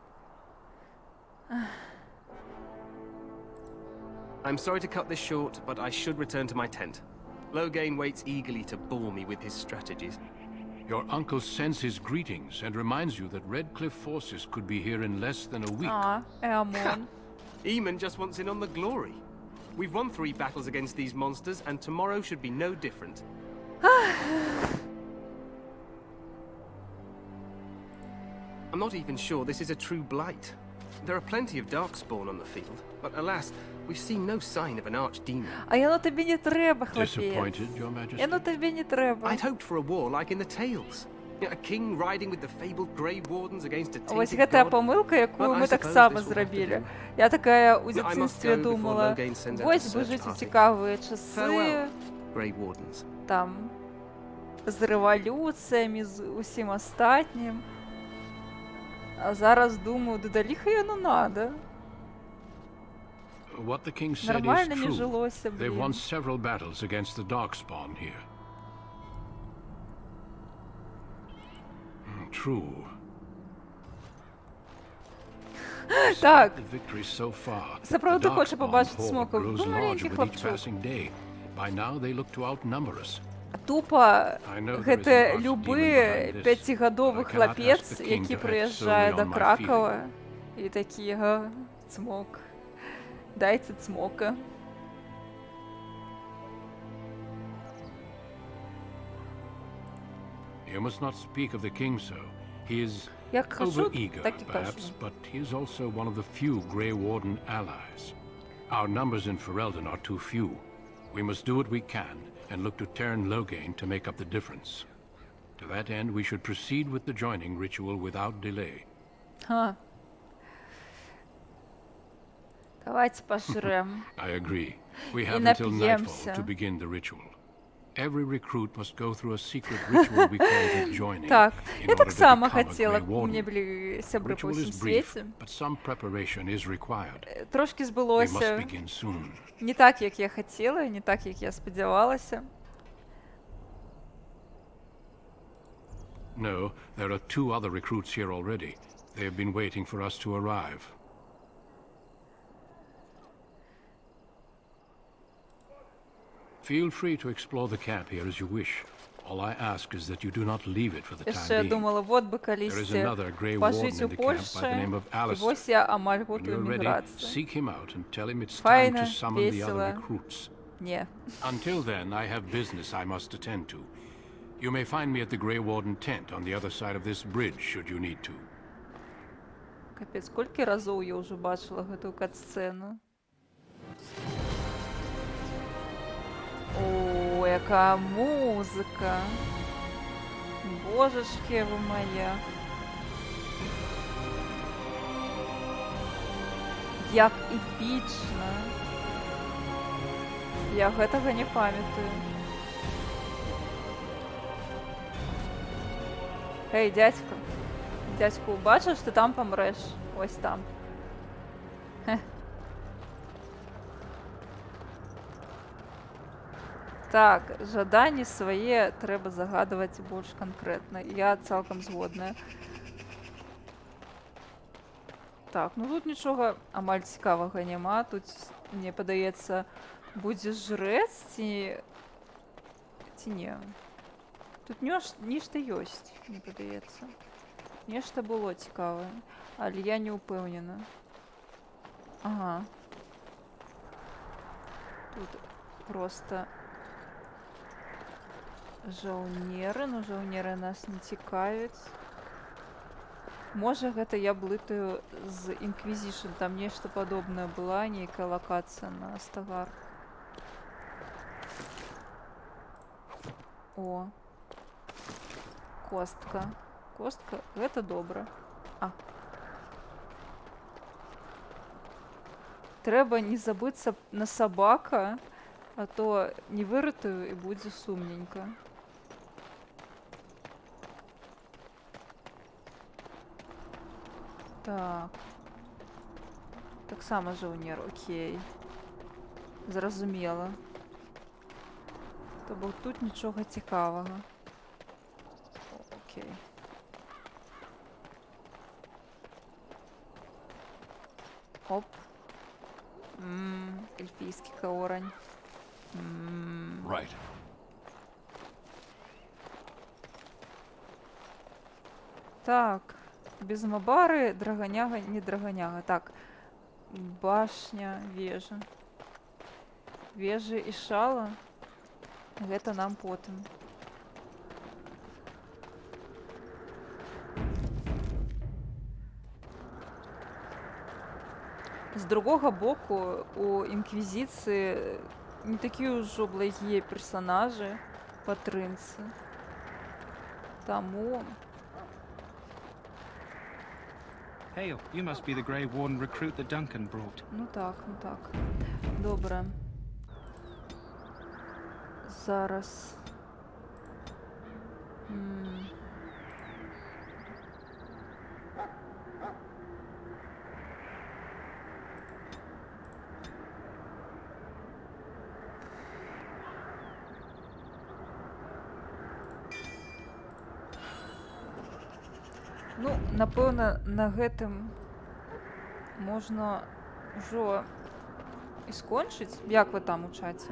I'm sorry to cut this short, but I should return to my tent. Loghain waits eagerly to bore me with his strategies. Your uncle sends his greetings and reminds you that Redcliffe forces could be here in less than a week. Еамон. Eamon just wants in on the glory. We've won 3 battles against these monsters, and tomorrow should be no different. I'm not even sure this is a true blight. There are plenty of Darkspawn on the field, but alas, we've seen no sign of an archdemon. А яно тобі не треба, хлопець. Disappointed, Your Majesty? Яно тобі не треба. I'd hoped for a war like in the tales. A king riding with the fabled Grey Wardens against a Ось tainted гэта god. помилка, яку Well, I ми так suppose само this will have to зробили. do. Я така у I must дитинстві go before думала, Loghain sends out a ось би search жити party. цікаві часи, Farewell, Grey Wardens. там, з революціями, з усім остатнім. А зараз думаю, да даліха яно надо. What the king said Нормально is не true. жилося, They've блін. won several battles against the Darkspawn here. True. Так. The victory so far. Справді the хочу Darkspawn побачити horde смока. grows Ну, larger маленький with each хлопчук. passing day. By now they look to outnumber us. Тупо, I know there is гэта an archdemon любы behind this, 5-гадовы but I cannot хлапец, ask the king які to act прыязджае solely да on my Кракова, і такі, га, цмок. Дайце цмока. You must not speak of the king so. He is Як кажу, overeager, так і perhaps, кажу. but he is also one of the few Grey Warden allies. Our numbers in Ferelden are too few. We must do what we can and look to Teyrn Loghain to make up the difference. To that end, we should proceed with the joining ritual without delay. Ха. Давайте пожрем. I agree. We И have until nightfall напьемся. to begin the ritual. Every recruit must go through a secret ritual we call the joining. Так, in я так order to само become a хотела, Grey Warden. у меня были сябры по Ritual всем is brief, свете. but some preparation is required. Трошки We must збулося begin soon. не так, як я хотіла, не так, як я сподівалася. No, there are 2 other recruits here already. They have been waiting for us to arrive. Feel free to explore the camp here as you wish. All I ask is that you do not leave it for the І time ще я being. думала, от би There is колись another Grey Warden пожити in у the camp by the Польщі, name of і Alistair. ось я амаль When готую you're ready, міграцію. seek him out and tell him it's time Файно, to summon the other весело. recruits. Ні. Until then, I have business I must attend to. You may find me at the Grey Warden tent on the other side of this bridge, should you need to. Капець, скільки разів я вже бачила гэту кат-сцену. О, як Яка музика. Божечки ви моя. Як эпічна. Я гэтага не памятаю. Гей, дядько. Дядьку, бачиш, ти там помреш. Ось там. Хе. Так, жаданні свае трэба загадваць больш канкрэтна. Я цалкам згодная. Так, ну тут нічога амаль цікавага няма. Тут, мне падаецца, будзе жрэц ці не. Тут нешта ёсць, мне падаецца. Нешта было цікавае, але я не ўпэўнена. Ага. Тут проста жаўнеры, но жаўнеры нас не цікавяць. Можа, гэта я блытаю з Inquisition, там нешта падобнае была, нейкая лакацыя на Астагар. О. Костка. Костка, гэта добра. А. Трэба не забыцца на сабака, а то не выратую і будзе сумненька. Так. Таксама жаўнер, окей. Зразумела. То бок тут нічога цікавага. Окей. Оп. Эльфійський каорань. Right. Так. Без мабары, драганяга, не драганяга. Так. Башня, вежа. Вежы і шала. Гэта нам потым. З другога боку, у Інквізіцыі не такія ўжо благія персанажы, патрынцы. Таму... Hail, you must be the Grey Warden recruit that Duncan brought. Ну так, ну так. Добре. Зараз. Ну, напэўна, на гэтым можна ўжо і скончыць. Як вы там у чаце?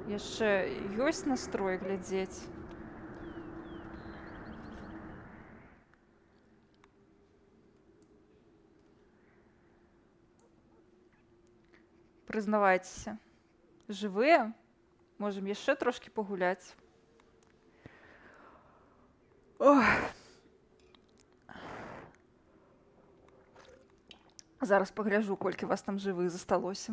Яшчэ ёсць настрой глядзець? Прызнавайцеся. Жывыя? Можам яшчэ трошкі пагуляць. Ох. Зараз пагляджу, колькі вас там жывых засталося.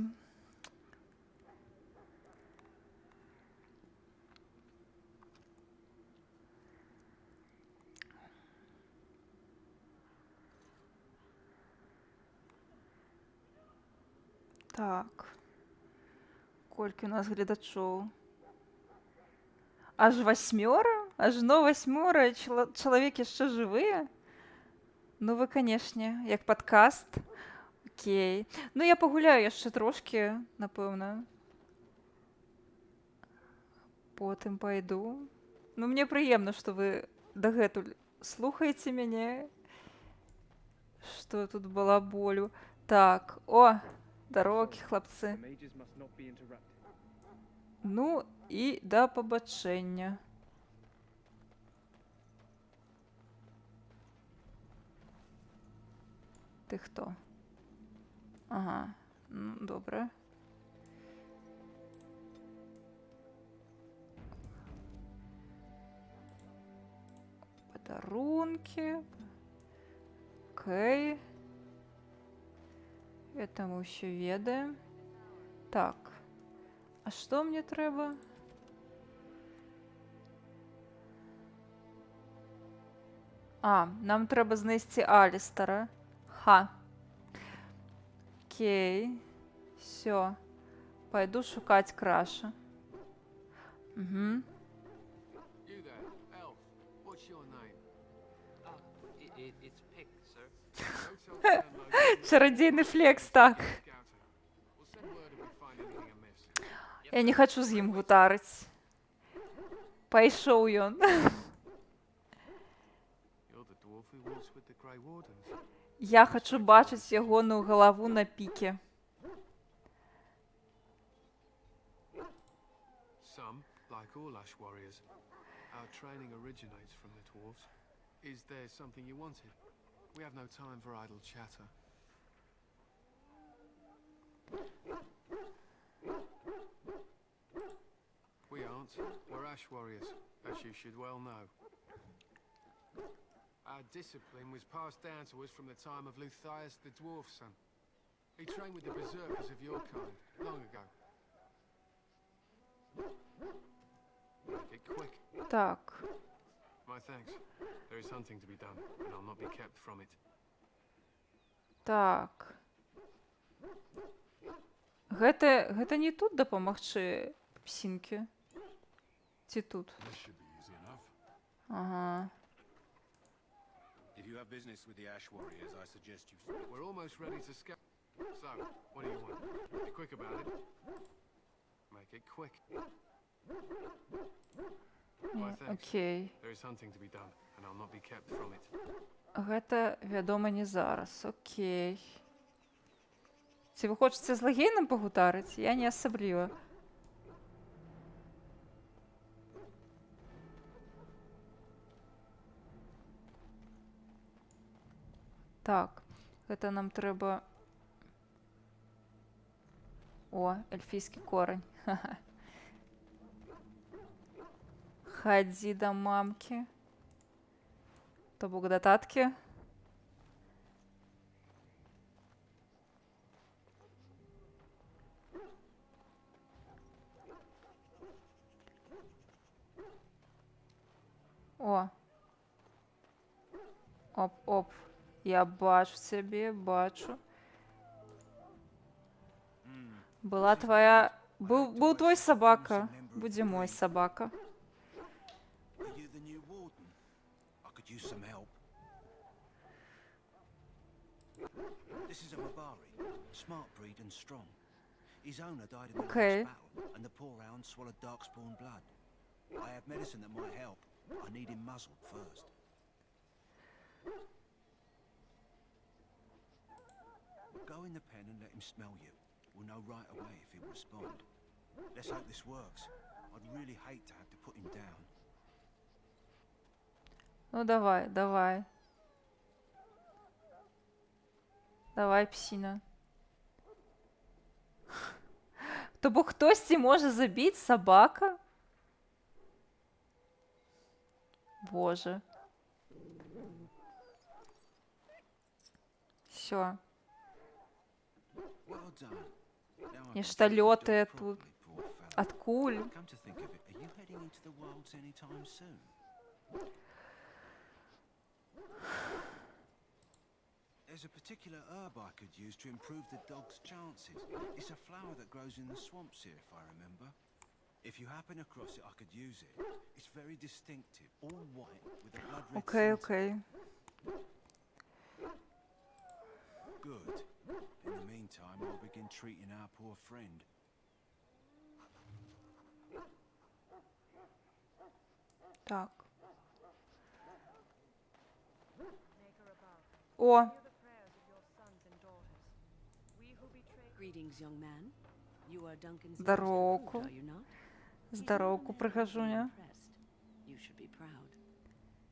Так. Колькі у нас гледачоў? Аж 8? Ажно 8? Чалавек яшчэ жывыя? Ну вы, канешне, як падкаст. Окей. Ну я пагуляю яшчэ трошкі, напэўна. Потым пайду. Ну мне прыемна, што вы дагэтуль слухаеце мяне. Што тут была болю. Так, о, дарогі, хлапцы. Ну і да пабачэння. Ты хто? Ага, ну, добре. Подарунки. Окей. Это мы ўсё ведаем. Так. А што мне трэба? А, нам треба знайти Алістера. Ха. Окей. Все. Пойду шукать Краша. Угу. You there, elf. What's your name? It's Pick, sir. Чародійний флекс, так. Я не хочу з ним гутарить. Пайшов ён. Я хочу бачити ягону голову на піке. Some, like all Ash warriors, our training originates from the dwarves. Is there something you wanted? We have no time for idle chatter. We aren't. We're Ash warriors, as you should well know. Our discipline was passed down to us from the time of Luthias the dwarf son. He trained with the berserkers of your kind, long ago. Make it quick. Так. My thanks. There is hunting to be done, and I'll not be kept from it. Так. Гэта не тут дапамагчы псінкі? Ці тут? Ага. If you have business with the Ash warriors, I suggest you... We're almost ready to scout. So, what do you want? Be quick about it. Make it quick. My thanks. Окей. There is hunting to be done, and I'll not be kept from it. Гэта, вядома, не зараз. Окей. Ці ви хочеце з Лагейном пагутарыць? Я не асабліва. Так, гэта нам трэба... О, эльфійскі корань. Ха-ха. Хадзі да мамкі. То бок да таткі. О. Оп-оп. Я бачу цябе, бачу. Была твоя... Был твой собака. Будзе мой собака. Are you the new warden? I could use some help. This is a Mabari, smart breed and strong. His owner died in the last battle, and the poor hound swallowed darkspawn blood. I have medicine that might help. I need him muzzled first. Go in the pen and let him smell you. We'll know right away if he'll respond. Let's hope this works. I'd really hate to have to put him down. Ну давай, давай. Давай, псіна. То бо хтось може забити собака? Боже. Все. Нечто лётает тут. Откуль? There's a particular herb I could use to improve the dog's chances. It's a flower that grows in the swamps here, if I remember. If you happen across it, I could use it. It's very distinctive, all white with a blood red Okay, center. okay. Good. In the meantime, I'll begin treating our poor friend. Так. О! Greetings, young man. You are Duncan's Здоровку. are you not? Здоровку, прихожуня. You should be proud.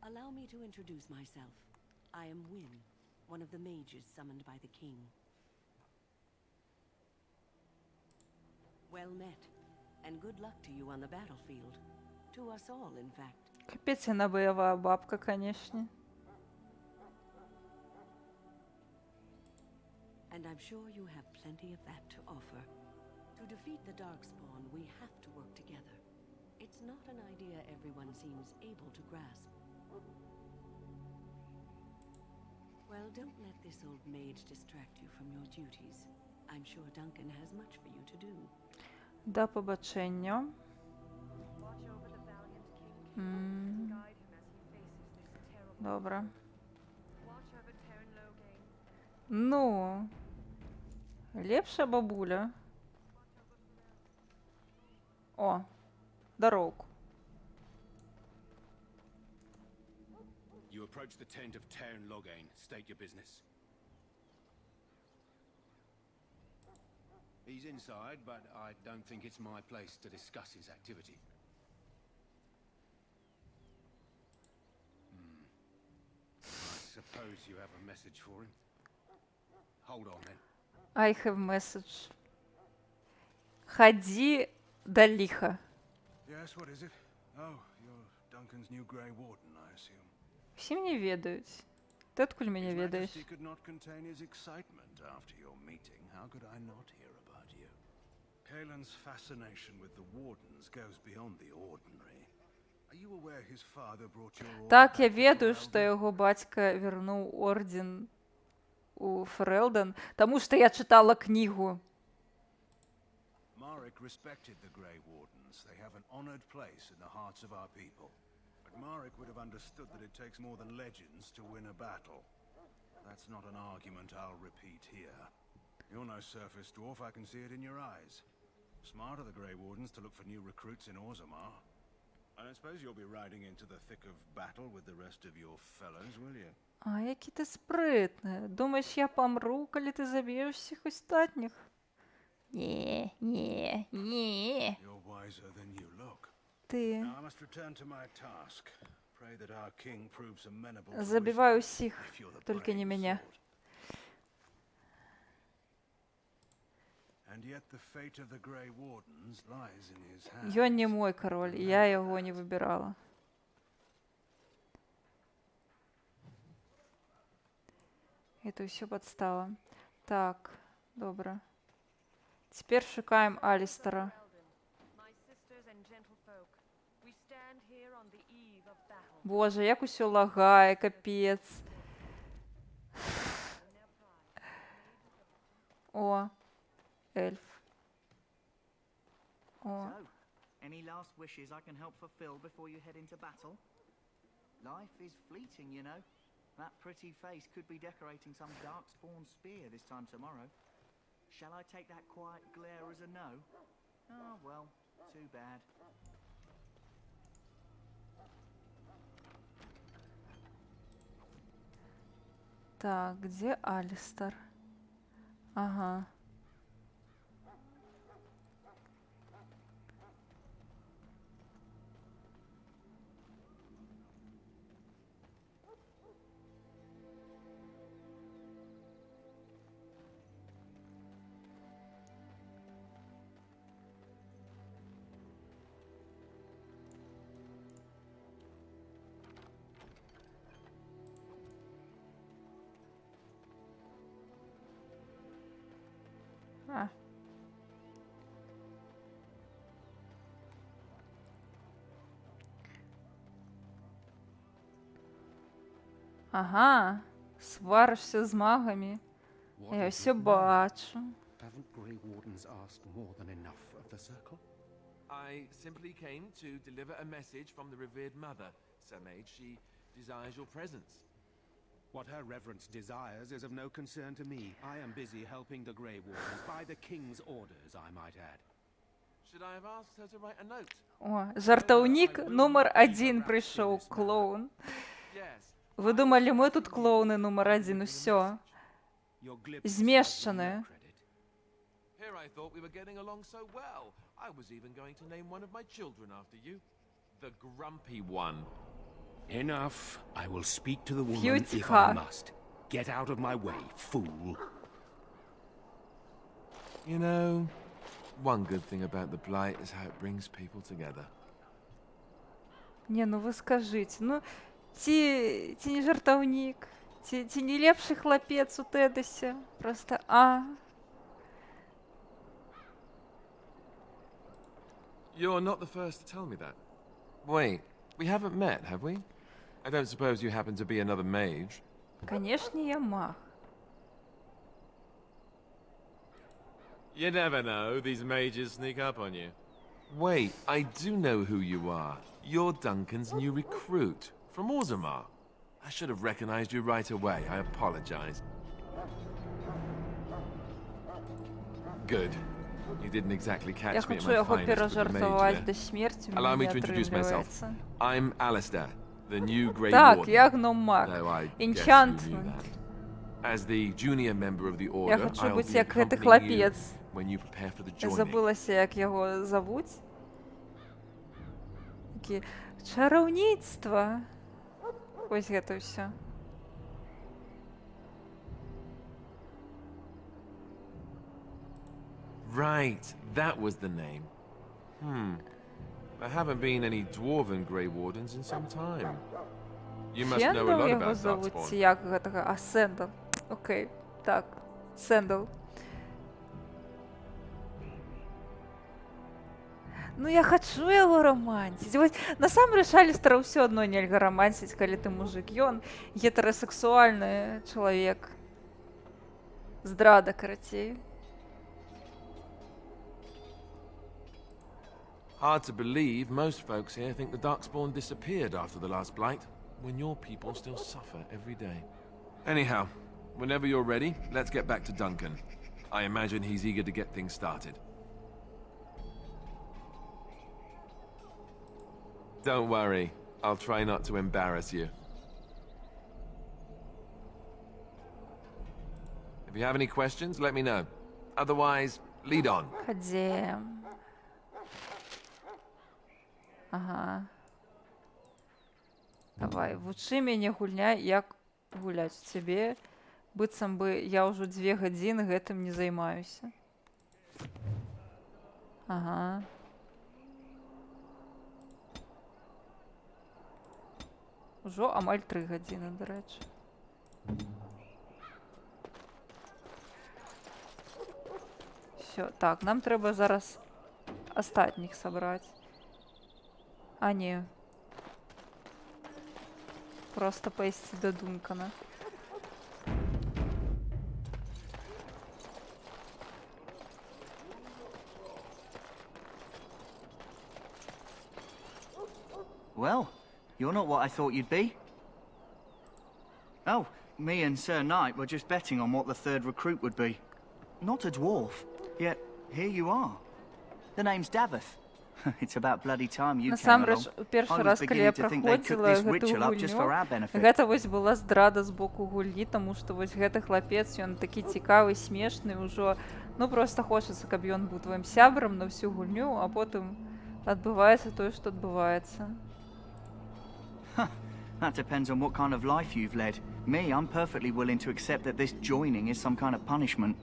Allow me to introduce myself. I am Wynne, one of the mages summoned by the king. Well met, and good luck to you on the battlefield. To us all, in fact. Капец, она боевая бабка, конечно. And I'm sure you have plenty of that to offer. To defeat the Darkspawn, we have to work together. It's not an idea everyone seems able to grasp. Well, don't let this old mage distract you from your duties. I'm sure Duncan has much for you to do. До побачення. Добре. Ну, лепша бабуля. О, дорогу. You approach the tent of Teyrn Loghain. State your business. He's inside, but I don't think it's my place to discuss his activity. I suppose you have a message for him. Hold on then. I have message. Ходи до лиха. Yes, what is it? Oh, you're Duncan's new Grey Warden, I assume. Всі мене ведають. Ти откуда мене ведаєш? He could not contain his excitement after your meeting. How could I not hear about you? Kaelin's fascination with the Wardens goes beyond the ordinary. Are you aware his father brought your order Так, я back to ведаю, Ferelden? що його батько вернув орден у Ферелден, тому що я читала книгу. Marek respected the Grey Wardens. They have an honored place in the hearts of our people. But Marek would have understood that it takes more than legends to win a battle. That's not an argument I'll repeat here. You're no surface dwarf, I can see it in your eyes. Smart of the Grey Wardens to look for new recruits in Orzammar. I don't suppose you'll be riding into the thick of battle with the rest of your fellows, will you? А, який ти спритний. Думаєш, я помру, коли ти заб'єш всіх остатніх? Ні. You're wiser than you look. Ти. Now I must return to my task. Pray that our king proves amenable to Забивай wisdom, усіх, if you're the тільки не brave мене. sort. And yet the fate of the Grey Wardens lies in his hands. Ён не мой король, я його не вибирала. Это все подстава. Так, добре. Тепер шукаємо Алістера. Боже, як усё лагає, капець. О, ельф. О. So, any last wishes I can help fulfill before you head into battle? Life is fleeting, you know. That pretty face could be decorating some darkspawn spear this time tomorrow. Shall I take that quiet glare as a no? Oh, well, too bad. Так, где Алистер? Ага. А. Ага, сваришся з магами. Я все бачу. Haven't Grey Wardens asked more than enough of the Circle? I simply came to deliver a message from the revered mother, Sir Mage. She desires your presence. What her reverence desires is of no concern to me. I am busy helping the Grey Wardens by the King's orders, I might add. Should I have asked her to write a note? О, жартовник номер 1 прийшов, клоун. Ви думали, ми тут клоуни номер 1, ну все. Зміщені. Here I thought we were getting along so well. I was even going to name one of my children after you. The Grumpy One. Enough. I will speak to the woman Cutie if car. I must. Get out of my way, fool. You know, one good thing about the Blight is how it brings people together. Не, ну ви скажіть, ну ці не жартовник, ці не лепший хлопець у Тедесі. Просто, You're not the first to tell me that. Wait, we haven't met, have we? I don't suppose you happen to be another mage? Конечно, я маг. You never know, these mages sneak up on you. Wait, I do know who you are. You're Duncan's new recruit, from Orzammar. I should have recognized you right away. I apologize. Good. You didn't exactly Я catch me at хочу my його finest with the пережартувати mage до there. смерті, Allow мені me не to introduce myself. отримується. I'm Alistair, the new Grey Так, Warden. я гном-маг. Though I guess you knew Enchantment. that. As the junior member of the Order, Я хочу I'll бути be як accompanying гэтый you хлопець. when you prepare for the Я joining. забулася, як його зовуть. Такі чарівництво. Ось гэта все. Right, that was the name. There haven't been any dwarven Grey Wardens in some time. You must know a Сендал lot його about зовуть, Darkspawn. чи як гэтага? А, Сендал. Окей, так. Сендал. Ну, я хочу яго романсіць. Вось, насамрэч, Алістара ўсё адно нельга романсіць, калі ты мужик. Ён гетэрасексуальны чалавек. Здрада, карацей. Hard to believe, most folks here think the Darkspawn disappeared after the last Blight, when your people still suffer every day. Anyhow, whenever you're ready, let's get back to Duncan. I imagine he's eager to get things started. Don't worry, I'll try not to embarrass you. If you have any questions, let me know. Otherwise, lead on. Ходім. Ага. Давай, вучы мяне гульня, як гуляць у цябе. Быццам бы я ўжо 2 гадзіны гэтым не займаюся. Ага. Ужо амаль 3 гадзіны, дарэчы. Всё, так, нам трэба зараз астатніх сабраць. А не. Просто пайсці да Дункана. Well, you're not what I thought you'd be. Oh, me and Sir Knight were just betting on what the third recruit would be. Not a dwarf, yet here you are. The name's Daveth. It's about bloody time you came along. Насамрэч, у першы I was раз, калі я beginning to think they cooked праходзіла this гэту ritual up just for our гульню, benefit. гэта вось была здрада з боку гульні, таму што вось гэты хлапец, ён такі цікавы, смешны, ўжо, ну проста хочацца, каб ён быў тваім сябрам на всю гульню, а потым адбываецца тое, што адбываецца. That depends on what kind of life you've led. Me, I'm perfectly willing to accept that this joining is some kind of punishment.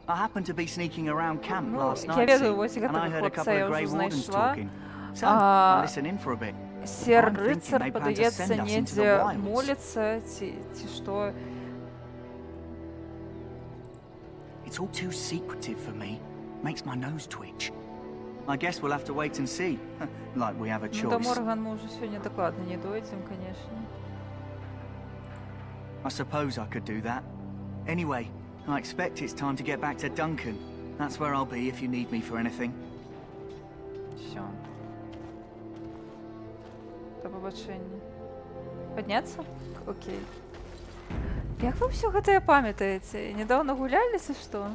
I happened to be sneaking around camp last я night, ведаю, see, вось and I гэтага heard a хлопца couple я of Grey ўжо Wardens знайшла. talking. So, I'll listen in for a bit. Сер I'm thinking рыцар, they plan to падаецца, send us into the недзе wilds. моліцца, ці што. It's all too secretive for me. Makes my nose twitch. I guess we'll have to wait and see. Like we have a Ну, да choice. Морган мы ўжо сёння дакладна не дойдзем, канешне. I suppose I could do that. Anyway, I expect it's time to get back to Duncan. That's where I'll be if you need me for anything. Всё. До пабачэння. Падняцца? Окей. Як вы ўсё гэтае памятаеце? Нядаўна гулялі, ці што?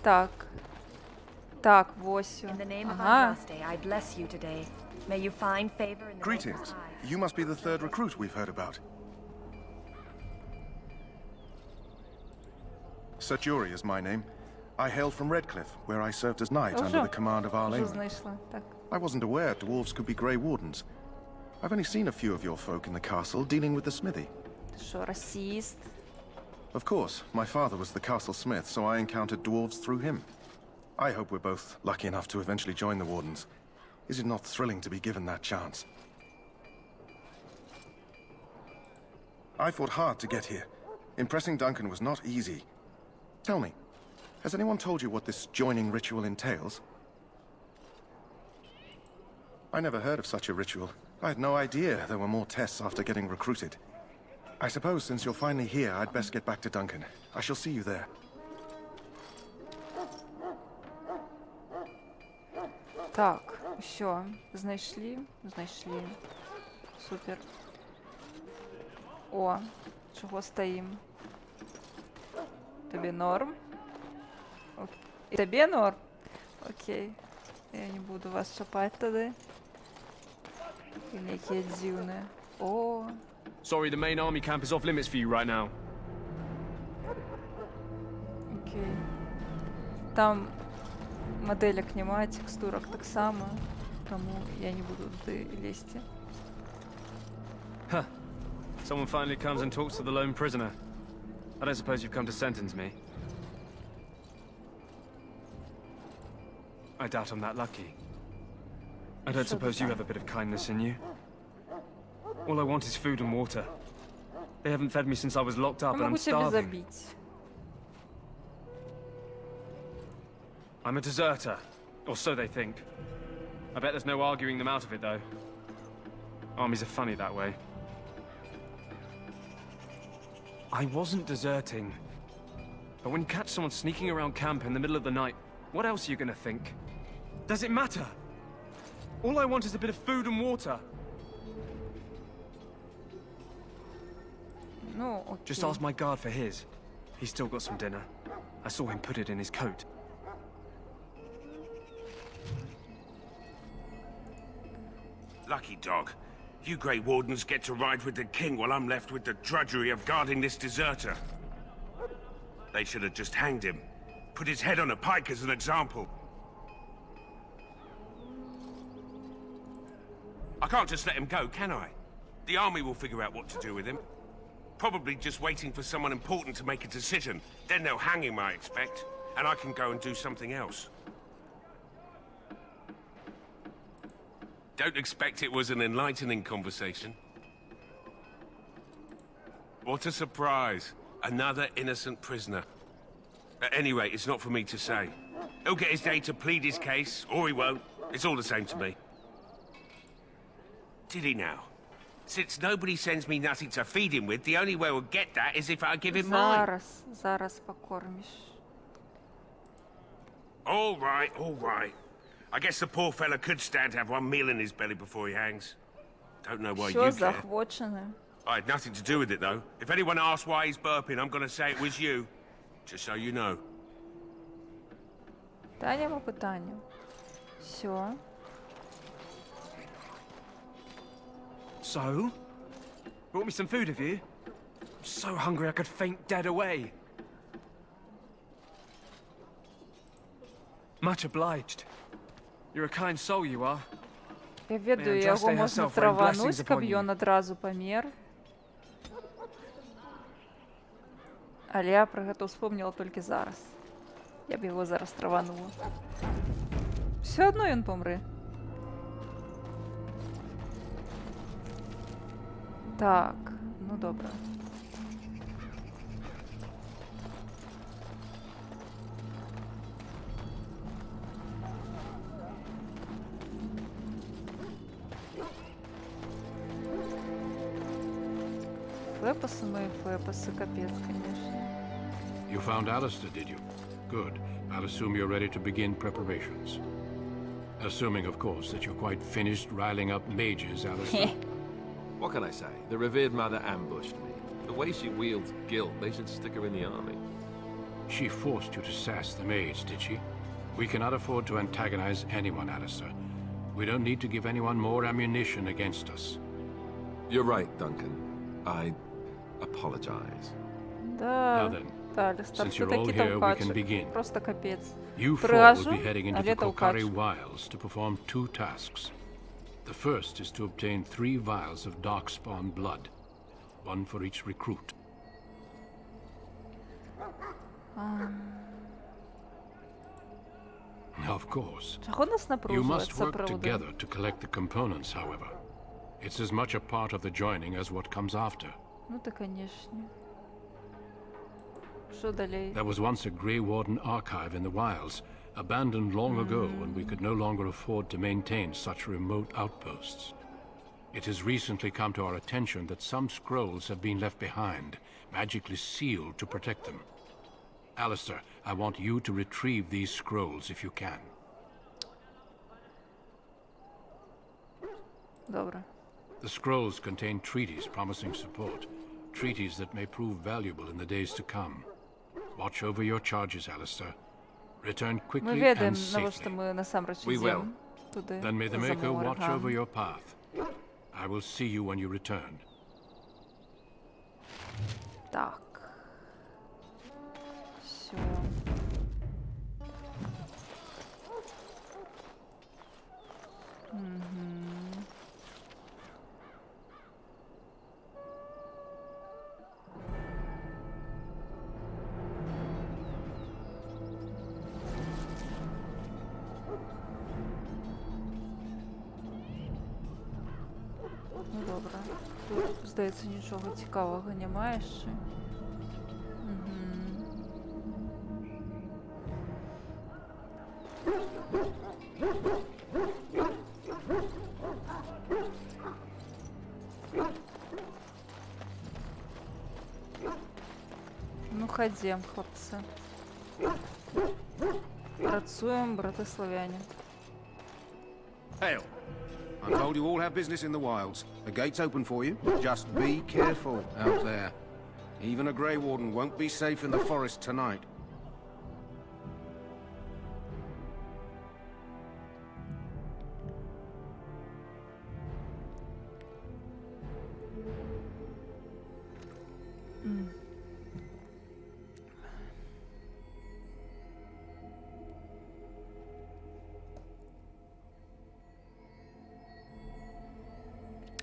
Так. Так, вось. In the name of Ага. Andraste, I bless you today. May you find favor in the Greetings. Most High. You must be the third recruit we've heard about. Sir Jury is my name. I hail from Redcliffe, where I served as knight under the command of Уже Arlene. знайшла. Так. I wasn't aware dwarves could be Grey Wardens. I've only seen a few of your folk in the castle dealing with the smithy. Що, расіст? Of course, my father was the castle smith, so I encountered dwarves through him. I hope we're both lucky enough to eventually join the Wardens. Is it not thrilling to be given that chance? I fought hard to get here. Impressing Duncan was not easy. Tell me, has anyone told you what this joining ritual entails? I never heard of such a ritual. I had no idea there were more tests after getting recruited. I suppose since you're finally here, I'd best get back to Duncan. I shall see you there. Так, все, знайшли. Супер. О, чого стоїм? Тобі норм? І тобі норм? Окей. Я не буду вас чапати тоді. І які дивні. О. Sorry, the main army camp is off limits for you right now. Окей. Там моделек нема, текстурок так само, тому я не буду туди лізти. Huh. Someone finally comes and talks to the lone prisoner. I don't suppose you've come to sentence me. I doubt I'm that lucky. I don't suppose you have a bit of kindness in you. All I want is food and water. They haven't fed me since I was locked up and I'm starving. I'm a deserter, or so they think. I bet there's no arguing them out of it, though. Armies are funny that way. I wasn't deserting. But when you catch someone sneaking around camp in the middle of the night, what else are you gonna think? Does it matter? All I want is a bit of food and water. No, okay. Just ask my guard for his. He's still got some dinner. I saw him put it in his coat. Lucky dog. You Grey Wardens get to ride with the king while I'm left with the drudgery of guarding this deserter. They should have just hanged him. Put his head on a pike as an example. I can't just let him go, can I? The army will figure out what to do with him. Probably just waiting for someone important to make a decision. Then they'll hang him, I expect. And I can go and do something else. Don't expect it was an enlightening conversation. What a surprise. Another innocent prisoner. At any rate, it's not for me to say. He'll get his day to plead his case, or he won't. It's all the same to me. Did he now? Since nobody sends me nothing to feed him with, the only way we'll get that is if I give him mine. Зараз покормиш. All right, all right. I guess the poor fella could stand to have one meal in his belly before he hangs. Don't know why you Що care. захвочене? I had nothing to do with it, though. If anyone asks why he's burping, I'm gonna say it was you. Just so you know. Та нема питання. Все. So? Brought me some food, have you? I'm so hungry I could faint dead away. Much obliged. You're a kind soul, you are. Я ведаю, його можна травануть, каб ён адразу памер. Але я про гэта ўспомніла толькі зараз. Я б яго зараз траванула. Все адно ён помрэ. Так, ну добра. Флепасы мои флепасы, капец, конечно. You found Alistair, did you? Good. I'll assume you're ready to begin preparations. Assuming, of course, that you're quite finished riling up mages, Alistair. What can I say? The revered mother ambushed me. The way she wields guilt, they should stick her in the army. She forced you to sass the mage, did she? We cannot afford to antagonize anyone, Alistair. We don't need to give anyone more ammunition against us. You're right, Duncan. I apologize. Да, Now then, да, Алистер, since ты you're all таки here, we толкачик. can begin. Просто капец. You four Пригожу, will be heading into the але Kokari толкач. Wilds to perform 2 tasks. The first is to obtain 3 vials of Darkspawn blood, 1 for each recruit. Of course. Чого нас You напружує must це work приводу? together to collect the components, however. It's as much a part of the joining as what comes after. Ну ти, конечно. Що далі? There was once a Grey Warden archive in the wilds, abandoned long ago when we could no longer afford to maintain such remote outposts. It has recently come to our attention that some scrolls have been left behind, magically sealed to protect them. Alistair, I want you to retrieve these scrolls if you can. Добре. The scrolls contain treaties promising support, treaties that may prove valuable in the days to come. Watch over your charges, Alistair. Return Ми quickly ведаємо, and навошта safely. ми насамрэч We will. ідем туди. Then may the за Maker watch Морганом. over your path. I will see you when you return. Так. Все. Ну добре. Тут, здається, нічого цікавого немає ще. Ну, ходім, хлопці. Працюємо, брати славяне. Hell, I'm told you all have business in the wilds. The gate's open for you. Just be careful out there. Even a Grey Warden won't be safe in the forest tonight.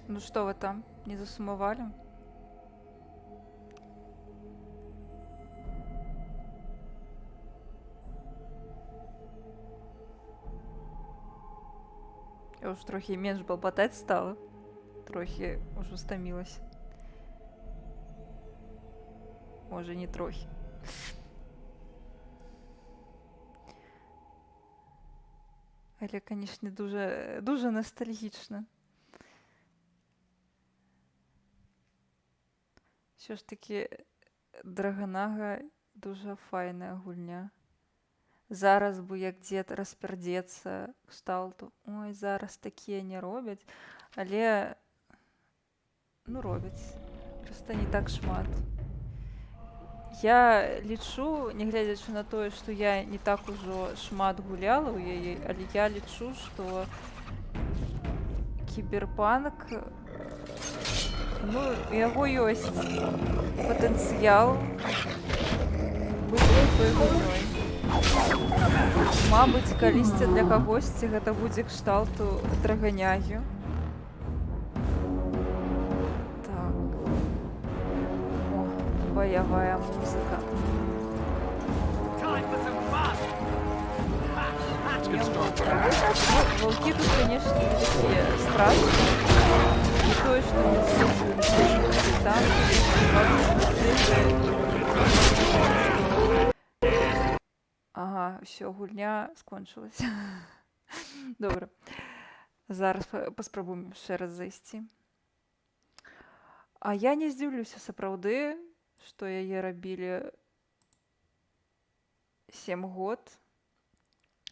Ну что вы там, не засумовали? Я уж трохи менш балбатаць стала. Трохи уже стамілася. Може, не трохи. Але, конечно, дуже ностальгічна. Все ж таки, Драгонага дуже файная гульня. Зараз бы як дзед распердзецца кшталту. Ой, зараз такія не робяць. Але, ну, робяць. Проста не так шмат. Я лічу, не глядзячы на тое, што я не так ужо шмат гуляла ў яе, але я лічу, што кіберпанк, ну, у яго ёсць патэнцыял быць той гульнёй. Мабыць, калісьці для кагосьці гэта будзе кшталту Драгонягі. Так. О, баявая музыка. Ну, волки тут, конечно, не такие страшные. Не то, что мы слышим, там, ага, все, гульня скончилась. Добре. Зараз паспрабуем яшчэ раз зайсці. А я не здзіўлюся сапраўды, што яе рабілі 7 год.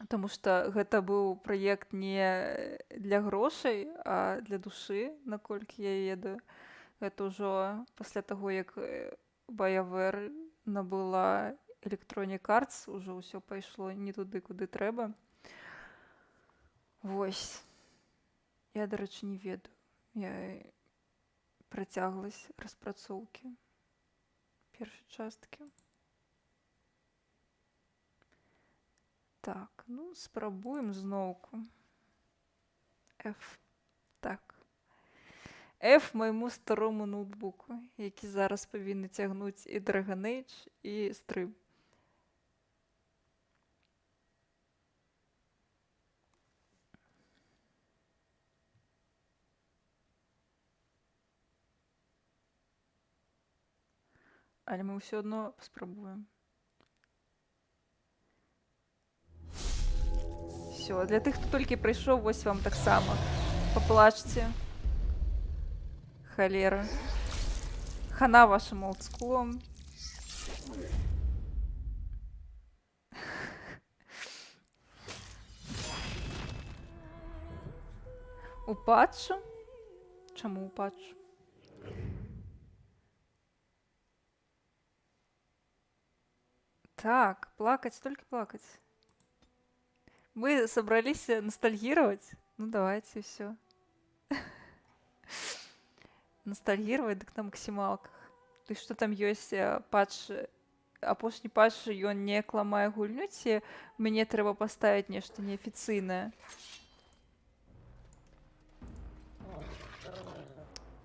Таму што гэта быў праект не для грошай, а для душы, наколькі я ведаю. Гэта ўжо пасля таго, як BioWare набыла Electronic Arts, ужо ўсё пайшло не туды, куды трэба. Вось. Я, дарэчы, не ведаю. Я працягласць распрацоўкі першай часткі. Так, ну, спрабуем зноўку. F. Так. F майму старому ноутбуку, які зараз павінны цягнуць і Dragon Age, і стрым. Але мы ўсё адно паспрабуем. Все, для тых, хто толькі прыйшоў, вось вам таксама. Паплачце. Холера. Хана вашим олдскулом. Упадшу? Чому упадшу? Так, плакать, только плакать. Мы собрались ностальгировать? Ну давайте, все. Ностальгировать, так на максималках. То есть, что там ёсць патч, апошні патч, ён не кламае гульню, ці мне трэба паставіць нешта неафіцыйнае?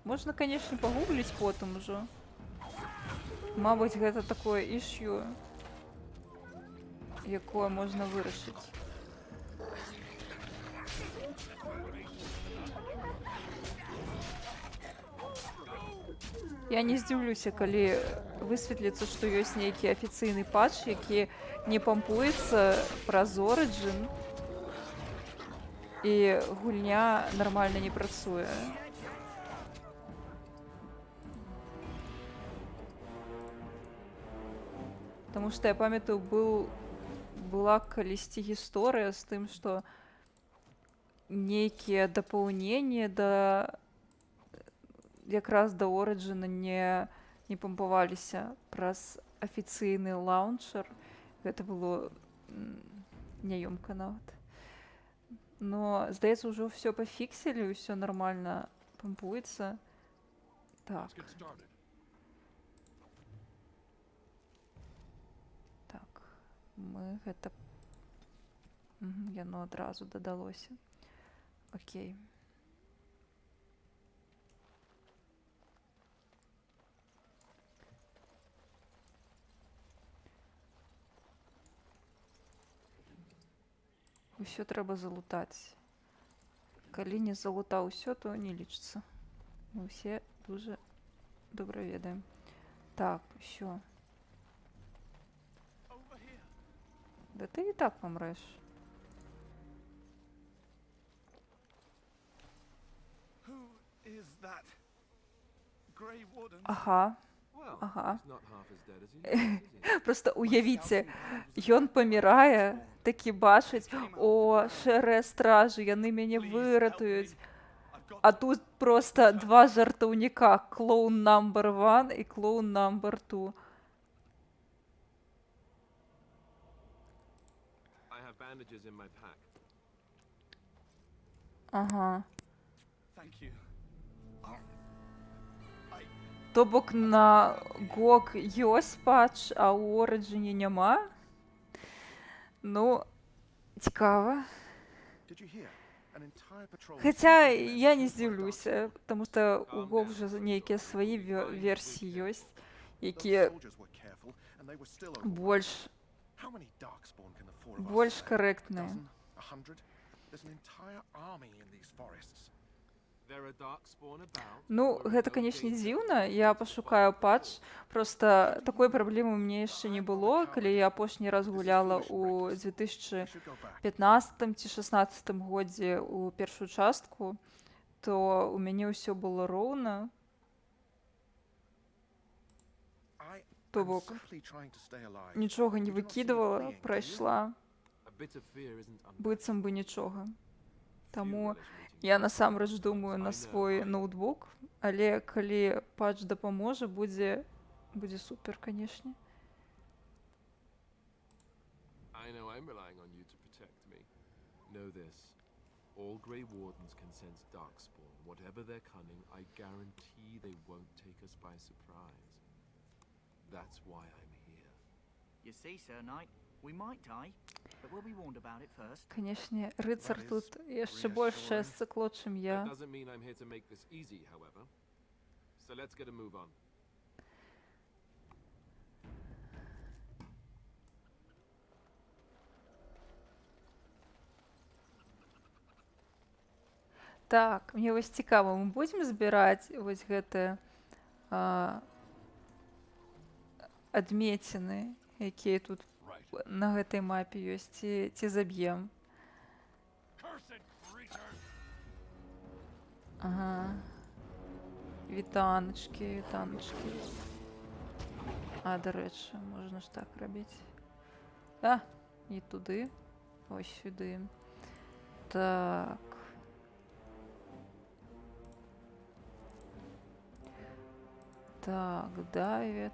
Можна, конечно, пагугліць потым ужо. Мабыць, гэта такое issue, якое можна вырашыць. Я не здзіўлюся, калі высветліцца, што ёсць нейкі афіцыйны патч, які не пампуецца праз Origin, і гульня нармальна не працуе. Таму што я памятаю, была калісьці гісторыя з тым, што нейкія дапаўненні якраз да Origin не пампаваліся праз афіцыйны лаунчер. Гэта было няёмка нават. Но, здаецца, ўжо ўсё пафіксілі, ўсё нармальна пампуецца. Так. Так, мы гэта... Яно адразу дадалося. Окей. Усё трэба залутаць. Калі не залутаў усё, то не лічыцца. Мы ўсе дуже добра ведаем. Так, усё. Да ты і так памрэш. Ага. Ага. Просто уявіце, ён памірае, такі бачыць: о, шэрыя стражы, яны мяне выратуюць. А тут просто два жартаўніка, клоун number 1 і клоун number 2. Ага. То бок на GOG ёсць патч, а ў Origin няма? Ну, цікава. Хаця я не здзіўлюся, таму што ў GOG вже нейкія свае версіі ёсць, якія больш карэктныя. Ну, гэта, канечне, дзіўна. Я пашукаю патч. Просто такой праблемы мне яшчэ не было, калі я апошні раз гуляла ў 2015 ці 16 годзе ў першую частку, то у мяне ўсё было роўна. То бок, нічога не выкідывала, прайшла. Быццам бы нічога. Таму я насамрэч думаю на свой ноутбук, але калі патч дапаможа, будзе супер, канешне. All Grey Wardens can sense Darkspawn. Whatever their cunning, I guarantee they won't take us by surprise. That's why I'm here. You see, Sir Knight, we might die, but we'll be warned about it first. Канешне, рыцар тут яшчэ большае сцыкло, чым я. That doesn't mean I'm here to make this easy, however. So let's get a move on. Так, мне вось цікава, мы будзем збіраць вось гэтыя адмеціны, якія тут на гэтай мапе ёсць, ці заб'ем? Ага. Вітаночки, вітаночки. А, до речі, можна ж так робити. А, не туди. Ось сюди. Так. Так, Давид,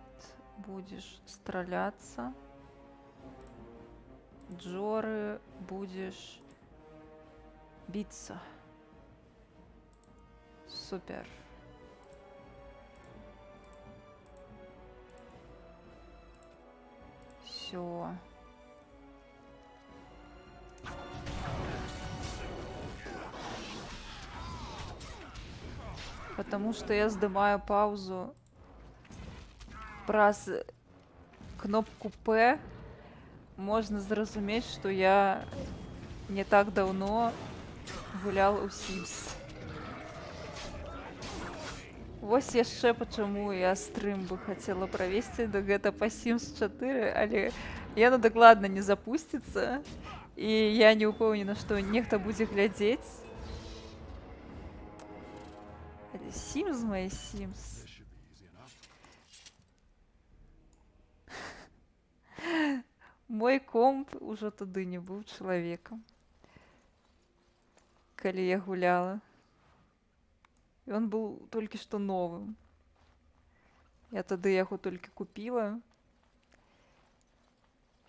будешь стреляться. Джоры, будешь биться. Супер. Все. Потому что я сдымаю паузу. Праз кнопку П можна зрозуміти, що я не так давно гулял у Sims. Вось яшчэ почему я стрим бы хотела провести до гэта по Sims 4, але яно дакладна не запустится, і я не упэўнена, што нехта будзе глядзець. Але Sims мои Sims. Мой комп уже тады не быў чалавекам, калі я гуляла. Ён быў толькі што новым. Я тады яго толькі купіла.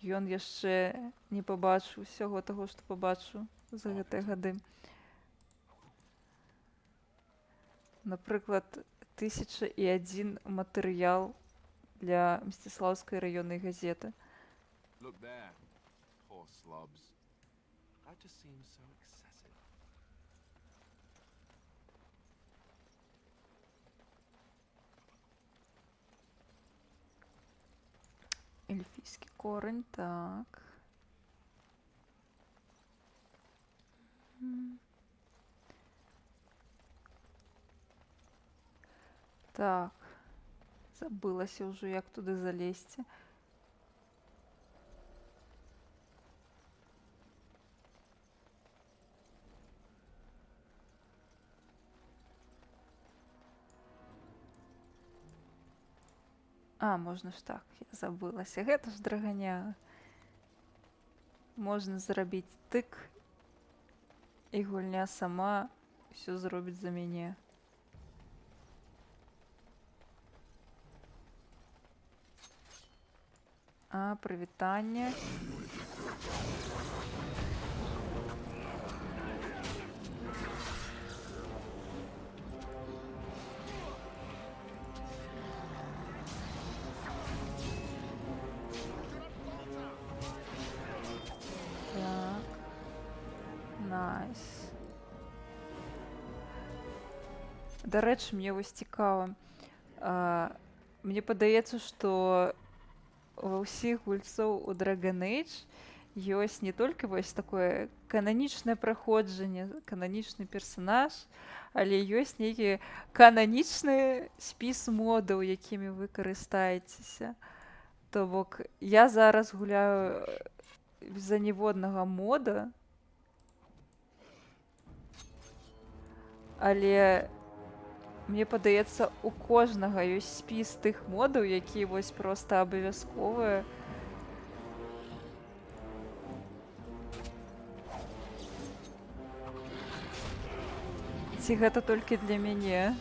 Ён яшчэ не пабачыў усяго таго, што пабачыў за гэтыя гады. Напрыклад, 1001 матэрыял для Мсціслаўскай раённай газеты. Look there, poor slobs. That just seems so excessive. Эльфійський корень, так. Так. Забылася ўжо, як туди залезці. А, можна ж так, я забылася. Гэта ж драганя. Можна зрабіць тык, і гульня сама ўсё зробіць за мяне. А, прывітанне. Так. Найс. Да рэчы, мне вось цікава. Мне падаецца, што ва ўсіх гульцоў у Dragon Age ёсць не толькі вось такое кананічнае праходжанне, кананічны персанаж, але ёсць нейкі кананічны спіс модаў, якімі вы карыстаецеся. То бок, я зараз гуляю без ніводнага мода, але мне падаецца, у кожнага ёсць спіс тых модаў, якія вось проста абавязковыя. Ці гэта толькі для мяне?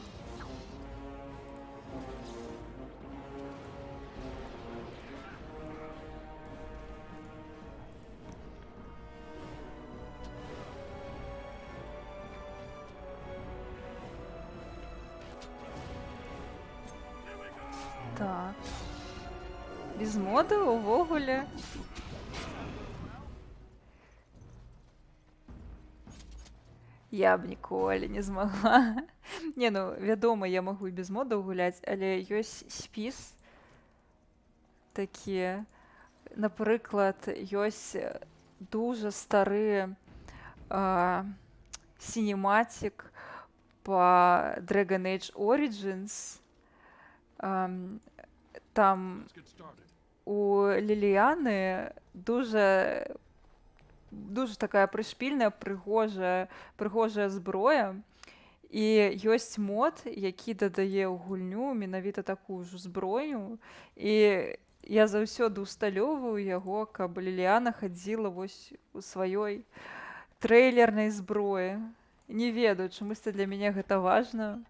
Так. Без мода увогуле. Я б ніколі не змагла. Не, ну, вядома, я магу і без модаў гуляць, але ёсць спіс такі. Напрыклад, ёсць дуже стары сінематик по Dragon Age Origins. Там у Ліліяни дуже такая прышпільная, прыгожая зброя. І ёсць мод, які дадае ў гульню менавіта такую ж зброю. І я заўсёды ўсталёўваю яго, каб Ліліяна хадзіла вось у сваёй трэйлернай зброі. Не ведаю, чамусьці для мяне гэта важна.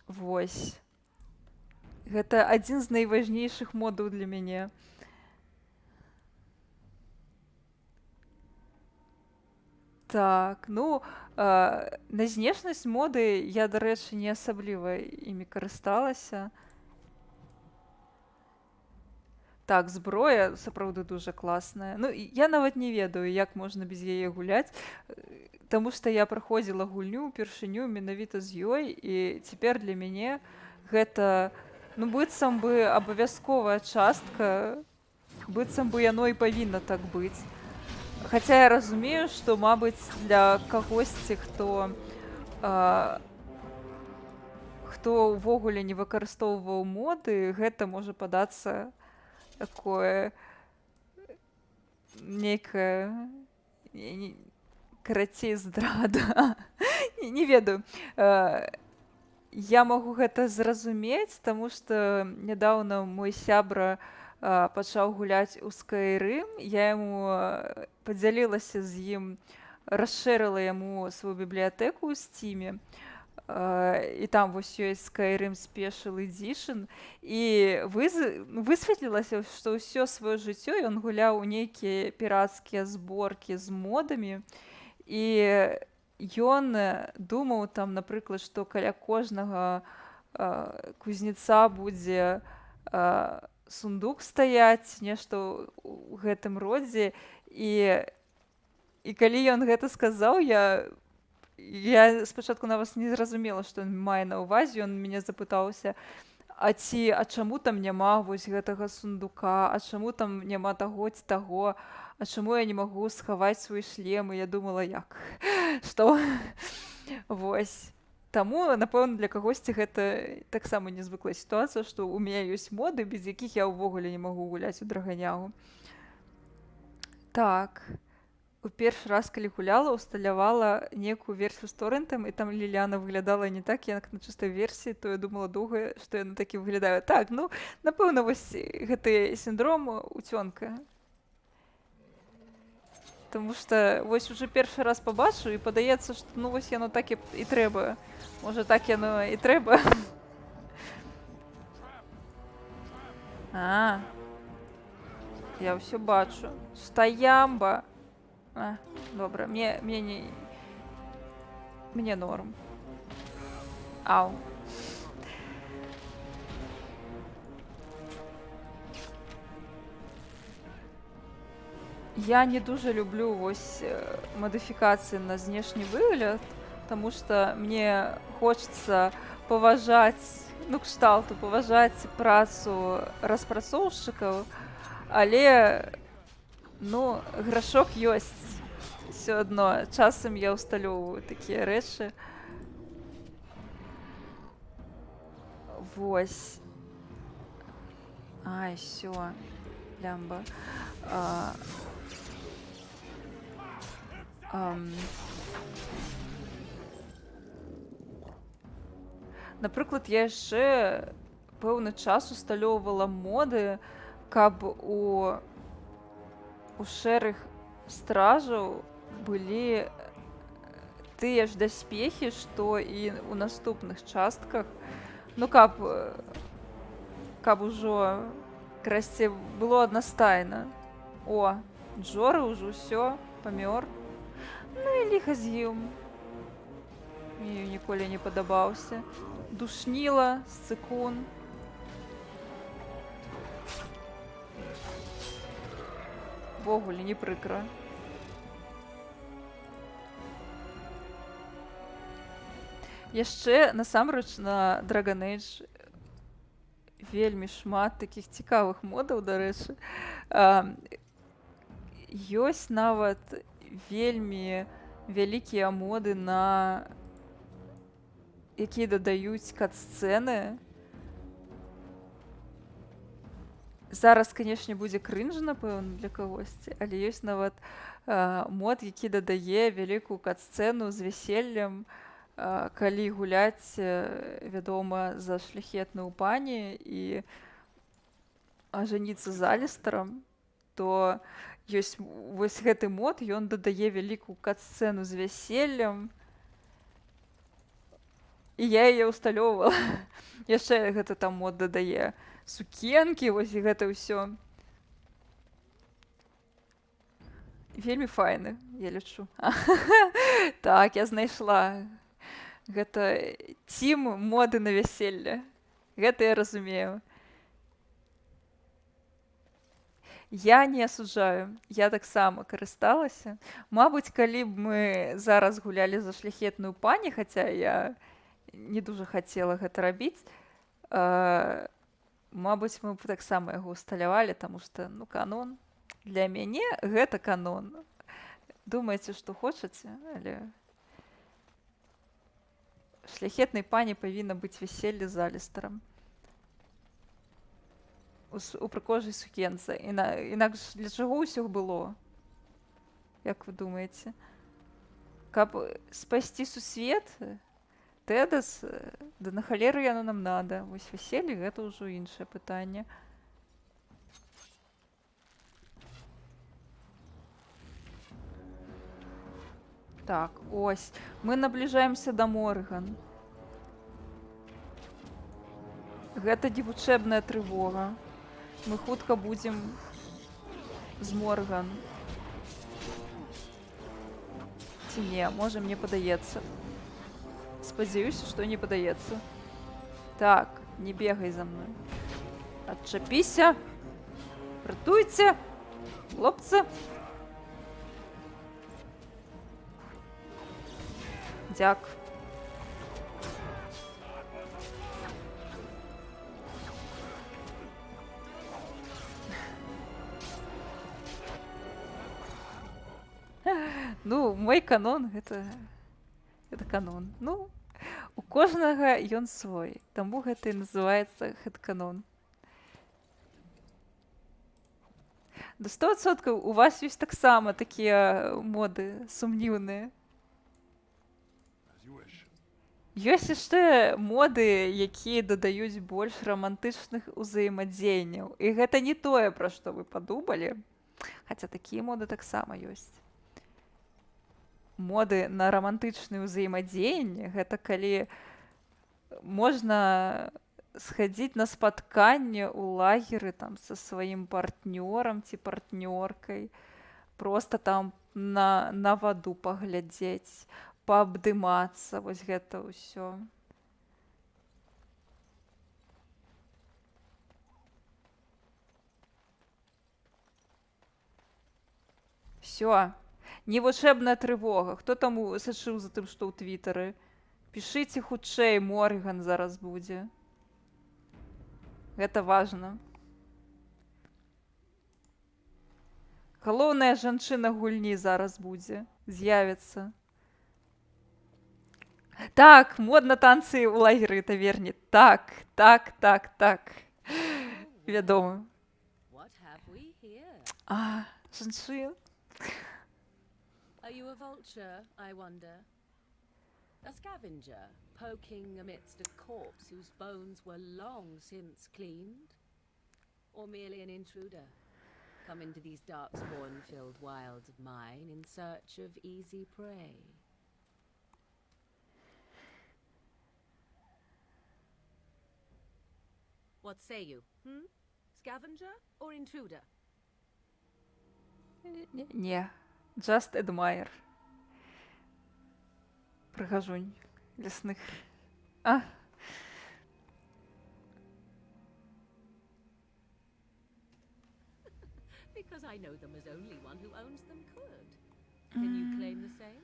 Вось. Гэта адзін з найважнейшых модаў для мяне. Так, ну, на знешнасць моды я, дарэчы, не асабліва імі карысталася. Так, зброя сапраўды дужа класная. Ну, я нават не ведаю, як можна без яе гуляць, таму што я праходзіла гульню ўпершыню менавіта з ёй, і цяпер для мяне гэта, ну, быццам бы абавязковая частка, быццам бы яно і павінна так быць. Хаця я разумею, што, мабыць, для кагосьці, хто ўвогуле не выкарыстоўваў моды, гэта можа падацца такое нейкае карацей здрада. Не ведаю. Я магу гэта зразумець, таму што нядаўна мой сябра пачаў гуляць у Skyrim. Я яму падзялілася з ім, расшырыла яму сваю бібліятэку ў Steam. І там вось ёсць Skyrim Special Edition. І высветлілася, што ўсё сваё жыццё ён гуляў у нейкія пірацкія зборкі з модамі. І ён думаў там, напрыклад, што каля кожнага кузнеца будзе сундук стаяць, нешта ў гэтым родзе. І калі ён гэта сказаў, я спачатку нават не зразумела, што ён мае на ўвазе. Ён мяне запытаўся, а чаму там няма вось гэтага сундука, а чаму там няма таго ці таго, а чаму я не магу схаваць свой шлем? І я думала, як? Што? Вось. Таму, напэўна, для кагосьці гэта таксама незвыклая сітуацыя, што ў мяне ёсць моды, без якіх я ўвогуле не магу гуляць у драгонягу. Так. У першы раз, калі гуляла, усталявала нейкую версію з торрентам, і там Ліліяна выглядала не так, як на чыстай версіі, то я думала доўга, што яна такі выглядае. Так, ну, напэўна, вось гэты сіндром уцёнка. Таму што вось уже першы раз пабачу, і падаецца, што ну вось яно так і трэба. Можа, так яно і трэба. Я ўсё бачу. Стаямба. Добра, мне норм. Ау. Я не дуже люблю вось мадыфікацыі на знешні выгляд, таму што мне хочацца паважаць, ну, кшталту, паважаць працу распрацоўшчыкаў, але, ну, грашок ёсць. Всё адно, часам я ўсталёўваю такія рэчы. Вось. Ай, всё. Лямба. Напрыклад, я яшчэ пэўны час усталёўвала моды, каб у шэрых стражаў былі тыя ж даспехі, што і ў наступных частках. Ну, каб ужо красці было аднастайна. О, Джоры ўжо ўсё, памёр. Ну і ліха з ім. Мне ніколі не падабаўся. Душніла, сцыкун. Ввогуле не прыкра. Яшчэ, насамрэч, на Dragon Age вельмі шмат такіх цікавых модаў, дарэчы. Ёсць нават вельмі вялікія моды, якія дадаюць кат-сцэны. Зараз, канешне, будзе крынж, напэўна, для кагосьці, але ёсць нават мод, які дадае вялікую кат-сцэну з вяселлем калі гуляць, вядома, за шляхетную пані і ажаніцца з Алістарам, то ёсць вось гэты мод, ён дадае вялікую кат-сцэну з вяселлем. І я яе ўсталёўвала. Яшчэ гэта там мод дадае сукенкі, вось і гэта ўсё. Вельмі файны, я лічу. Так, я знайшла. Гэта цім моды на вяселле. Гэта я разумею. Я не асуджаю. Я таксама карысталася. Мабыць, калі б мы зараз гулялі за шляхетную пані, хаця я не дужа хацела гэта рабіць, мабыць, мы б таксама яго ўсталявалі, таму што, ну, канон. Для мяне гэта канон. Думаеце, што хочаце, але шляхетнай пані павінна быць вяселле з Алістарам. У прыгожай сукенцы. Інакш для чаго ўсё было? Як вы думаеце? Каб спасці сусвет? Тэдас? Да на халеру яно нам надо. Вось вяселле гэта ўжо іншае пытанне. Так, ось. Мы набліжаемся да Морган. Гэта дзевучэбная трывога. Мы хутка будзем з Морган. Ці не, можа, мне падаецца. Спадзяюся, што не падаецца. Так, не бегай за мной. Адчапіся. Ратуйце. Хлопцы. Дзяк. Ну, мой канон гэта канон. Ну, у кожнага ён свой. Таму гэта і называецца хэдканон. Да 100% у вас ёсць таксама такія моды сумнівныя. Ёсць яшчэ моды, якія дадаюць больш рамантычных узаемадзеянняў. І гэта не тое, пра што вы падумалі. Хаця такія моды таксама ёсць. Моды на рамантычныя ўзаемадзеянні — гэта калі можна схадзіць на спатканне ў лагеры там са сваім партнёрам ці партнёркай, проста там на ваду паглядзець, паабдымацца, вось гэта ўсё. Всё. Невучэбная трывога. Хто там сачыў за тым, што ў твітары? Пішыце хутчэй, Морган зараз будзе. Гэта важна. Галоўная жанчына гульні зараз будзе. З'явіцца. Так, мод на танцы ў лагеры і таверні. Так. Вядома. А, жанчына. Are you a vulture, I wonder? A scavenger, poking amidst a corpse whose bones were long since cleaned? Or merely an intruder, come into these darkspawn-filled wilds of mine in search of easy prey? What say you, Scavenger or intruder? Не. Just admire. Прихожунь лесных. А. Because I know them as only one who owns them could. Can you claim the same?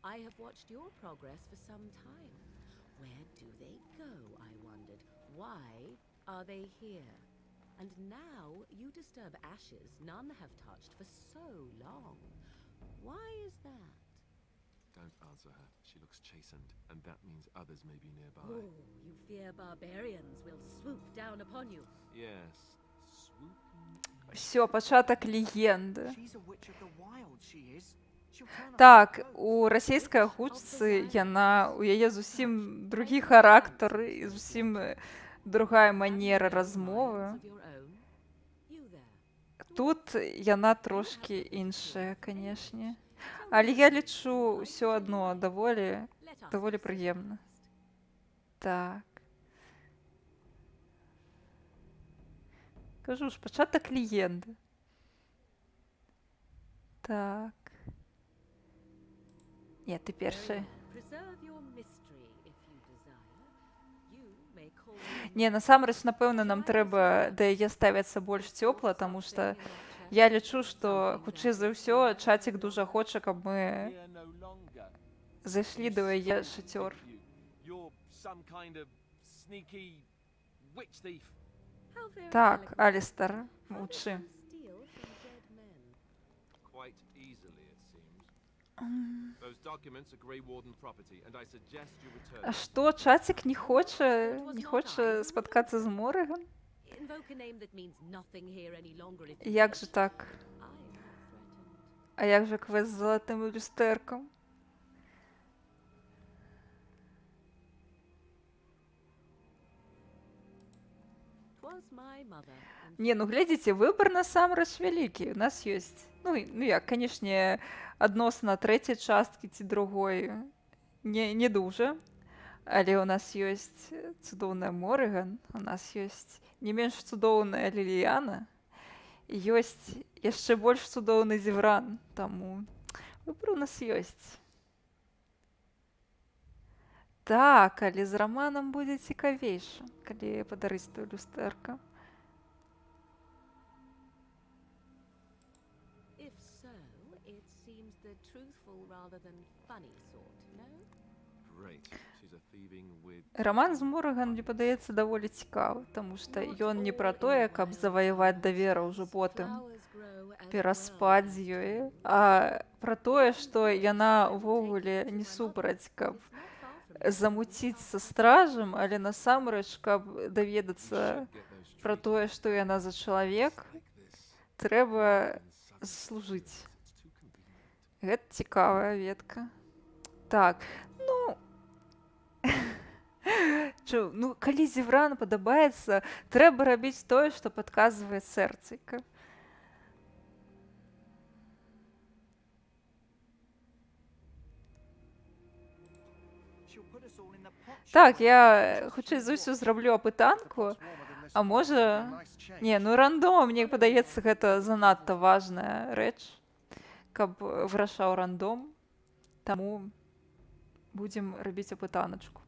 I have watched your progress for some time. Where do they go, I wondered. Why are they here? And now you disturb ashes none have touched for so long. Why is that? Don't answer her. She looks chastened, and that means others may be nearby. Oh, you fear barbarians will swoop down upon you. Yes, swooping. Всё, початок легенды. She's a witch of the wild, she is. Так, у расійскай агучцы у яе зусім другі характар і зусім другая манера размовы. Тут яна трошкі іншая, канешне. Але я лічу ўсё адно даволі прыемна. Так. Кажу ж, пачатак легенды. Так. Не, ты першая. Не, насамрэч, напэўна, нам трэба да яе ставіцца больш цёпла, таму што я лічу, што хутчэй за ўсё чацік дужа хоча, каб мы зайшлі да яе шацёр. Так, Алістер, маўчы. Quite easily, it seems. Those documents are Grey Warden property, and I suggest you return. А што, чацік не хоча спаткацца з Мориган? Як же так? А як же квест з залатым люстэркам? Не, ну глядзіце, выбар насамрэч вялікі. У нас ёсць, ну як, канешне, адносна трэцяй часткі ці другой не дужа, але у нас ёсць цудоўная Мориган, у нас ёсць не менш цудоўная Ліліяна, і ёсць яшчэ больш цудоўны Зевран, таму выбар у нас ёсць. Так, але з раманам будзе цікавейша, калі падарыць тую люстэрка. Раман з Мориган, мне падаецца, даволі цікавы, таму што ён не пра тое, каб заваяваць давера ўжо потым, пераспаць з ёй, а пра тое, што яна ўвогуле не супраць, каб замуціць са стражам, але насамрэч, каб даведацца пра тое, што яна за чалавек, трэба служыць. Гэта цікавая ветка. Так, ну, калі Зевран падабаецца, трэба рабіць тое, што падказвае сэрцайка. Так, я хутчэй за ўсё зраблю апытанку, а можа... Не, ну рандома, мне падаецца, гэта занадта важная рэч, каб вырашаў рандом, таму будзем рабіць апытаначку.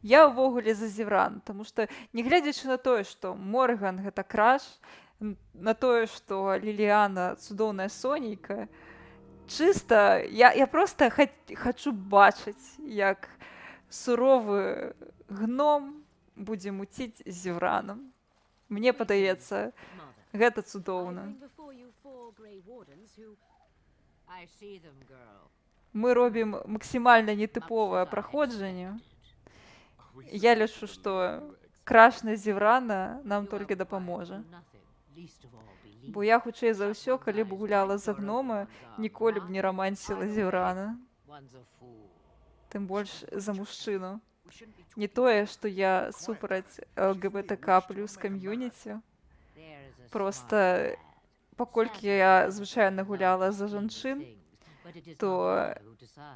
Я ўвогуле за Зевран, таму што, не гледзячы на тое, што Мориган гэта краш, на тое, што Ліліяна цудоўная сонейка, чыста, я проста хачу бачыць, як суровы гном будзе муціць з Зевраном. Мне падаецца, гэта цудоўна. Мы робім максімальна нетыповае праходжанне. Я лічу, што краш на Зеврана нам толькі дапаможа. Бо я хутчэй за ўсё, калі б гуляла за гнома, ніколі б не рамансіла Зеврана. Тым больш за мужчыну. Не тое, што я супраць ЛГБТК плюс кам'юніці. Проста, паколькі я звычайна гуляла за жанчын, то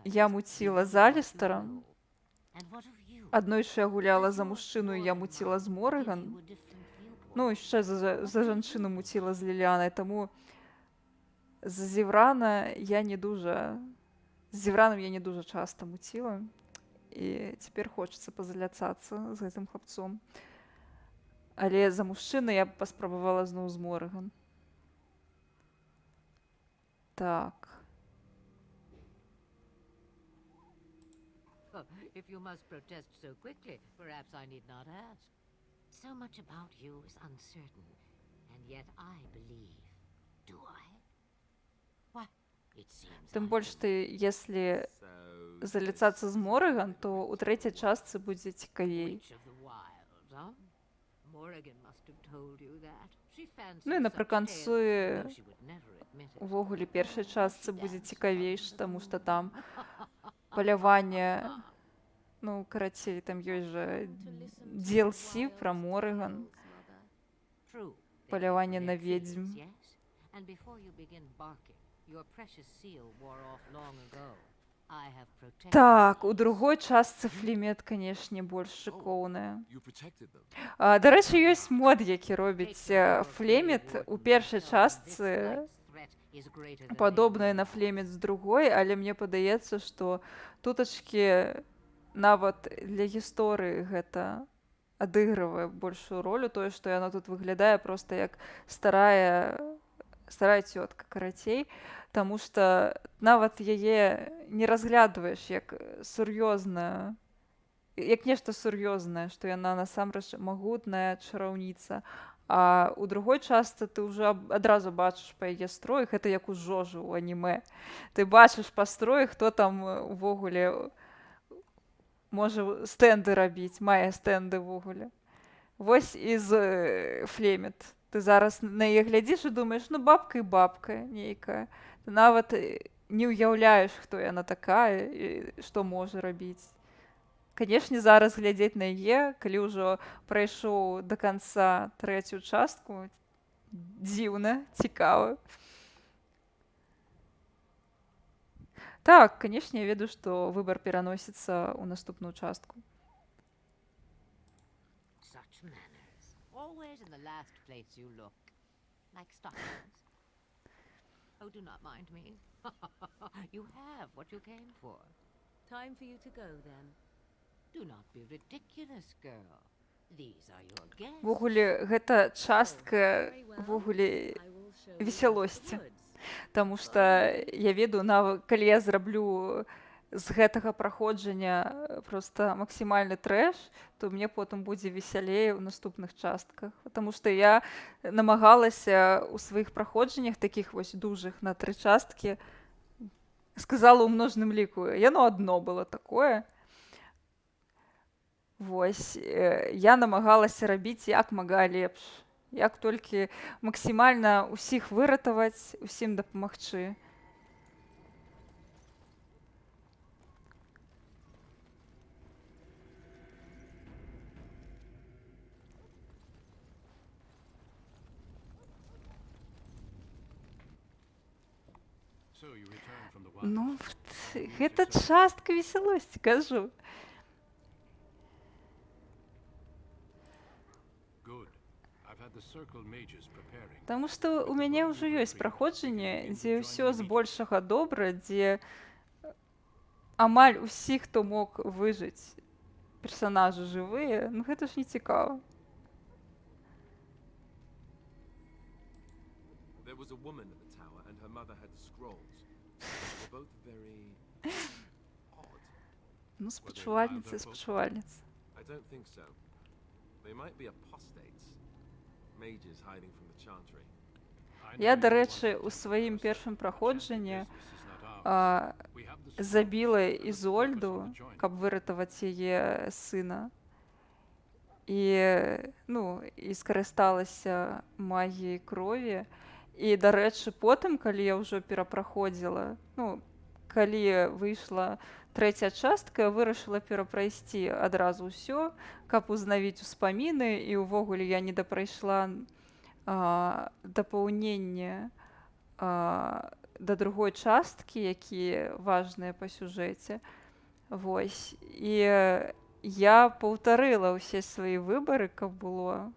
я муціла з Алістарам. Аднойчы я гуляла за мужчыну, і я муціла з Мориган. Ну, яшчэ за жанчыну муціла з Ліліянай, таму з Зеврана я не дужа... З Зевраном я не дужа часта муціла, і цяпер хочацца пазаляцацца з гэтым хлапцом. Але за мужчыну я б паспрабавала зноў з Мориган. Так. If you must protest so quickly, perhaps I need not ask. So much about you is uncertain, and yet I believe. Do I? What? It seems. Тым больш ты, если залицацца з Мориган, то у трэцяй частцы будзе цікавей. Ну і напрыканцы admit it. Увогуле, першай частцы будзе цікавейш, таму што там паляванне, ну, карацей, там ёсць жа DLC пра Морриган, True. паляванне на ведьм. Yes, and before you begin barking, your precious seal wore off long ago. I have protected. Так, у другой частцы Флемет, канешне, больш шыкоўная. You protected them. Дарэчы, ёсць мод, які робіць Флемет у першай частцы, падобная на Флемет з другой, але мне падаецца, што тутачкі нават для гісторыі гэта адыгрывае большую ролю, тое, што яна тут выглядае проста як старая цётка, карацей, таму што нават яе не разглядваеш як сур'ёзна, як нешта сур'ёзнае, што яна насамрэч магутная чараўніца. А у другой частцы ты ўжо адразу бачыш па яе строі, гэта як у Жожы ў анімэ. Ты бачыш па строі, хто там увогуле можа стэнды рабіць, мае стэнды ўвогуле. Вось і з Флемет. Ты зараз на яе глядзіш і думаеш, ну бабка і бабка нейкая. Ты нават не ўяўляеш, хто яна такая і што можа рабіць. Канешне, зараз глядзець на яе, калі ўжо прайшоў да канца трэцюю частку, дзіўна, цікава. Так, канешне, я ведаю, што выбар пераносіцца ў наступную частку. Such manners. Always in the last place you look. Like stockings. Oh, do not mind me. You have what you came for. Time for you to go, then. Do not be ridiculous, girl. These are your guests. Вогуле, гэта частка вогуле весялосці. Таму што я ведаю, калі я зраблю з гэтага праходжання проста максімальны трэш, то мне потым будзе весялей у наступных частках. Таму што я намагалася ў сваіх праходжаннях, такіх вось дужых на 3 часткі, сказала ў множным ліку. Яно адно было такое. Вось, я намагалася рабіць як мага лепш. Як толькі максімальна ўсіх выратаваць, усім дапамагчы. Ну, гэта частка весялосці, кажу. Таму што ў мяне ўжо ёсць праходжанне, дзе ўсё збольшага добра, дзе амаль усіх, хто мог выжыць, персанажы жывыя, ну гэта ж не цікава. Ну, спачувальніца, спачувальніца. Я, дарэчы, у сваім першым праходжанні забіла Ізольду, каб выратаваць яе сына. І скарысталася магіяй крові. І, дарэчы, потым, калі я ўжо перапраходзіла, калі выйшла трэцяя частка, вырашыла перапрайсці адразу ўсё, каб узнавіць успаміны, і ўвогуле я не дапрайшла дапаўнення да другой часткі, якія важныя па сюжэце. Вось. І я паўтарыла ўсе свае выбары, каб было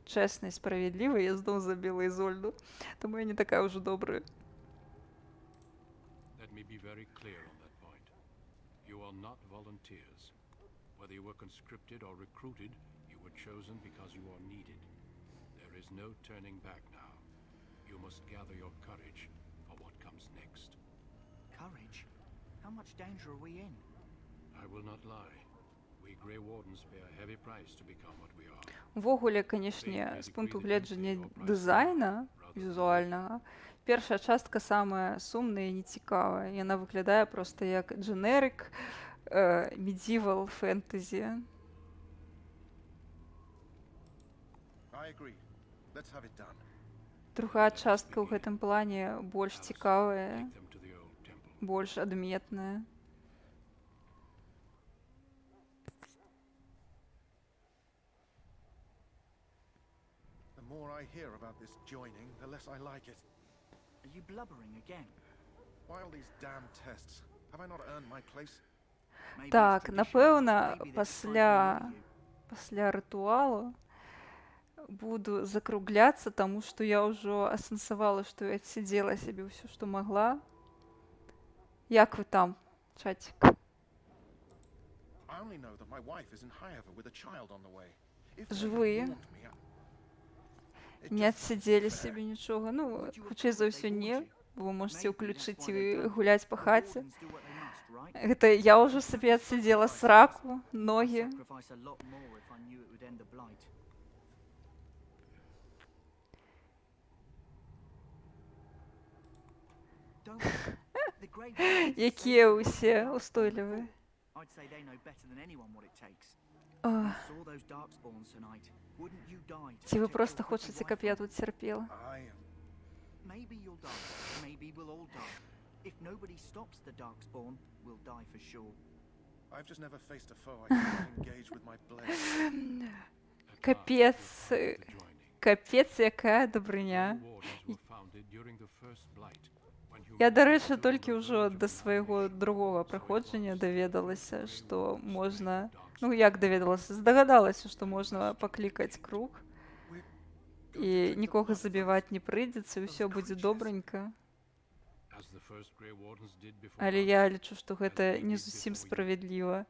чэсна і справядліва, я зноў забіла Ізольду. Таму я не такая ўжо добрая. Not volunteers. Whether you were conscripted or recruited, you were chosen because you are needed. There is no turning back now. You must gather your courage for what comes next. Courage? How much danger are we in? I will not lie. We Grey Wardens pay a heavy price to become what we are. Увогуле, канешне, з пункту гледжання дызайна візуальнага, першая частка самая сумная і нецікавая. Яна выглядае проста як дженерик medieval fantasy. I agree. Let's have it done. Другая частка ў гэтым плане больш цікавая, больш адметная. The more I hear about this joining, the less I like it. Are you blubbering again? Why all these damn tests? Have I not earned my place? Так, напэўна, пасля рытуалу буду закругляцца, таму што я ўжо асэнсавала, што я адсидзела сябе ўсё, што магла. Як вы там, чатик? I only know that my wife is in Highover with a child on the way. Жывыя? Не адсидзелі сябе нічога? Ну, хутчэй за ўсё не. Вы можете ўключыць і гуляць па хаце. Гэта я ўжо сабе адсидзела сраку, ногі. Якія ўсе устойлівыя. Ці вы проста хочаце, каб я тут цярпела? Maybe you'll die. Maybe we'll all die. If nobody stops the Darkspawn, we'll die for sure. I've just never faced a foe I can't engage with my blade. Капец. Капец, якая добрыня. Я, дарэчы, толькі ўжо да свайго другога праходжання даведалася, што можна... Ну, як даведалася? Здагадалася, што можна паклікаць круг. І нікога забіваць не прыйдзецца, і ўсё будзе добранька. Але я лічу, што гэта не зусім справядліва.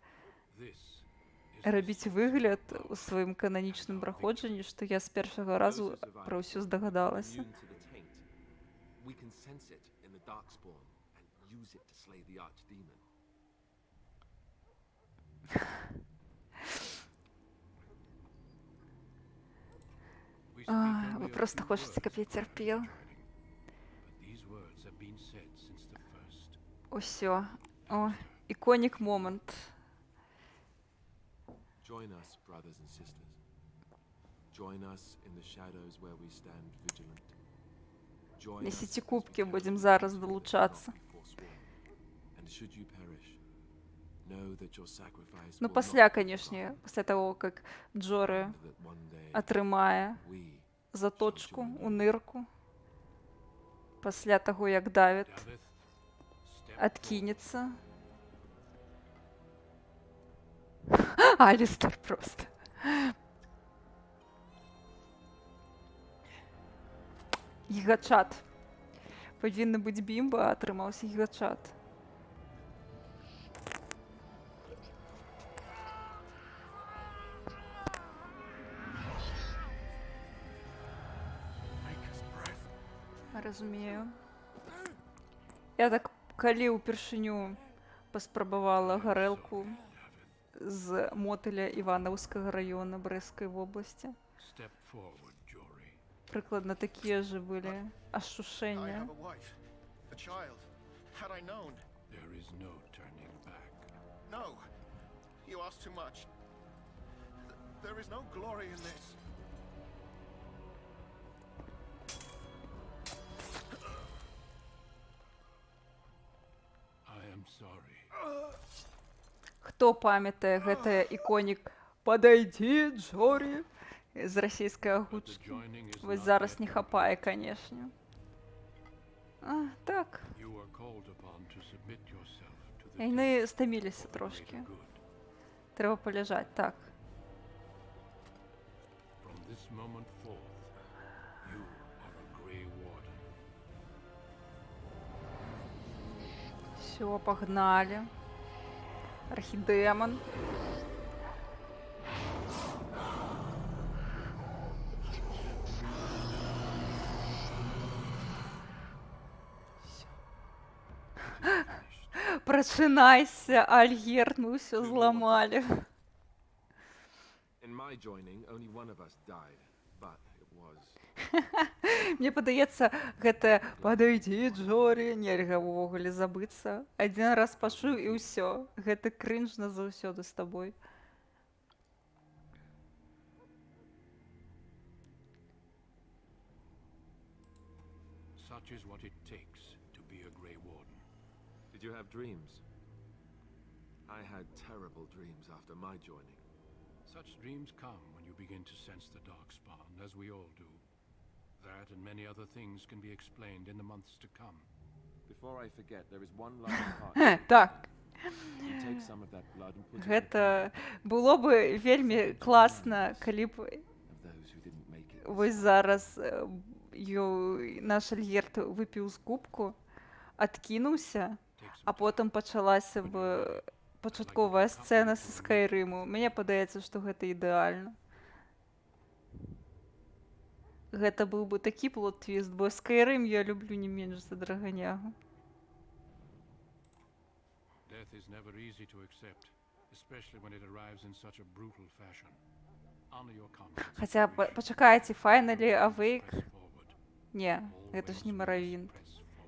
Рабіць выгляд у сваім кананічным праходжанні, што я з першага разу пра ўсё здагадалася. Вы просто хочаце, каб я цярпела. Усё. О, іконік момент. Join us, brothers and sisters. Join us in the shadows where we stand vigilant. Несіце кубкі, будзем зараз далучацца. And should you perish, know that your sacrifice Ну, will пасля, not be канешне, пасля таго, як Джоры атрымае заточку у нырку, пасля таго, як Давід адкінецца. Алістер просто. Гігачат. Павінны быць бімба, а атрымаўся гігачат. Разумею. Я так, калі ўпершыню паспрабавала гарэлку з мотыля Іванаўскага раёна Брэсцкай вобласці. Прыкладна такія ж былі ашушэння. There is no turning back. No. You ask too much. There is no glory in this. I am sorry. Хто памятае гэтае іконік «Падайдзі, Джорі» з расійскай агучкі? Вось зараз не хапае, канешне. Так. Яны стаміліся трошкі. Трэба паляжаць, так. From this moment forth, you are a Grey Warden. Всё, пагналі. Архідэмон. Прачынайся, Альгерд, мы ўсё зламалі. In my joining, only one of us died, but it was. Мне падаецца, гэта «Падайдзі, Джорі», нельга ўвогуле забыцца. Адзін раз пачуў і ўсё. Гэта крынж назаўсёды з табой. such is what it takes to be a Grey Warden. Did you have dreams? I had terrible dreams after my joining. Such dreams come when you begin to sense the Darkspawn, as we all do. That and many other things can be explained in the months to come. Before I forget, there is one last part. Так. You take some of that blood and put it Гэта было бы вельмі класна, калі б вось зараз наш Альгерт выпіў з кубку, адкінуўся, а потым пачалася б пачатковая сцэна са Скайрыму. Мне падаецца, што гэта ідэальна. Гэта быў бы такі плот-твіст, бо Скайрым я люблю не менш за Драгонягу. Death is never easy to accept, especially when it arrives in such a brutal fashion. Honor your conscience. Хаця, пачакайце, Finally Awake? Не, гэта ж не Моровинд.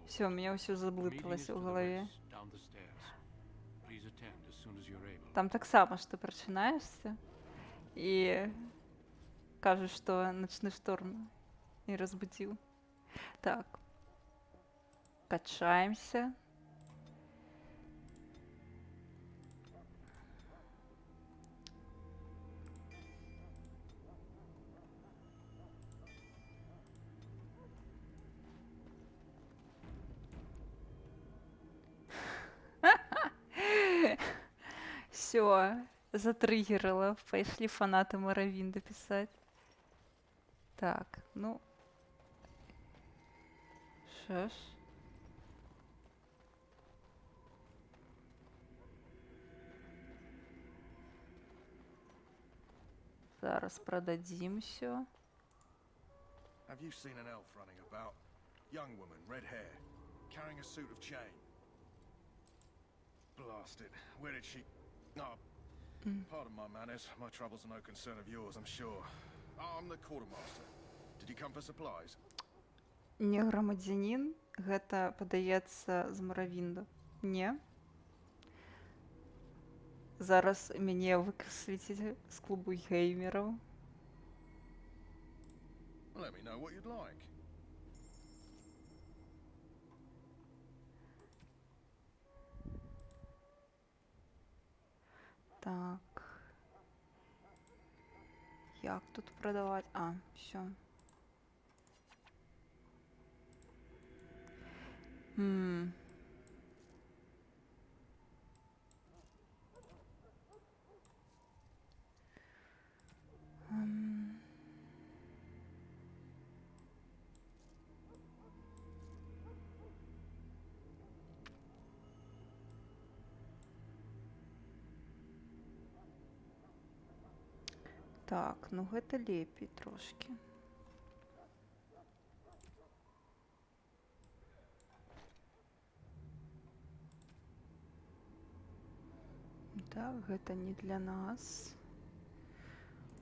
Всё, у меня ўсё заблыталася ў галаве. Там таксама, што прачынаешся і кажуць, што начны шторм не разбудзіў. Так. Качаемся. Все, затриггерила. Пошли фанаты Моровинда писать. Так, ну. Що ж. Зараз продадим все. Have you seen an elf running about? Young woman, red hair, carrying a suit of chain. Blasted. Where did she... Oh, pardon my manners. My troubles are no concern of yours, I'm sure. I'm the quartermaster. Did you come for supplies? Не грамадзянін, гэта падаецца з Моровинду. Не. Зараз мяне выкрэсліць з клубу геймераў. Let me know what you'd like. Так. Як тут продавать? А, все. Так, ну гэта лепей трошки. Так, гэта не для нас.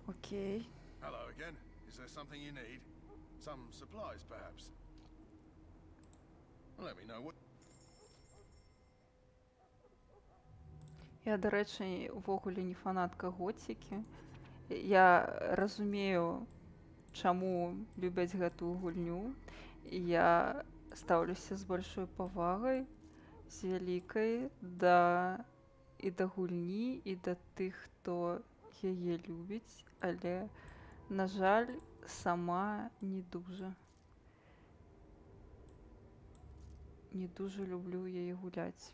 Окей. Hello again. Is there something you need? Some supplies, perhaps? Let me know what... Я, до речі, увогуле не фанатка готіки. Я разумею, чаму любяць гэтую гульню. І я стаўлюся з большой павагай, з вялікай і да гульні, і да тых, хто яе любіць, але, на жаль, сама не дуже люблю яе гуляць.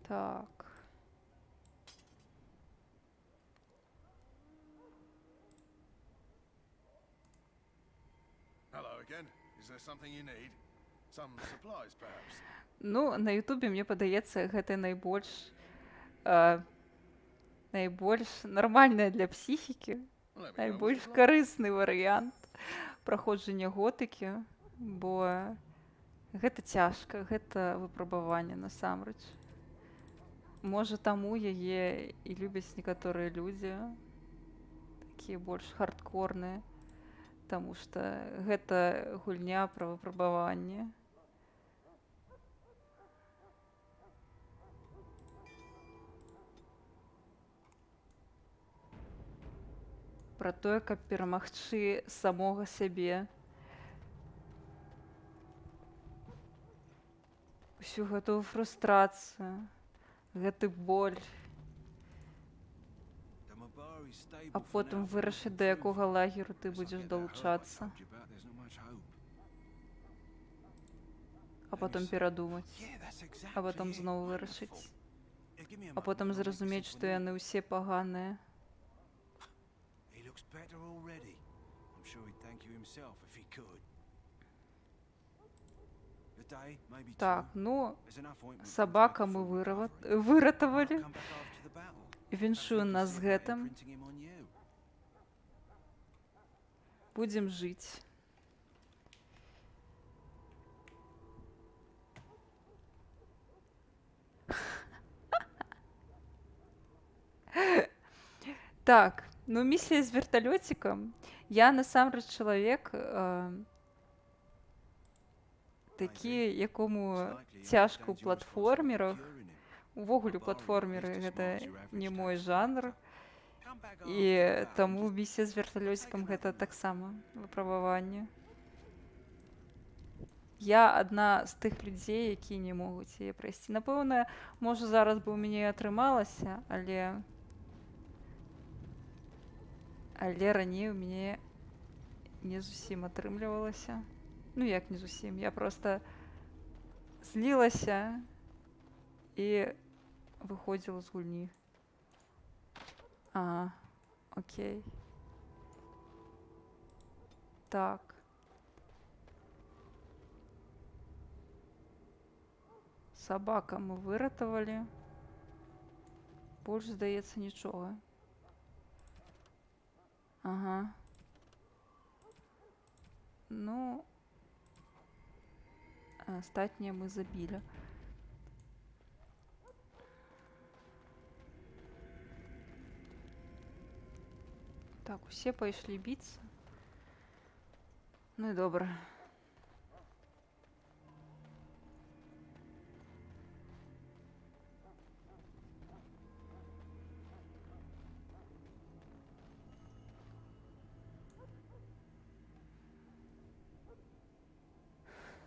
Так. Hello again. Is there something you need? Some supplies, perhaps? Ну, на Ютубе, мне падаецца, гэта найбольш нармальная для псіхікі, найбольш карысны варыянт праходжання готыкі, бо гэта цяжка, гэта выпрабаванне насамрэч. Можа, таму яе і любяць некаторыя людзі. такія больш хардкорныя, таму што гэта гульня пра выпрабаванне. Пра тое, каб перамагчы самога сябе. Усю гэтую фрустрацыю, гэты боль. А потым вырашыць, да якога лагеру ты будзеш далучацца. А потым перадумаць. А потым зноў вырашыць. А потым зразумець, што яны ўсе паганыя. Так, ну, сабака мы выратавалі. Віншую нас з гэтым. Будзем жыць. Так, ну місія з верталёцікам. Я насамрэч чалавек такі, якому цяжка ў платформерах. Увогуле платформеры гэта не мой жанр. І таму місія з верталёцікам гэта таксама выпрабаванне. Я адна з тых людзей, якія не могуць яе прайсці. Напэўна, можа зараз бы ў мяне атрымалася, але раней у мяне не зусім атрымлівалася. Ну як не зусім, я проста злілася і выходзіла з гульні. Ага, окей. Так. Сабака мы выратавалі. Больш, здаецца, нічога. Ага. Ну, астатнія мы забілі. Так, усе пайшлі біцца. Ну і добра.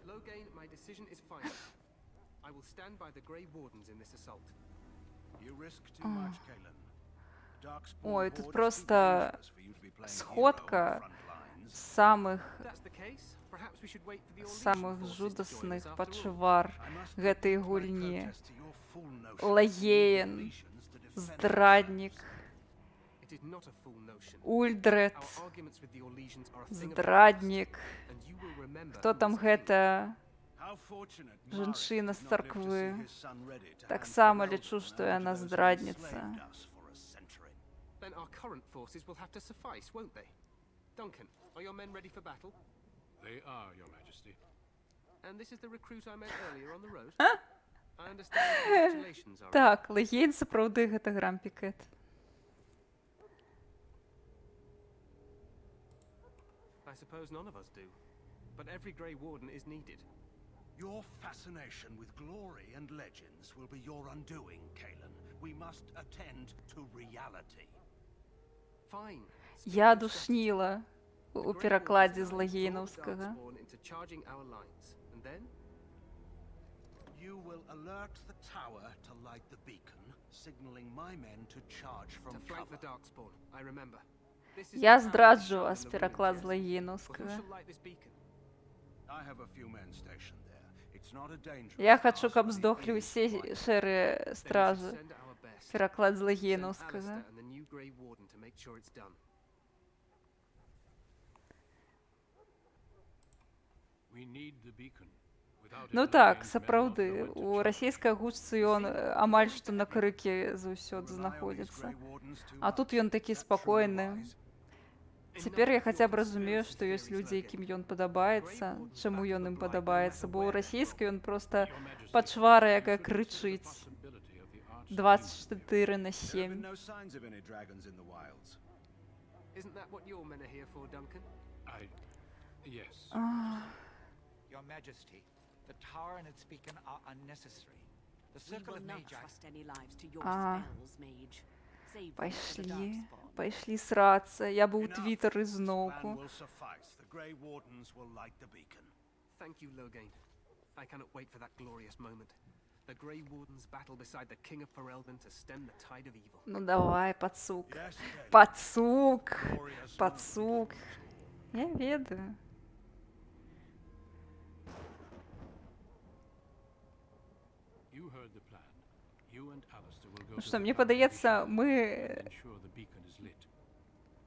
Loghain, my decision is final. I will stand by the Grey Wardens in this assault. You risk too much, Kalen. Ой, тут просто сходка самых жудасных пачвар гэтай гульні. Логhain, здраднік, Ульдред, здраднік. Хто там гэта? Жанчына з царквы. Таксама лічу, што яна здрадніца. Then our current forces will have to suffice, won't they? Duncan, are your men ready for battle? They are, Your Majesty. And this is the recruit I met earlier on the road? I understand congratulations are... Так, Loghain сапраўды гэта грампікет. I suppose none of us do. But every Grey Warden is needed. Your fascination with glory and legends will be your undoing, Kalen. We must attend to reality. Fine. Я душніла у перакладзе з лагейнаўскага. You will alert the tower to light the beacon, signaling my men to charge from cover. Я здраджу вас пераклад з лагейнаўскага. Я хачу, каб здохлі ўсе шэрыя стражы. Пераклад з лагейнаўскага. Ну так, сапраўды, у расійскай гучцы ён амаль што на крыкі заўсёды знаходзіцца. А тут ён такі спакойны. Цяпер я хаця б разумею, што ёсць людзі, якім ён падабаецца, чаму ён ім падабаецца, бо ў расійскай ён проста пачвара, якая крычыць 24/7. Isn't that what your men are here for, Duncan? Yes. Your Majesty, the tower and its beacon are unnecessary. The We circle will of not Magi... trust any lives to your А. spells, mage. Save them for the Пошли. Darkspawn. Пошли сраться. Я бы у Enough. Твиттера из This plan ногу. will suffice. The Grey Wardens will light the beacon. Thank you, Loghain. I cannot wait for that glorious moment. The Grey Wardens battle beside the King of Ferelden to stem the tide of evil. Ну давай, пацук. Yes, then. Пацук. Glorious Пацук. Я ведаю. You heard the plan. You and Alistair will go Ну to что, the мне tower подається, and ми ensure the beacon is lit.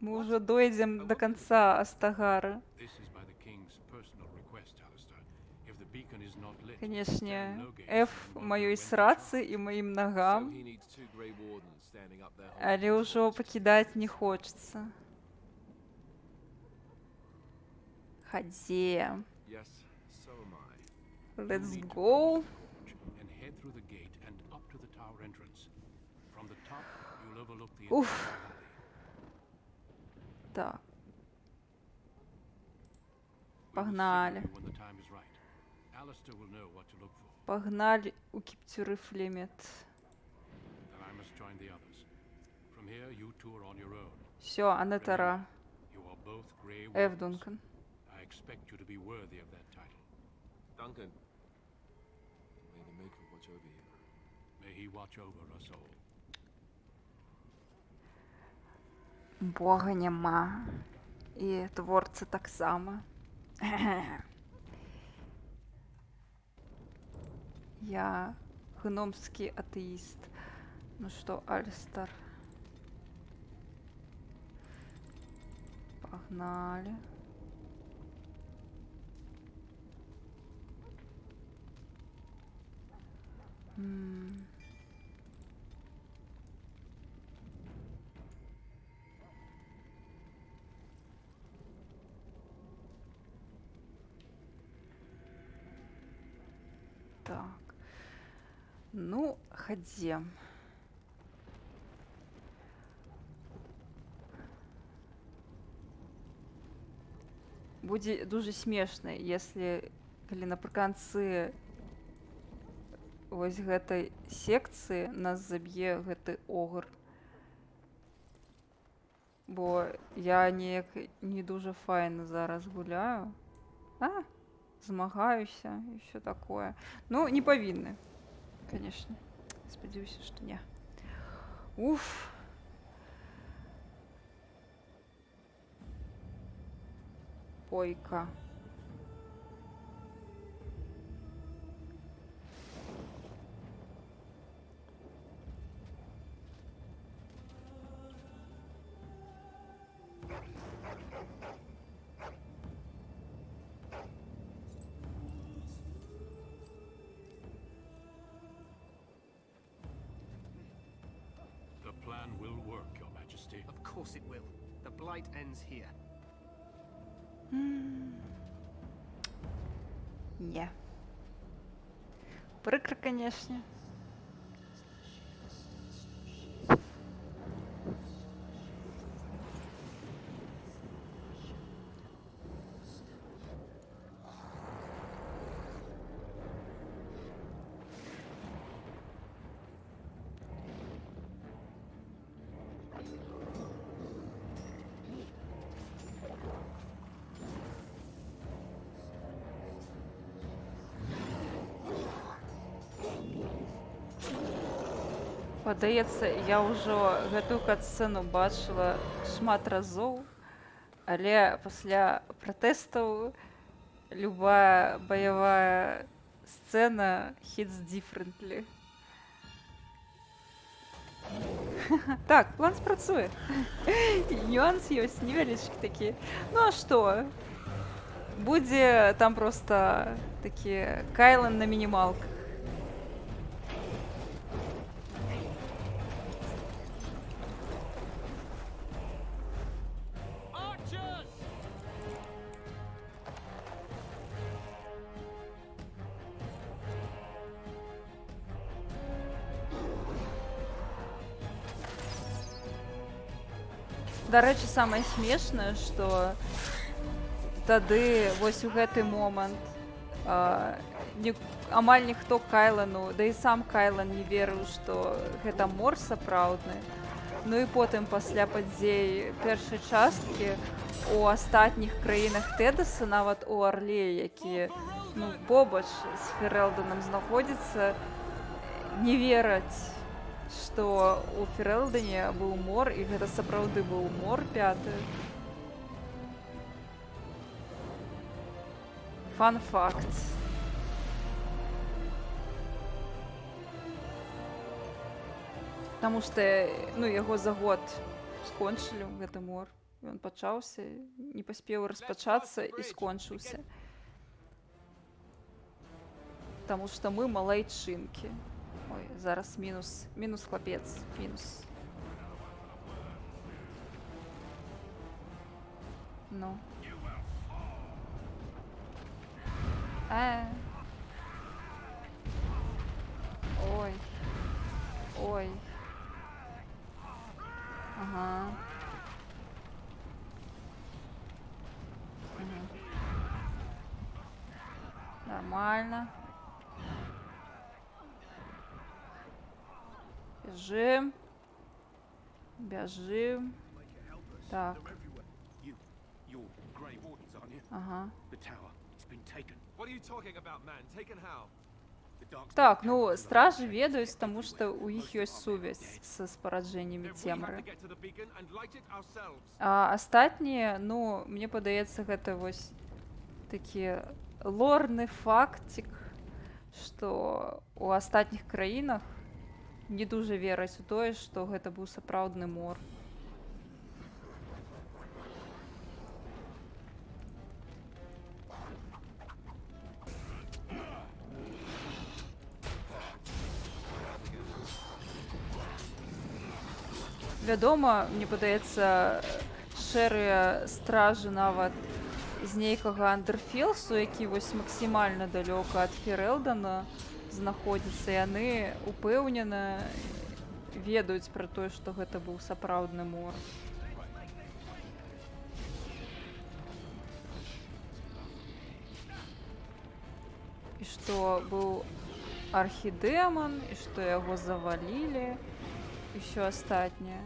уже дойдем до конца Астагара. This is by the king's personal request, Alistair. If the beacon is not lit, Конечно, then Loghain F won't know моей when to сраці і моїм So ногам, he needs 2 Grey Wardens standing up there. але уже покидать не хочется. Ходим. Yes, so am I. Let's go. and head through the gate and up to the tower entrance. From the top, you'll overlook the Уф. entire valley. Так, We will погнали. signal you when the time is right. Alistair will know what to look for. Погнали у Киптюры Флемет. Then I must join the others. From here, you two are on your own. Все, Анетара. You are both Grey Эв Wardens. Дункан. I expect you to be worthy of that title. Duncan, may the Maker watch over you. May he watch over us all. Бога нема. І творці так само. Я гномский атеист. Ну что, Алистер? Погнали. Так. Ну, ходім. Будзе дуже смешна, если калі напрыканцы вось гэтай секцыі нас заб'е гэты огр. Бо я неяк не дуже файна зараз гуляю. Змагаюся і ўсё такое. Ну, не павінны, конечно. Спадзяюся, што не. Уф. Пойка. The plan will work, Your Majesty. Of course it will. The blight ends here. Не. Прикро, конечно. Падаецца, я ўжо гэтую кат-сцэну бачыла шмат разоў, але пасля пратэстаў любая баявая сцэна hits differently. Так, план спрацуе. Нюанс ёсць невялічкі такі. Ну а што? Будзе там проста такі Кайлан на мінімалках. Дарэчы, самае смешнае, што тады вось у гэты момант амаль ніхто Кайлану, да і сам Кайлан не верыў, што гэта мор сапраўдны. Ну і потым пасля падзей першай часткі у астатніх краінах Тэдаса, нават у Арле, які побач з Ферэлданом знаходзіцца, не вераць, што у Ферэлдане быў мор, і гэта сапраўды быў мор 5. Фан-факт. Таму што яго за год скончылі гэты мор. Ён пачаўся, не паспеў распачацца і скончыўся. Таму што мы малайчынкі. Ой, зараз мінус хлапец, мінус. Ну. Ой. Ой. Ага. Нормально. Бежим. Бежим. Так. Ага. Так, ну, стражы ведаюць, таму што ў іх ёсць сувязь са спараджэннямі цемры. А астатнія, ну, мне падаецца, гэта вось такі лорны фактик, што ў астатніх краінах не дужа вераць у тое, што гэта быў сапраўдны мор. Вядома, мне падаецца, шэрыя стражы нават з нейкага Андерфелсу, які вось максімальна далёка ад Ферэлдана знаходзіцца, яны упэўнена ведаюць пра тое, што гэта быў сапраўдны мор. І што быў архідэман, і што яго завалілі, і ўсё астатняе.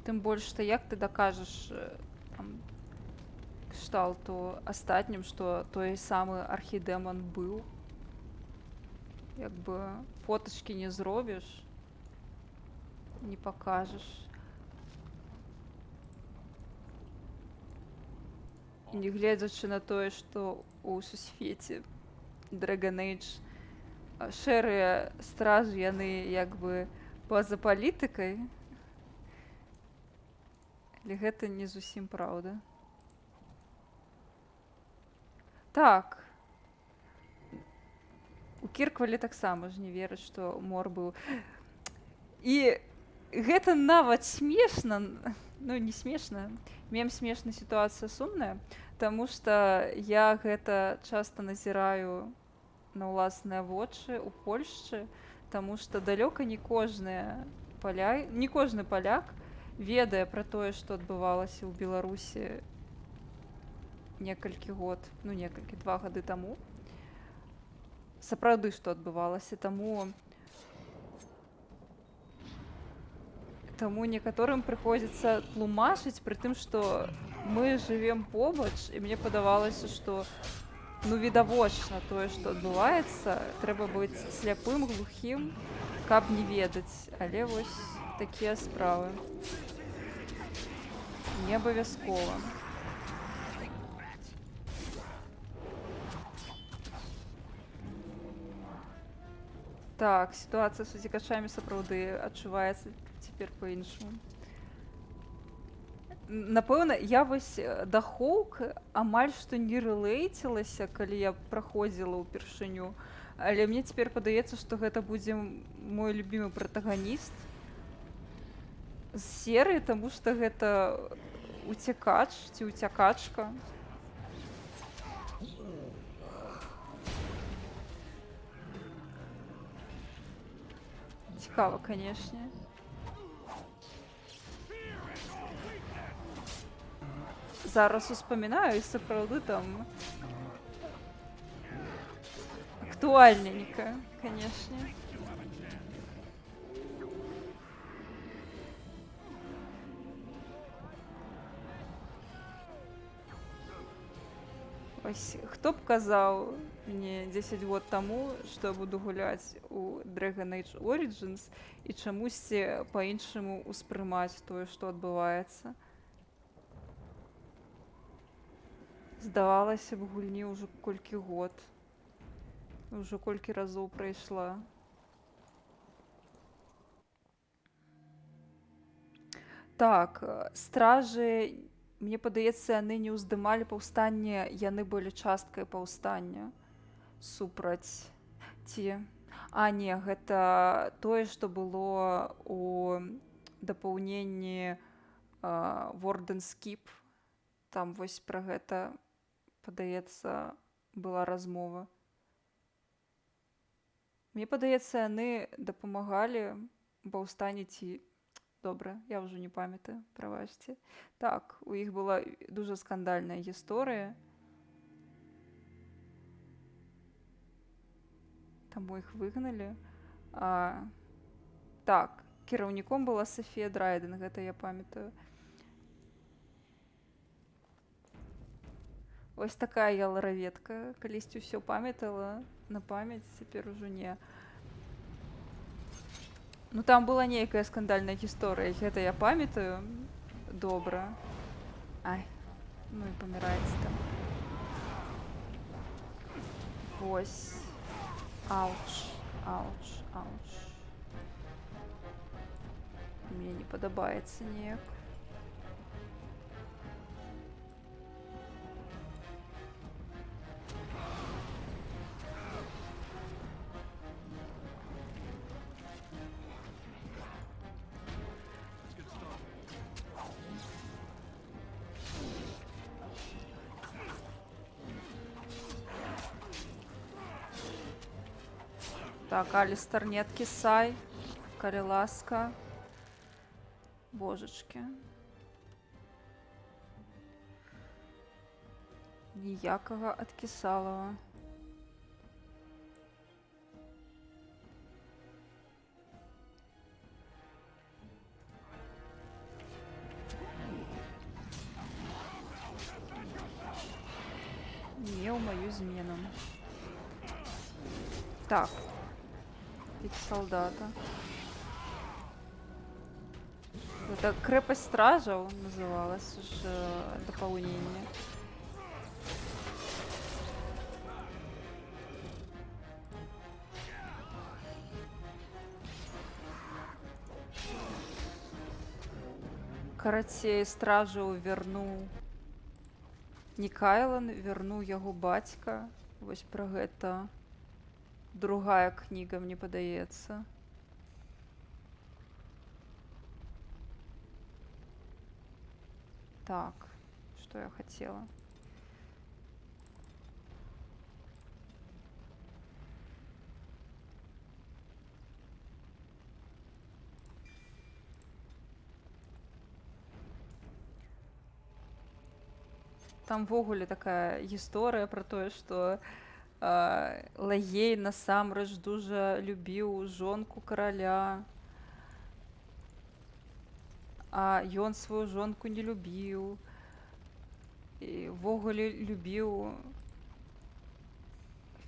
Тым больш, што як ты дакажаш кшталту астатнім, што той самы архідэман быў? Як бы фотачкі не зробіш, не пакажаш. І не гледзячы на тое, што ў сусвеце Dragon Age шэрыя стражы, яны як бы па-за палітыкай, але гэта не зусім праўда. Так. У Кірквалі таксама ж не вераць, што мор быў. І гэта нават смешна, ну не смешна, мем смешна, сітуацыя сумная, таму што я гэта часта назіраю на ўласныя вочы ў Польшчы, таму што далёка не кожны паляк ведае пра тое, што адбывалася ў Беларусі некалькі 2 гады таму. Сапраўды, што адбывалася, таму некаторым прыходзіцца тлумачыць, пры тым, што мы жывем побач, і мне падавалася, што відавочна тое, што адбываецца, трэба быць сляпым, глухім, каб не ведаць. Але вось такія справы. Не абавязкова. Так, сітуацыя з уцекачамі сапраўды адчуваецца цяпер па-іншаму. Напэўна, я вось да Хоўк амаль што не рэлэйцілася, калі я праходзіла ўпершыню. Але мне цяпер падаецца, што гэта будзе мой любімы пратаганіст з серыі, таму што гэта уцякач ці уцякачка. Цікава, канешне. Зараз успамінаю, і сапраўды там актуальненька, канешне. Ось, хто б казаў мне 10 год таму, што я буду гуляць у Dragon Age Origins і чамусьці па-іншаму ўспрымаць тое, што адбываецца. Здавалася б, гульні ўжо колькі год. Ўжо колькі разоў прайшла. Так, стражы, мне падаецца, яны не ўздымалі паўстанне, яны былі часткай паўстання супраць ці... А, не, гэта тое, што было у дапаўненні Warden's Keep. Там вось пра гэта, падаецца, была размова. Мне падаецца, яны дапамагалі паўстанні ці... Добра, я ўжо не памятаю, прабачце. Так, у іх была дуже скандальная гісторыя. Таму іх выгналі. Так, кіраўніком была Сафія Драйден, гэта я памятаю. Ось такая я лараведка. Калісьці ўсё памятала на памяць, цяпер ужо не. Ну, там была нейкая скандальная гісторыя, гэта я памятаю. Добра. Ай, ну і паміраецца там. Вось. Ауч, ауч, ауч. Мне не падабаецца ніяк. Так, Алістар, не адкісай, калі ласка. Божачкі. Ніякага адкісалава. Не ў маю змену. Так. Солдата. Это крепость стражаў называлась же дапаўненне. Карацей, стражаў вярнуў не Кайлан, вярнуў яго бацька. Вось пра гэта другая кніга, мне падаецца. Так, што я хацела? Там ввогуле такая гісторыя пра тое, што Лагей насамрэч дуже любіў жонку караля, а ён сваю жонку не любіў. І ввогуле любіў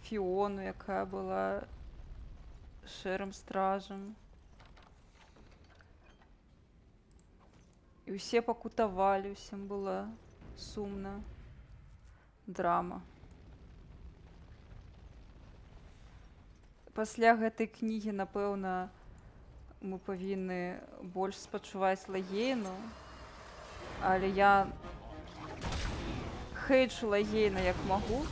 Фіону, якая была шэрым стражам. І ўсе пакутавалі, усім была сумна. Драма. Пасля гэтай кнігі, напэўна, мы павінны больш спачуваць Лагейну, Але я хейчу Лагейна як магу.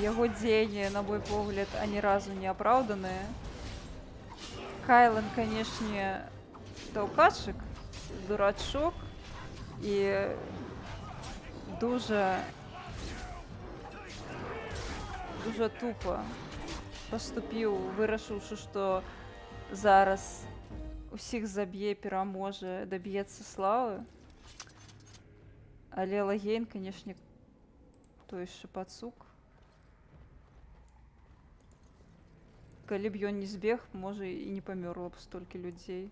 Яго дзеянні, на мой погляд, ані разу не апраўданыя. Кайлен, канешне, таўкачык, дурачок і дуже тупа паступіў, вырашыўшы, што зараз усіх заб'е, пераможа, даб'ецца славы. Але Лагейн, канешне, той яшчэ пацук. Калі б ён не збег, можа, і не памёрла б столькі людзей.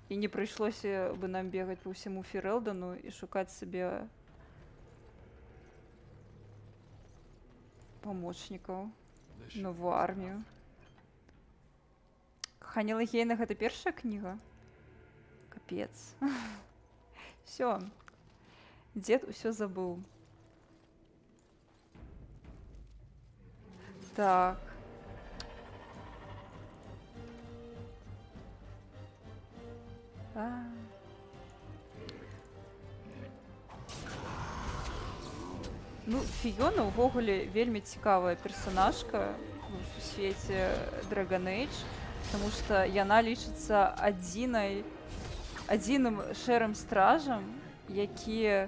І не прыйшлося бы нам бегаць па ўсяму Ферэлдану і шукаць сабе памочнікаў, новую армію. Каханне Лагейна — гэта першая кніга? Капец. Всё. Дзед усё забыў. Так. Ну, Фіёна ўвогуле вельмі цікавая персанажка у сусвеце Dragon Age, таму што яна лічыцца адзіным шэрым стражам, які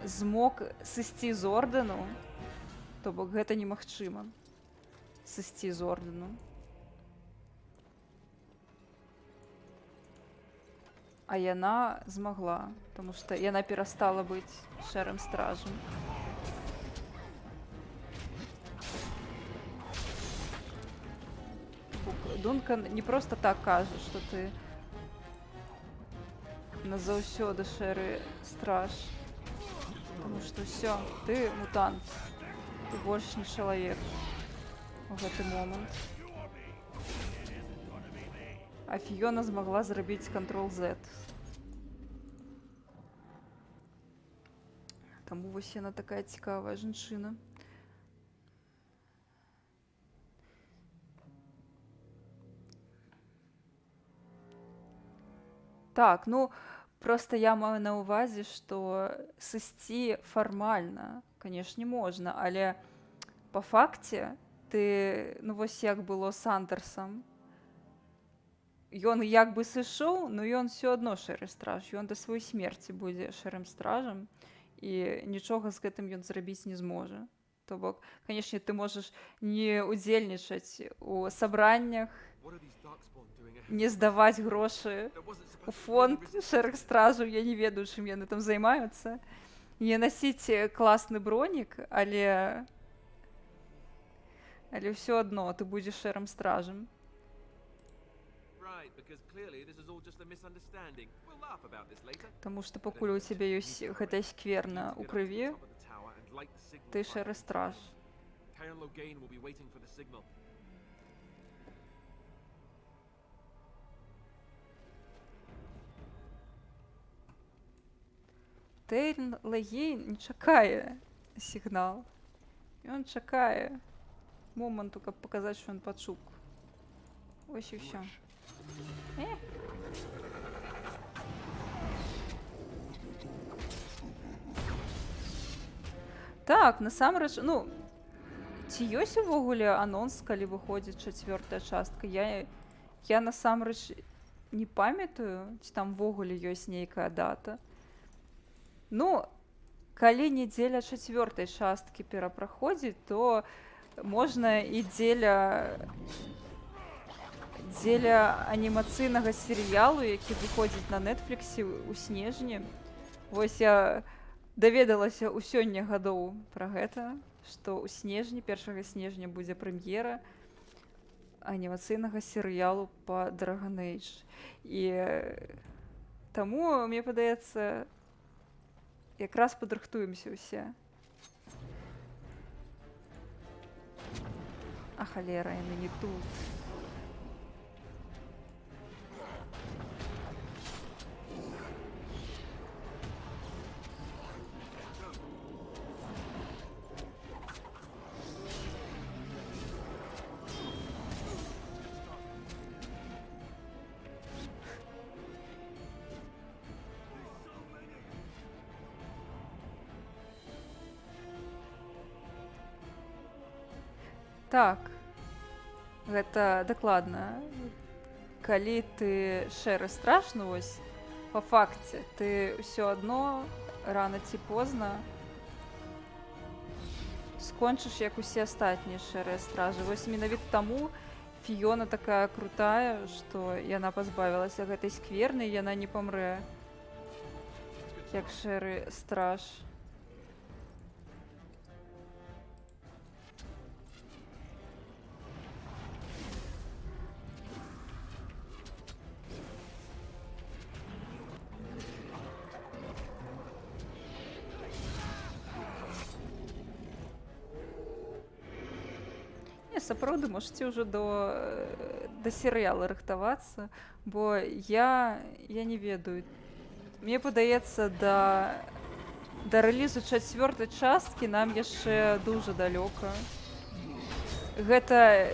змог сысці з ордэну, то бок гэта немагчыма сысці з ордэну. А яна змагла, таму што яна перастала быць шэрым стражам. Дункан не проста так кажа, што ты назаўсёды шэры страж. Таму што ўсё, ты мутант, ты больш не чалавек у гэты момант. А Фіёна змагла зрабіць Ctrl-Z. Таму вось яна такая цікавая жанчына. Так, ну, проста я маю на ўвазе, што сысці фармальна, канешне, можна, але па факце ты, ну вось як было з Андерсам, ён як бы сышоў, но ён все адно шэры страж, ён да сваёй смерці будзе шэрым стражам, і нічога з гэтым ён зрабіць не зможа. То бок, канешне, ты можаш не удзельнічаць у сабраннях, не здаваць грошы у фонд шэрых стражаў, я не ведаю, чым яны там займаюцца, не насіць класны бронік, але ўсё адно ты будзеш шэрым стражам. Таму што пакуль у цябе ёсць гэтая скверна ў крыві, ты шэры страж. Тейрн Лагейн не чакае сігнал. Ён чакае моманту, каб паказаць, што ён пачук. Ось і ўсё. Так, насамрэч, ну, ці ёсць увогуле анонс, калі выходзіць 4-я частка? Я насамрэч не памятаю, ці там увогуле ёсць нейкая дата. Ну, калі недзеля 4-й часткі перапраходзіць, то можна і дзеля анімацыйнага серыялу, які выходзіць на Нетфліксе ў снежні. Вось я даведалася ў сёння гадоў пра гэта, што ў снежні, 1 снежня будзе прэм'ера анімацыйнага серыялу па Dragon Age. І таму, мне падаецца, якраз падрыхтуемся ўсе. А халера, яны не тут. Так, гэта дакладна. Калі ты шэры страшны, вось, па факце, ты ўсё адно рана ці позна скончыш, як усе астатнія шэрыя стражы. Вось менавіта таму Фіёна такая крутая, што яна пазбавілася гэтай скверны, і яна не памрэ, як шэры страж. Сапраўды можете ўжо да серыяла рыхтавацца, бо я не ведаю. Мне падаецца, да рэлізу 4-й часткі нам яшчэ дужа далёка. Гэта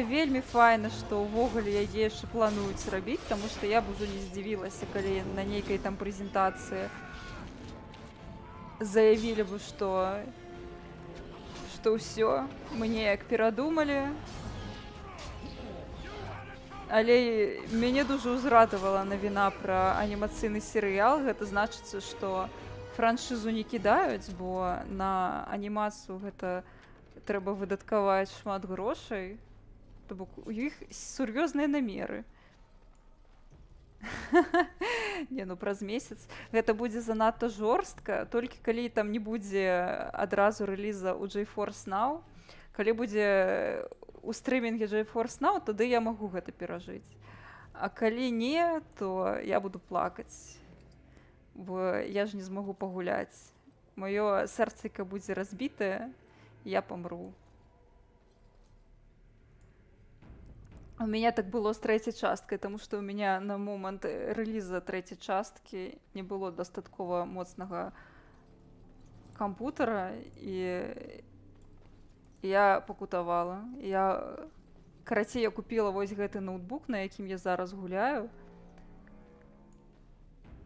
вельмі файна, што ўвогуле яе яшчэ плануюць рабіць, таму што я б ужо не здзівілася, калі на нейкай там прэзентацыі заявілі бы, што ўсё, мы неяк перадумалі. Але мяне дужа ўзрадавала навіна пра анімацыйны серыял. Гэта значыцца, што франшызу не кідаюць, бо на анімацыю гэта трэба выдаткаваць шмат грошай. То бок у іх сур'ёзныя намеры. Не, ну праз месяц гэта будзе занадта жорстка, толькі калі там не будзе адразу рэліза ў GeForce Now. Калі будзе у стрымінге GeForce Now, тады я магу гэта перажыць. А калі не, то я буду плакаць, бо я ж не змагу пагуляць. Маё сэрцыка будзе разбітае, я памру. У меня так было з 3-й часткай, таму што ў меня на момант рэліза 3-й часткі не было дастаткова моцнага кампутара, і я пакутавала. Карацей, я купіла вось гэты ноутбук, на якім я зараз гуляю.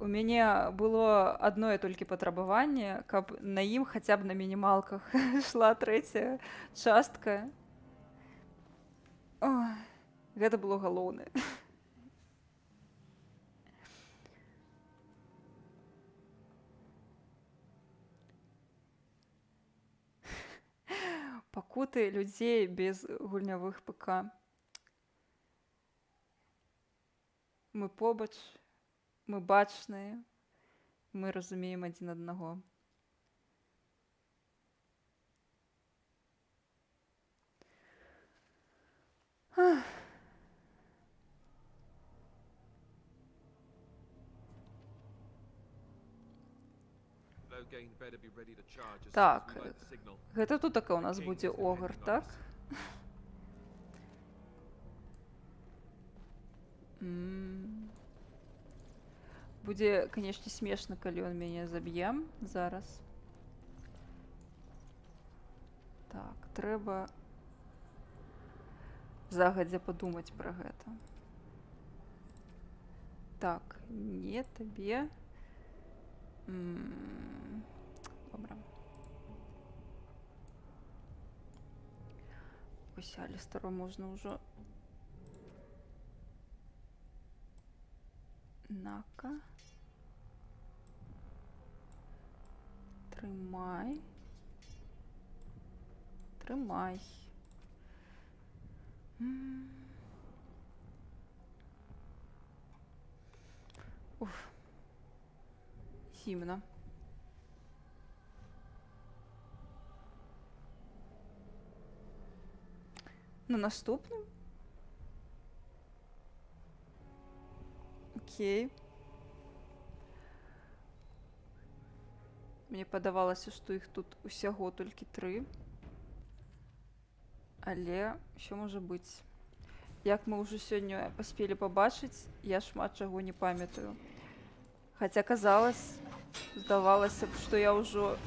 У мяне было адное толькі патрабаванне, каб на ім хаця б на мінімалках шла 3-я частка. Ой. Гэта было галоўнае. Пакуты людзей без гульнявых ПК. Мы побач, мы бачныя, мы разумеем адзін аднаго. Так, гэта тут така ў нас будзе огар, так? Будзе, канешне, смешна, калі ён мяне заб'е зараз. Так, трэба загадзя падумаць пра гэта. Так, не табе. Добра. Ось Алістера можна ўжо. На-ка. Трымай. Трымай. Уф. Зімна. На наступным? Окей. Мне падавалася, што іх тут усяго толькі 3. Але ўсё можа быць. Як мы ўжо сёння паспелі пабачыць, я шмат чаго не памятаю. Хаця здавалася б, што я ўжо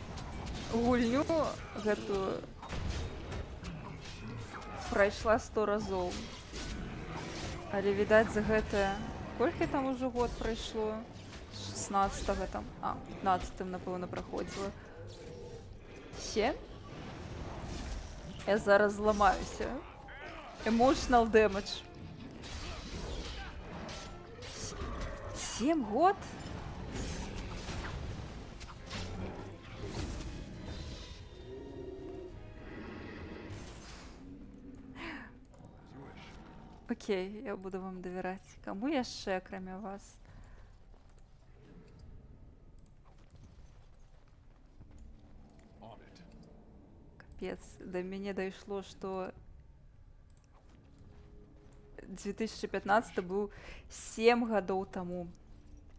гульню гэтую прайшла 100 разоў. Але, відаць, за гэта... Колькі там ужо год прайшло? 16-го там... 15-м, напэўна, праходзіла. 7? Я зараз зламаюся. Emotional damage. 7 год? Окей, я буду вам довіряти. Кому яшчэ, кроме вас? Капец, до мяне дайшло, што 2015 быў 7 гадоў таму.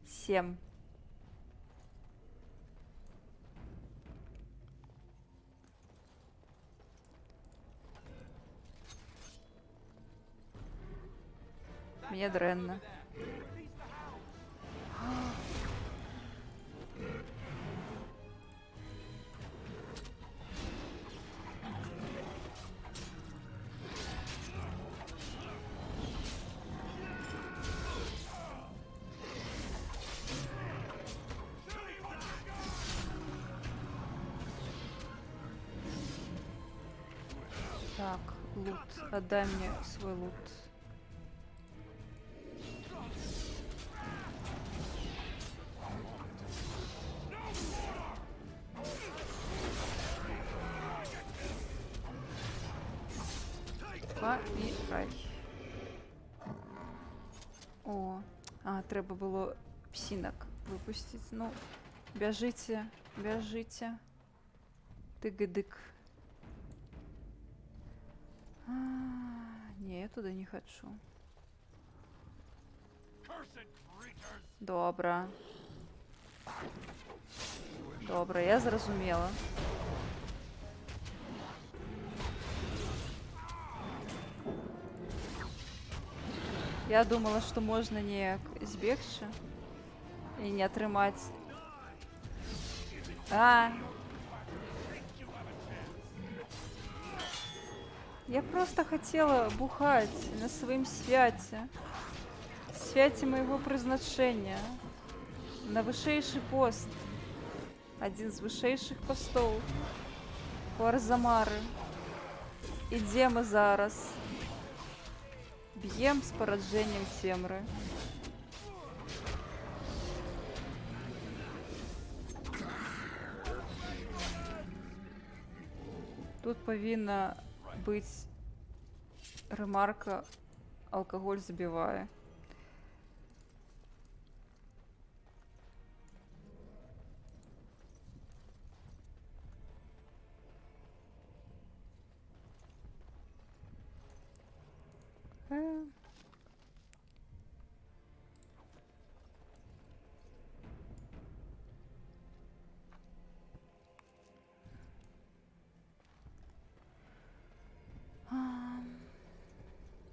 7. Мне дрэнна. Так, лут. Отдай мне свой лут. Помирай. О, треба было псинок выпустить. Ну, бяжите, бяжите. Тыгыдык. Не, я туда не хочу. Добра. Добра, я зразумела. Я думала, што можна неяк збегчы і не атрымаць. Я просто хотела бухать на своем святе. Святе моего призначения. На вышэйшы пост. Один з вышэйшых постов. У Арзамары. Ідзе мы зараз. Б'ем з параджэннем цемры. Тут павінна быць ремарка «Алкоголь забивае».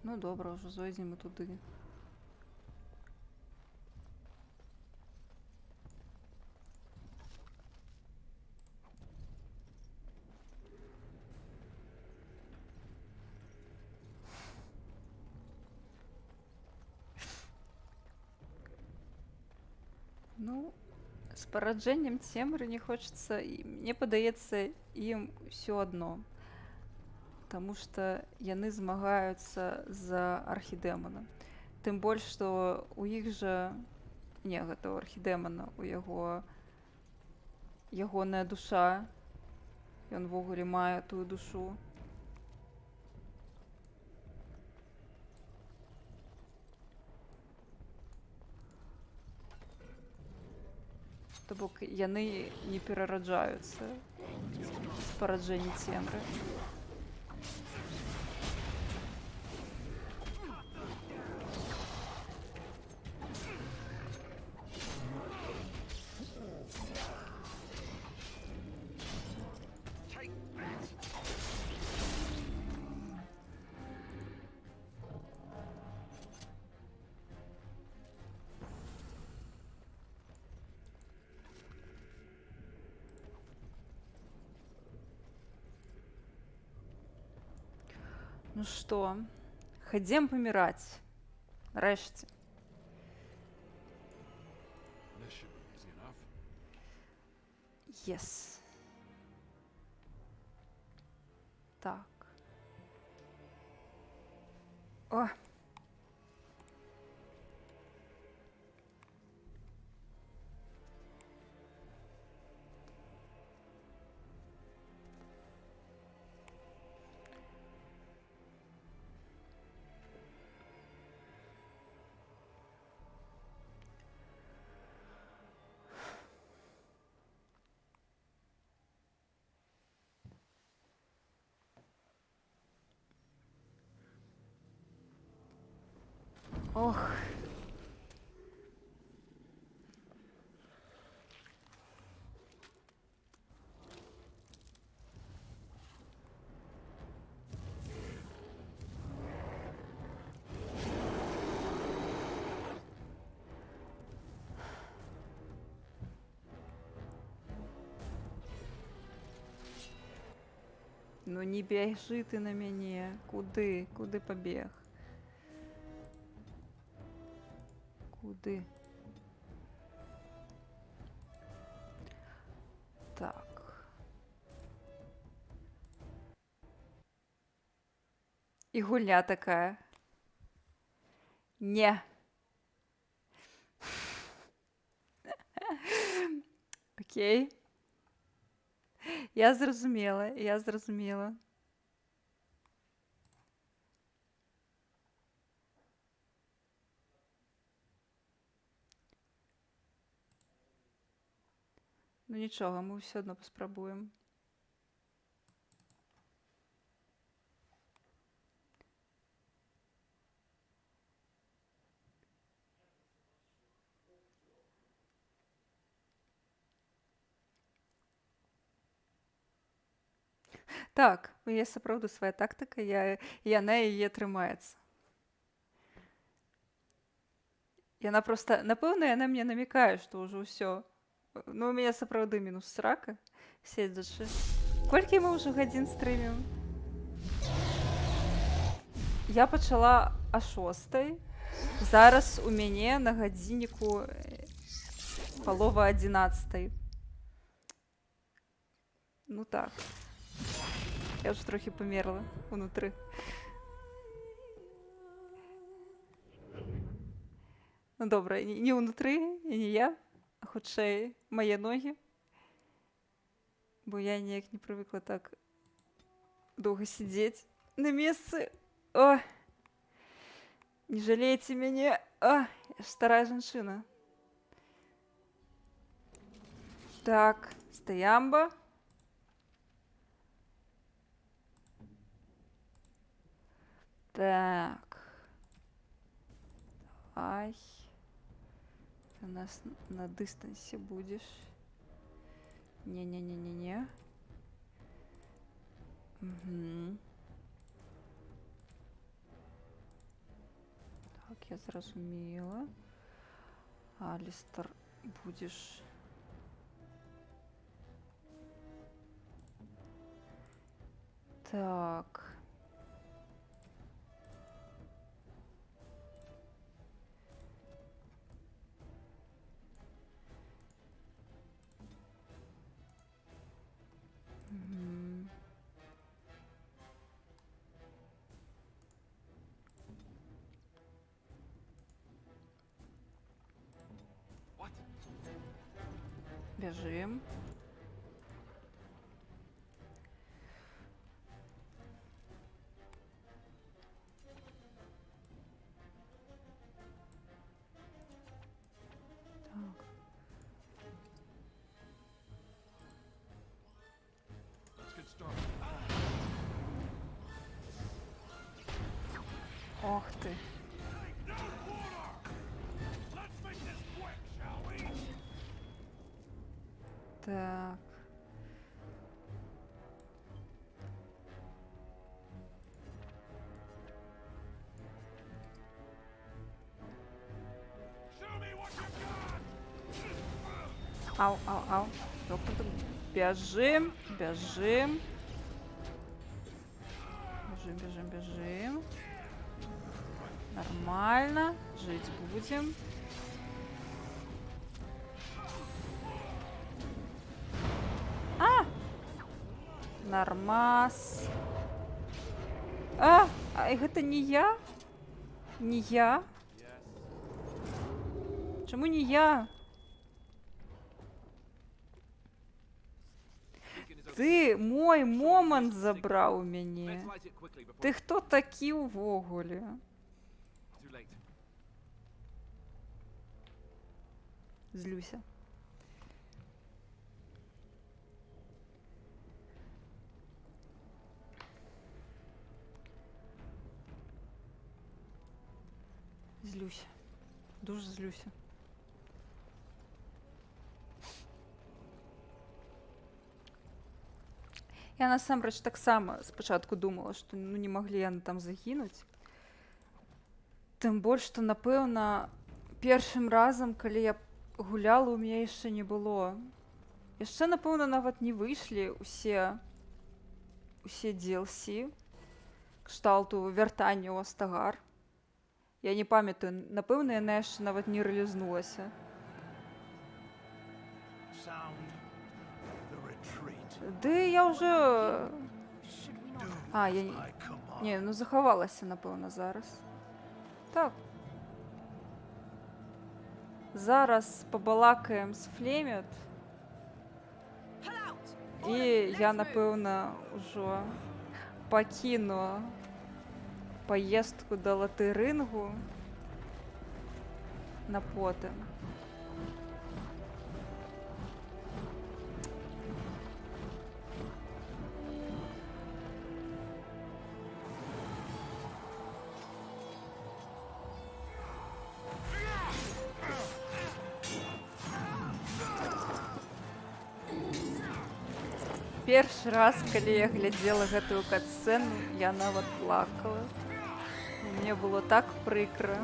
Ну добра, ўжо зойдзем і туды. Ну, з параджэннем цемры не хочацца, і мне падаецца, ім усё адно. Таму што яны змагаюцца за архідэмона. Тым больш, што у іх жа... Не, гэта ў архідэмона, у яго... Ягоная душа. Ён ввогуле мае тую душу. То бок яны не перараджаюцца з параджэння цемры. Ну што, хадзем паміраць. Нарэшце. Yes. Так. О. Ох. Ну не біжи ти на мене. Куди? Куди побіг? Куди? Так. І гуля така. Не. Окей. Я зрозуміла, я зрозуміла. Ну нічого, ми все одно поспробуємо. Так, є сапраўды свая тактика, яна яе трымаецца. Яна просто, напэўна, яна мне намекае, што ўжо ўсё. Ну, у мяне сапраўды мінус срака, седзячы. Колькі мы ўжо гадзін стрымім? Я пачала о 6:00. Зараз у мяне на гадзінніку 10:30. Ну так. Я вже трохи померла унутры. Ну добре, не унутры і не я, а хутчэй мае ногі. Бо я ніяк не прывыкла так доўга сидзець на месцы. О! Не жалейце мяне. О, я ж старая жанчына. Так, стаямба. Так. Давай. Ты у нас на дистансе будешь. Не-не-не-не-не. Угу. Так, я зрозуміла. Алістер, будеш... Так. Угу. Бежим. Ох ты. Так. Ау, ау, ау. Бежим, бежим. Бежим, бежим, бежим. Нормально. Жить будем. А! Нормас. А, гэта не я? Не я? Чому не я? Ти мой момент забрав у мене. Ти хто такі увогуле? Злюся. Злюся. Дуже злюся. Я насамрэч таксама спачатку думала, што ну не маглі яны там загінуць. Тым больш, што напэўна першым разам, калі я гуляла, у мяне яшчэ не было. Яшчэ, напэўна, нават не выйшлі усе DLC кшталту вяртання ў Астагар. Я не памятаю, напэўна, яна яшчэ нават не рэалізнулася. Ды я ўжо... А, я не... Не, ну захавалася, напэўна, зараз. Так. Зараз пабалакаем з Флемет. І я, напэўна, ўжо пакіну паездку да Латэрынгу на потым. Першы раз, калі я глядзела гэтую катсцэну, я нават плакала. Мне было так прыкра.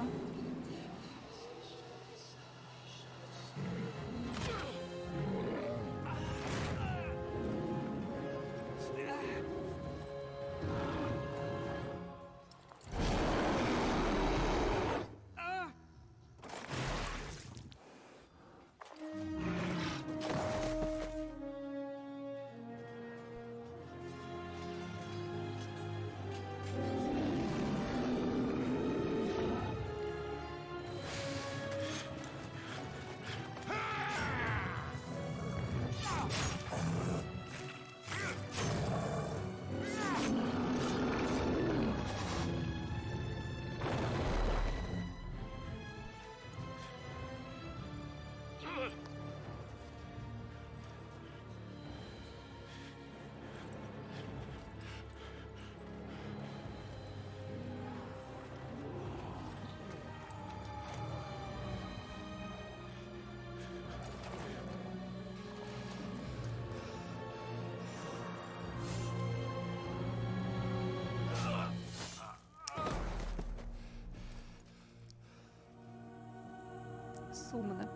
Сумно.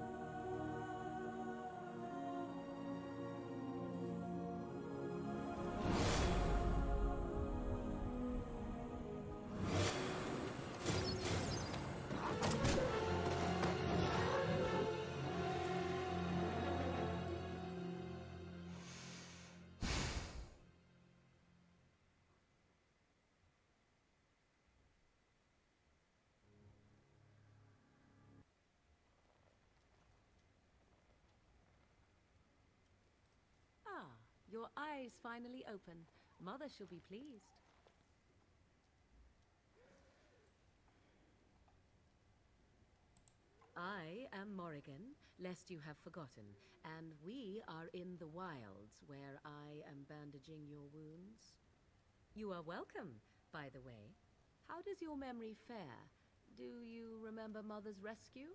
Your eyes finally opened. Mother shall be pleased. I am Morrigan, lest you have forgotten, and we are in the wilds where I am bandaging your wounds. You are welcome, by the way. How does your memory fare? Do you remember Mother's rescue?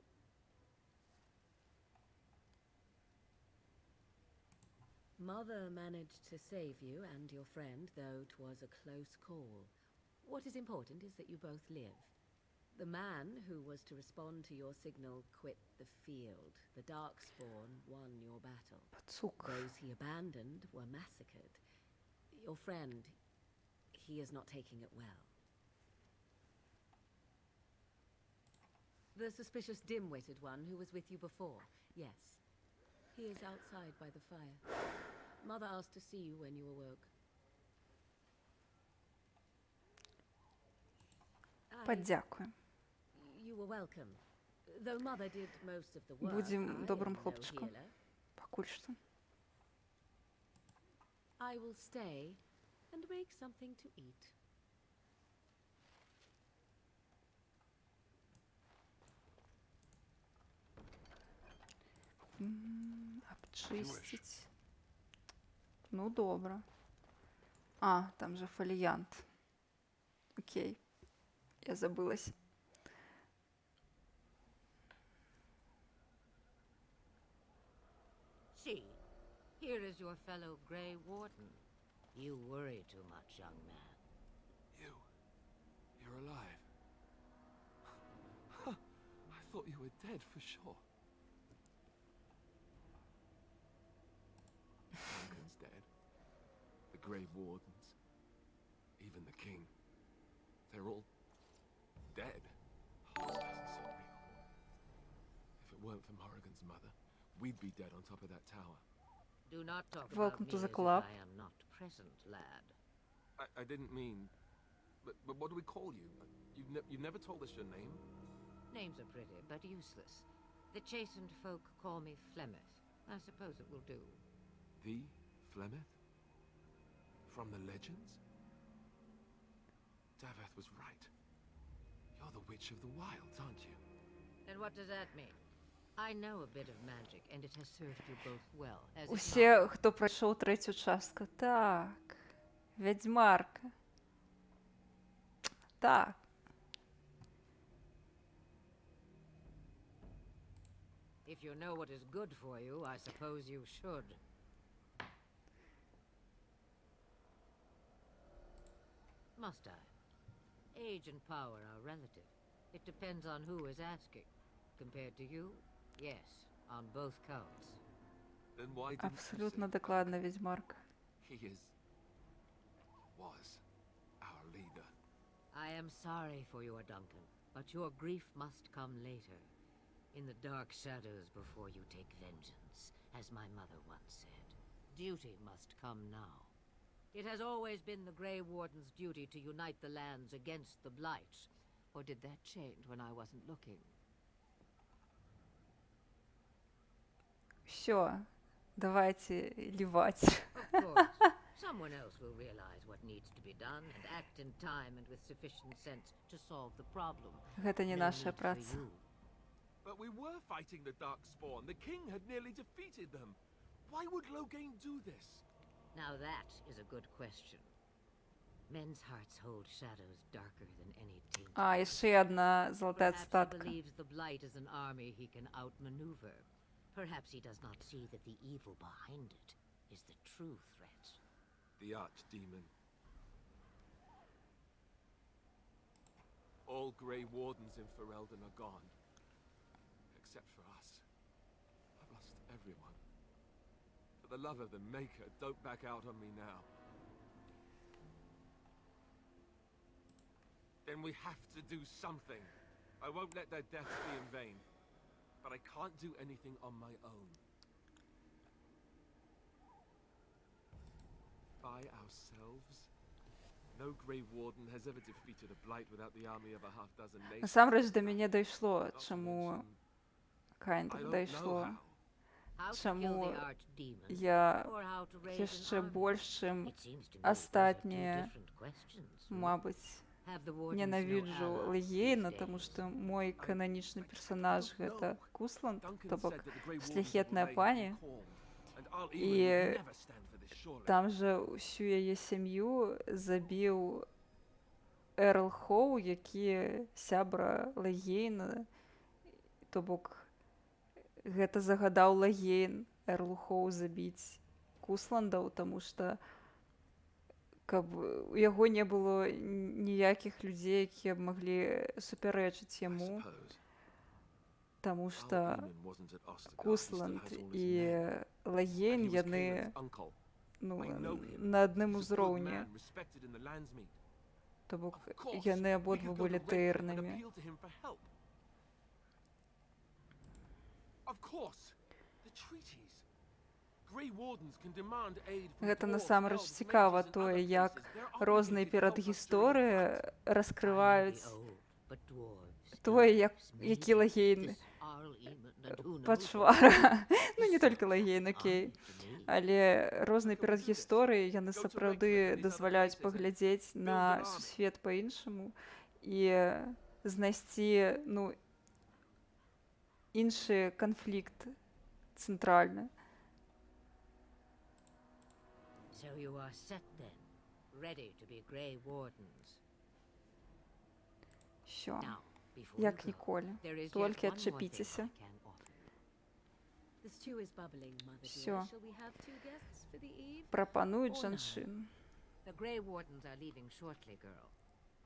Mother managed to save you and your friend, though 'twas a close call. What is important is that you both live. The man who was to respond to your signal quit the field. The Darkspawn won your battle. Those he abandoned were massacred. Your friend, he is not taking it well. The suspicious dim-witted one who was with you before, yes. He is outside by the fire. Mother asked to see you when you awoke. Подякуємо. were welcome. Though Mother did most of the work, I Будем am добрым no хлопчиком. healer. Покуль что. I will stay and make something to eat. Обчистить. Ну, добре. А, там же фоліянт. Окей. Я забилась. See, here is your fellow Grey Warden. You worry too much, young man. You're alive. I thought you were dead for sure. Duncan's dead. The Grey Wardens. Even the King. They're all dead. Oh, this doesn't seem real. If it weren't for Morrigan's mother, we'd be dead on top of that tower. Do not talk Welcome about to me the as club. if I am not present, lad. I didn't mean... But what do we call you? You've never told us your name? Names are pretty, but useless. The chastened folk call me Flemeth. I suppose it will do. The Flemeth? From the legends? Daveth was right. You're the Witch of the Wilds, aren't you? And what does that mean? I know a bit of magic, and it has served you both well, as it Усі, хто пройшов третю частку. Так. Відьмарка. Так. If you know what is good for you, I suppose you should. Must I? Age and power are relative. It depends on who is asking. Compared to you, yes, on both counts. Then why didn't Абсолютно докладна відьмарка. he was our leader? I am sorry for your Duncan, but your grief must come later. In the dark shadows before you take vengeance, as my mother once said. Duty must come now. It has always been the Grey Warden's duty to unite the lands against the Blight. Or did that change when I wasn't looking? Все. Давайте ливать. Of course. Someone else will realize what needs to be done and act in time and with sufficient sense to solve the problem. Гэта не No наша need for праца. you. But we were fighting the Darkspawn. The king had nearly defeated them. Why would Loghain do this? Now that is a good question. Men's hearts hold shadows darker than any taint. А, і ще одна золота Perhaps he статка. believes the Blight is an army he can outmaneuver. Perhaps he does not see that the evil behind it is the true threat. The Archdemon. All Grey Wardens in Ferelden are gone. Except for us. I've lost everyone. For the love of the Maker, don't back out on me now. Then we have to do something. I won't let their deaths be in vain. But I can't do anything on my own. By ourselves? No Grey Warden has ever defeated a Blight without the army of a half-dozen nations. Насамрэч до мяне дайшло, чаму дайшло. Чаму я яшчэ больш, чым астатнія, мабыць, ненавіджу Логейна, таму што мой кананічны персанаж гэта Кусланд, то бок шляхетная пані. І там жа ўсю яе сям'ю забіў Эрл Хоу, які сябра Логейна, то бок гэта загадаў Логейн Эрлу Хоу забіць Кусландаў, таму што каб у яго не было ніякіх людзей, якія б маглі супярэчыць яму, таму што Кусланд і Логейн, яны на адным узроўні. То бок яны абодва былі тэйрнымі. Гэта насамрэч цікава тое, як розныя перадгісторыі раскрываюць тое, які лагейны пачвара. Ну, не толькі лагейн, окей. Але розныя перадгісторыі, яны сапраўды дазваляюць паглядзець на сусвет па-іншаму і знайсці, ну, іншы канфлікт цэнтральны. So you are set then, ready to be Grey Wardens. Всё, Now, before як you go, ніколі. there is yet Толькі one more thing адчапіцеся. I can offer you. The stew is bubbling, Mother dear. Всё. Shall we have 2 guests for the eve? Прапануюць Or жанчын. The Grey Wardens are leaving shortly, girl.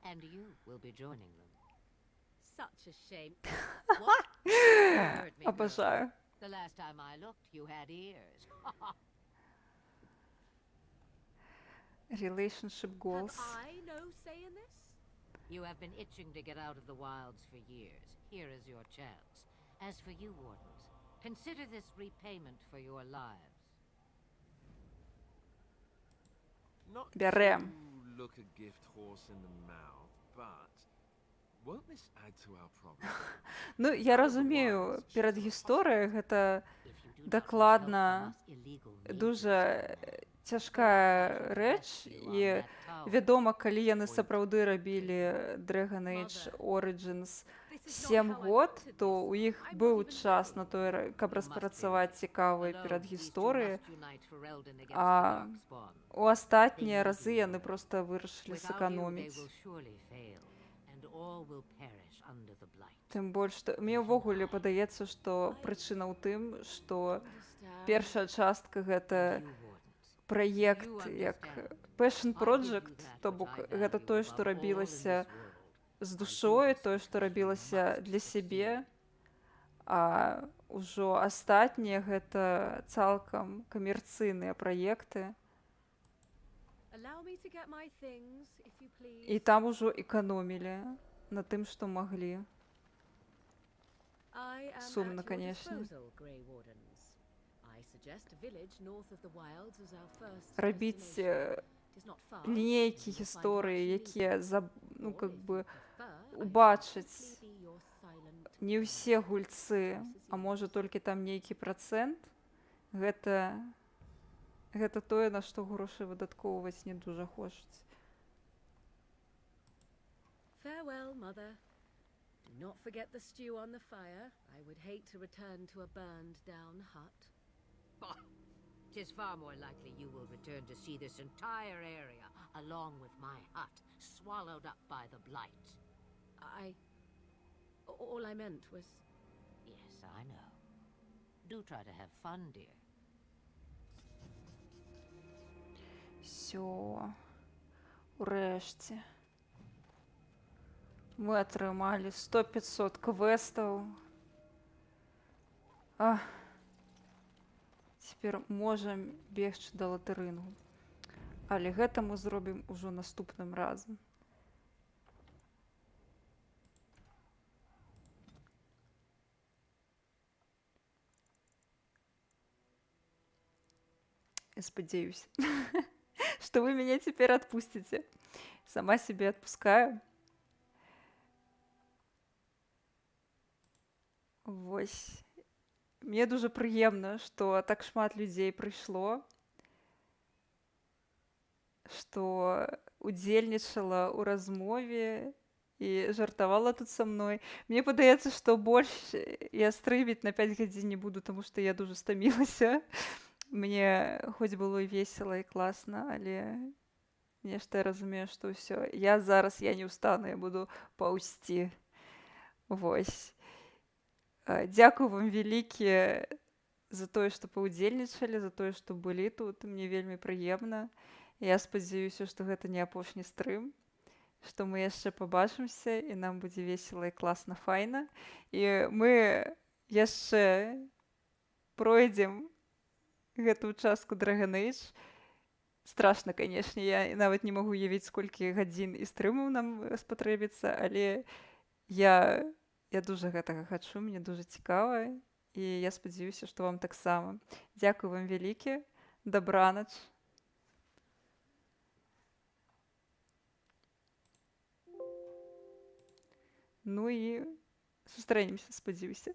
And you will be joining them. Such a shame. What? You heard me, girl. Обожаю. The last time I looked, you had ears. Relationship goals. Have I no say in this? You have been itching to get out of the wilds for years. Here is your chance. As for you, Wardens, consider this repayment for your lives. Not Берем. to look a gift horse in the mouth, but won't this add to our problem? Ну, я разумею, перадгісторыя гэта дакладна дуже цяжкая рэч, і вядома, калі яны сапраўды рабілі Dragon Age Origins 7 год, то у іх быў час на тое, каб распрацаваць цікавыя перадгісторыі, а у астатнія разы яны проста вырашылі сэканоміць. Тым больш, што мне ўвогуле падаецца, што прычына ў тым, што першая частка гэта праект як passion project, то бок гэта тое, што рабілася з душой, тое, што рабілася для сябе, а ўжо астатнія гэта цалкам камерцыйныя праекты. Allow me to get my things, if you please. І там ужо еканомілі на тым, што маглі. I am Сумно, at your конечно. disposal, Grey Wardens. I suggest a village north of the wilds as our first Рабіць destination. It is not far. лінейкі You can find гісторыі, much якія easier. ну, Or как if бы you prefer, I убачаць can simply be your silent не ўсе гульцы, а можа толькі там нейкі працэнт, гэта тое, на што грошы выдаткоўваць не дужа хочуць. Farewell, Mother. Do not forget the stew on the fire. I would hate to return to a burned down hut. Bah! 'Tis far more likely you will return to see this entire area, along with my hut, swallowed up by the blight. All I meant was... Yes, I know. Do try to have fun, dear. Всё. Урэшце. Мы атрымалі 100-500 квестаў. Цяпер можам бегчы да латарынгу. Але гэта мы зробім ужо наступным разам. Я спадзяюсь, что вы меня теперь отпустите. Сама себе отпускаю. Вось. Мне дуже прыемна, што так шмат людзей прыйшло, што удзельнічала ў размове і жартавала тут са мной. Мне падаецца, што больш я стрыміць на 5 гадзін не буду, таму што я дуже стамілася. Мне хоць было і весела, і класна, але нешта я разумею, што ўсё. Я не ўстану, я буду паўзці. Вось. Дзякую вам вялікі за тое, што паўдзельнічалі, за тое, што былі тут. Мне вельмі прыемна. Я спадзяюся, што гэта не апошні стрым, што мы яшчэ пабачымся, і нам будзе весела і класна, файна. І мы яшчэ пройдзем гэтую частку Dragon Age. Страшна, канешне, я нават не магу уявіць, сколькі гадзін і стрымаў нам спатрэбіцца, але я дуже гэтага хачу, мне дуже цікава, і я спадзяюся, што вам таксама. Дзякую вам вялікі, дабранач. Ну і Сустрэнемся, спадзяюся.